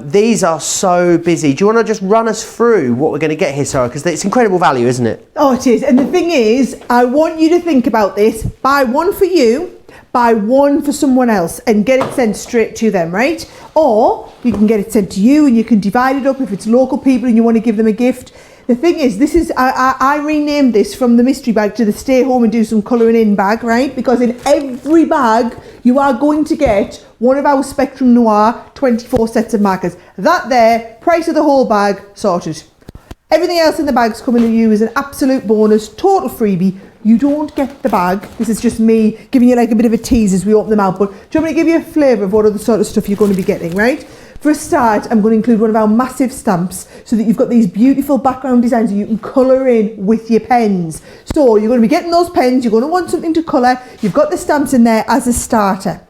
These are so busy. Do you want to just run us through what we're going to get here, Sarah? Because it's incredible value, isn't it? Oh, it is. And the thing is, I want you to think about this. Buy one for you, buy one for someone else, and get it sent straight to them, right? Or you can get it sent to you and you can divide it up if it's local people and you want to give them a gift. The thing is, this is, I renamed this from the mystery bag to the stay home and do some colouring in bag, right? Because in every bag, you are going to get one of our Spectrum Noir 24 sets of markers. That there, price of the whole bag, sorted. Everything else in the bag's coming to you as an absolute bonus, total freebie. You don't get the bag. This is just me giving you like a bit of a tease as we open them out. But do you want me to give you a flavour of what other sort of stuff you're going to be getting, right? For a start, I'm going to include one of our massive stamps so that you've got these beautiful background designs that you can colour in with your pens. So you're going to be getting those pens, you're going to want something to colour, you've got the stamps in there as a starter.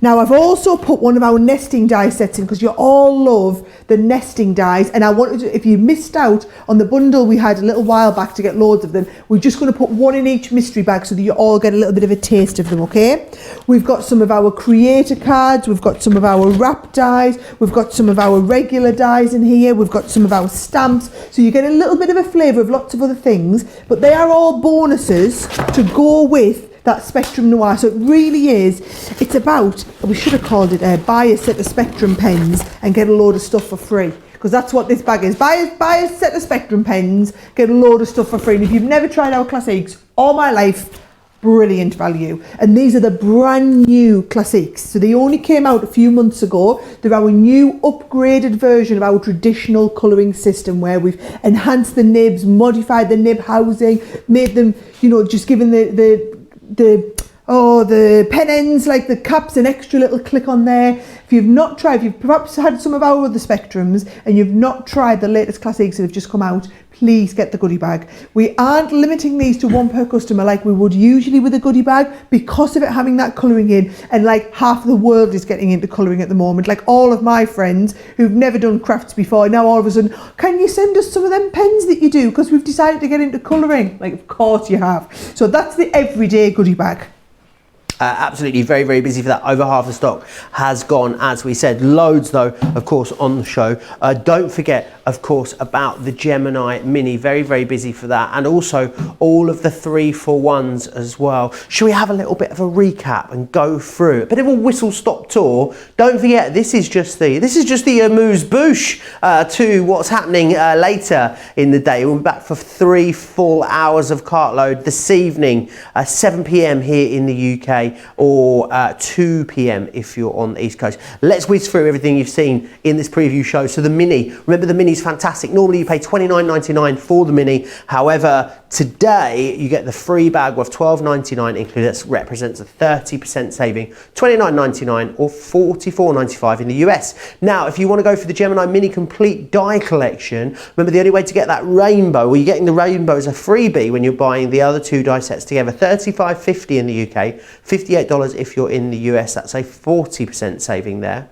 Now I've also put one of our nesting die sets in because you all love the nesting dies, and I wanted to, if you missed out on the bundle we had a little while back to get loads of them, we're just going to put one in each mystery bag so that you all get a little bit of a taste of them, okay? We've got some of our creator cards, we've got some of our wrap dies, we've got some of our regular dies in here, we've got some of our stamps, so you get a little bit of a flavour of lots of other things, but they are all bonuses to go with that Spectrum Noir. So it really is, it's about, we should have called it buy a set of Spectrum pens and get a load of stuff for free, because that's what this bag is. Buy a set of Spectrum pens, get a load of stuff for free. And if you've never tried our classics all my life, brilliant value. And these are the brand new classics, so they only came out a few months ago. They're our new upgraded version of our traditional colouring system, where we've enhanced the nibs, modified the nib housing, made them, you know, just given the pen ends, like the caps, an extra little click on there. If you've not tried, if you've perhaps had some of our other Spectrums and you've not tried the latest classics that have just come out, please get the goodie bag. We aren't limiting these to one per customer like we would usually with a goodie bag, because of it having that colouring in, and like half the world is getting into colouring at the moment. Like all of my friends who've never done crafts before, now all of a sudden, can you send us some of them pens that you do, because we've decided to get into colouring? Like, of course you have. So that's the everyday goodie bag. Absolutely very, very busy for that. Over half the stock has gone, as we said. Loads though, of course, on the show. Don't forget, of course, about the Gemini Mini. Very, very busy for that. And also all of the 3-for-1s as well. Should we have a little bit of a recap and go through a bit of a whistle-stop tour? Don't forget, this is just the amuse-bouche to what's happening later in the day. We'll be back for 3 full hours of Cartload this evening, 7 p.m. here in the UK. Or 2 p.m. if you're on the East Coast. Let's whiz through everything you've seen in this preview show. So the Mini, remember the Mini's fantastic. Normally you pay $29.99 for the Mini. However, today you get the free bag worth $12.99 included. That represents a 30% saving, $29.99 or $44.95 in the US. Now, if you want to go for the Gemini Mini Complete Die Collection, remember the only way to get that rainbow, well, you're getting the rainbow as a freebie when you're buying the other 2 die sets together. $35.50 in the UK, $58 if you're in the US. That's a 40% saving there.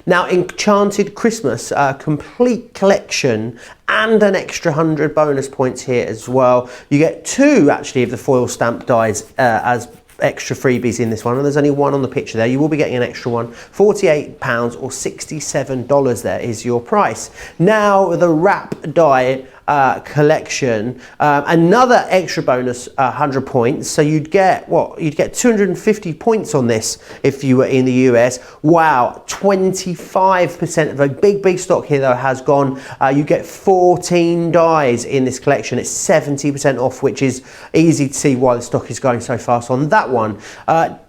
Now, Enchanted Christmas Complete Collection and an extra 100 bonus points here as well. You get 2 actually of the foil stamp dies as extra freebies in this one, and there's only 1 on the picture there. You will be getting an extra one. £48 or $67 there is your price. Now the wrap die collection, another extra bonus 100 points, so you'd get 250 points on this if you were in the US. Wow, 25% of a big stock here though has gone. You get 14 dies in this collection. It's 70% off, which is easy to see why the stock is going so fast on that one.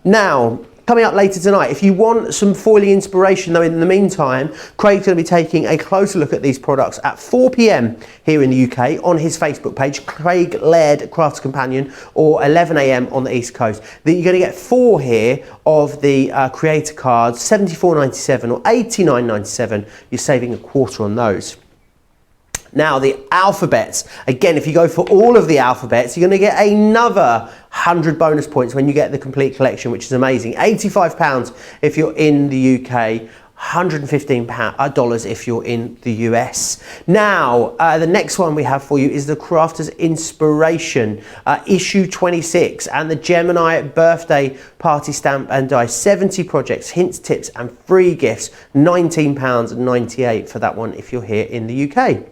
Now Coming up later tonight, if you want some foiling inspiration though in the meantime, Craig's going to be taking a closer look at these products at 4 p.m. here in the UK on his Facebook page, Craig Laird Crafts Companion, or 11 a.m. on the East Coast. Then you're going to get 4 here of the creator cards, $74.97 or $89.97. You're saving a quarter on those. Now the alphabets, again, if you go for all of the alphabets, you're going to get another 100 bonus points when you get the complete collection, which is amazing. £85 if you're in the UK, $115 if you're in the US. Now, the next one we have for you is the Crafter's Inspiration, issue 26, and the Gemini birthday party stamp and die. 70 projects, hints, tips, and free gifts. £19.98 for that one if you're here in the UK.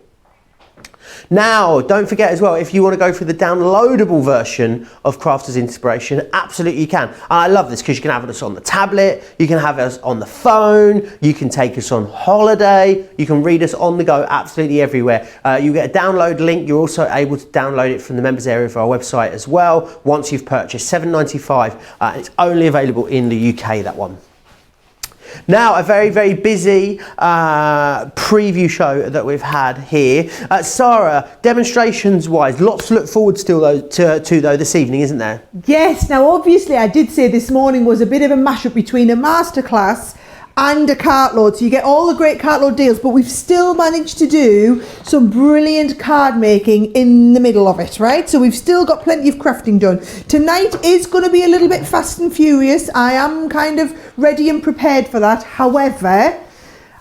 Now, don't forget as well, if you want to go for the downloadable version of Crafter's Inspiration, absolutely you can. And I love this because you can have us on the tablet, you can have us on the phone, you can take us on holiday, you can read us on the go, absolutely everywhere. You get a download link. You're also able to download it from the members area of our website as well once you've purchased. $7.95. It's only available in the UK, that one. Now, a very, very busy preview show that we've had here. Sarah, demonstrations-wise, lots to look forward still to though this evening, isn't there? Yes. Now, obviously, I did say this morning was a bit of a mashup between a masterclass and a Cartload. So you get all the great Cartload deals, but we've still managed to do some brilliant card making in the middle of it, right? So we've still got plenty of crafting done. Tonight is going to be a little bit fast and furious. I am kind of ready and prepared for that. However,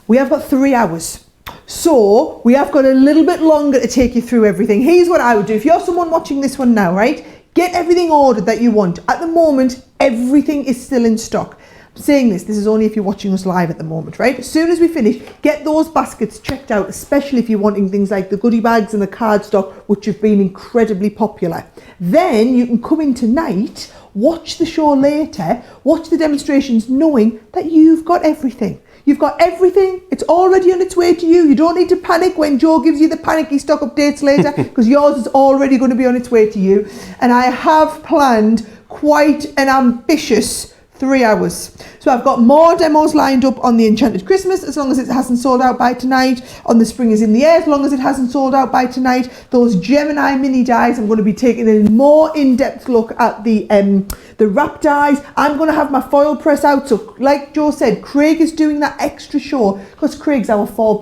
we have got 3 hours. So we have got a little bit longer to take you through everything. Here's what I would do. If you're someone watching this one now, right? Get everything ordered that you want. At the moment, everything is still in stock. Saying this is only if you're watching us live at the moment, right? As soon as we finish, get those baskets checked out, especially if you're wanting things like the goodie bags and the cardstock, which have been incredibly popular. Then you can come in tonight, watch the show later, watch the demonstrations, knowing that you've got everything. You've got everything. It's already on its way to you. You don't need to panic when Joe gives you the panicky stock updates later, because yours is already going to be on its way to you. And I have planned quite an ambitious 3 hours. So I've got more demos lined up on the Enchanted Christmas, as long as it hasn't sold out by tonight. On the Spring is in the Air, as long as it hasn't sold out by tonight. Those Gemini mini dies, I'm going to be taking a more in-depth look at the wrap dies. I'm going to have my foil press out. So like Joe said, Craig is doing that extra show, because Craig's our foil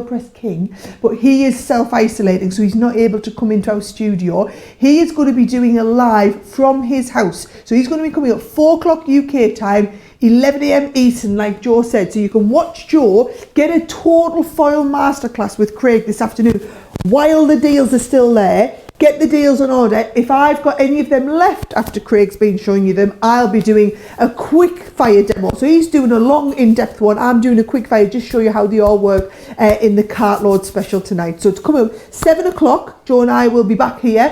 press king, but he is self-isolating, so he's not able to come into our studio. He is going to be doing a live from his house. So he's going to be coming at 4 o'clock UK time, 11 a.m. Eastern, like Joe said. So you can watch Joe get a total foil masterclass with Craig this afternoon while the deals are still there. Get the deals on order. If I've got any of them left after Craig's been showing you them, I'll be doing a quick fire demo. So he's doing a long in-depth one. I'm doing a quick fire, just show you how they all work in the Cartload special tonight. So to come up 7 o'clock, Joe and I will be back here,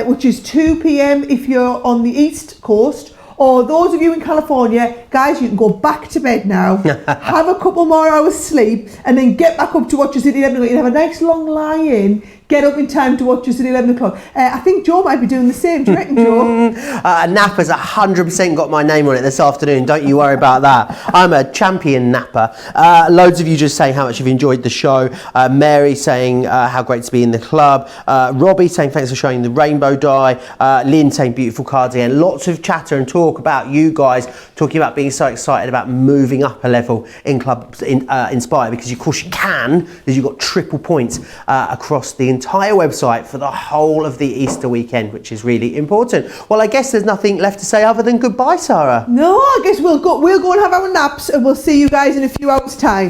which is 2 p.m. if you're on the East Coast. Or those of you in California, guys, you can go back to bed now, have a couple more hours sleep, and then get back up to watch us at 11 o'clock. You have a nice long lie-in, get up in time to watch us at 11 o'clock. I think Joe might be doing the same. Do you reckon, Joe? Napper's 100% got my name on it this afternoon. Don't you worry about that. I'm a champion napper. Loads of you just saying how much you've enjoyed the show. Mary saying how great to be in the club. Robbie saying thanks for showing the rainbow die. Lynn saying beautiful cards again. Lots of chatter and talk about you guys talking about being so excited about moving up a level in Club Inspire, because of course you can, because you've got triple points across the entire website for the whole of the Easter weekend, which is really important. Well, I guess there's nothing left to say other than goodbye, Sarah. No, I guess we'll go and have our naps, and we'll see you guys in a few hours' time.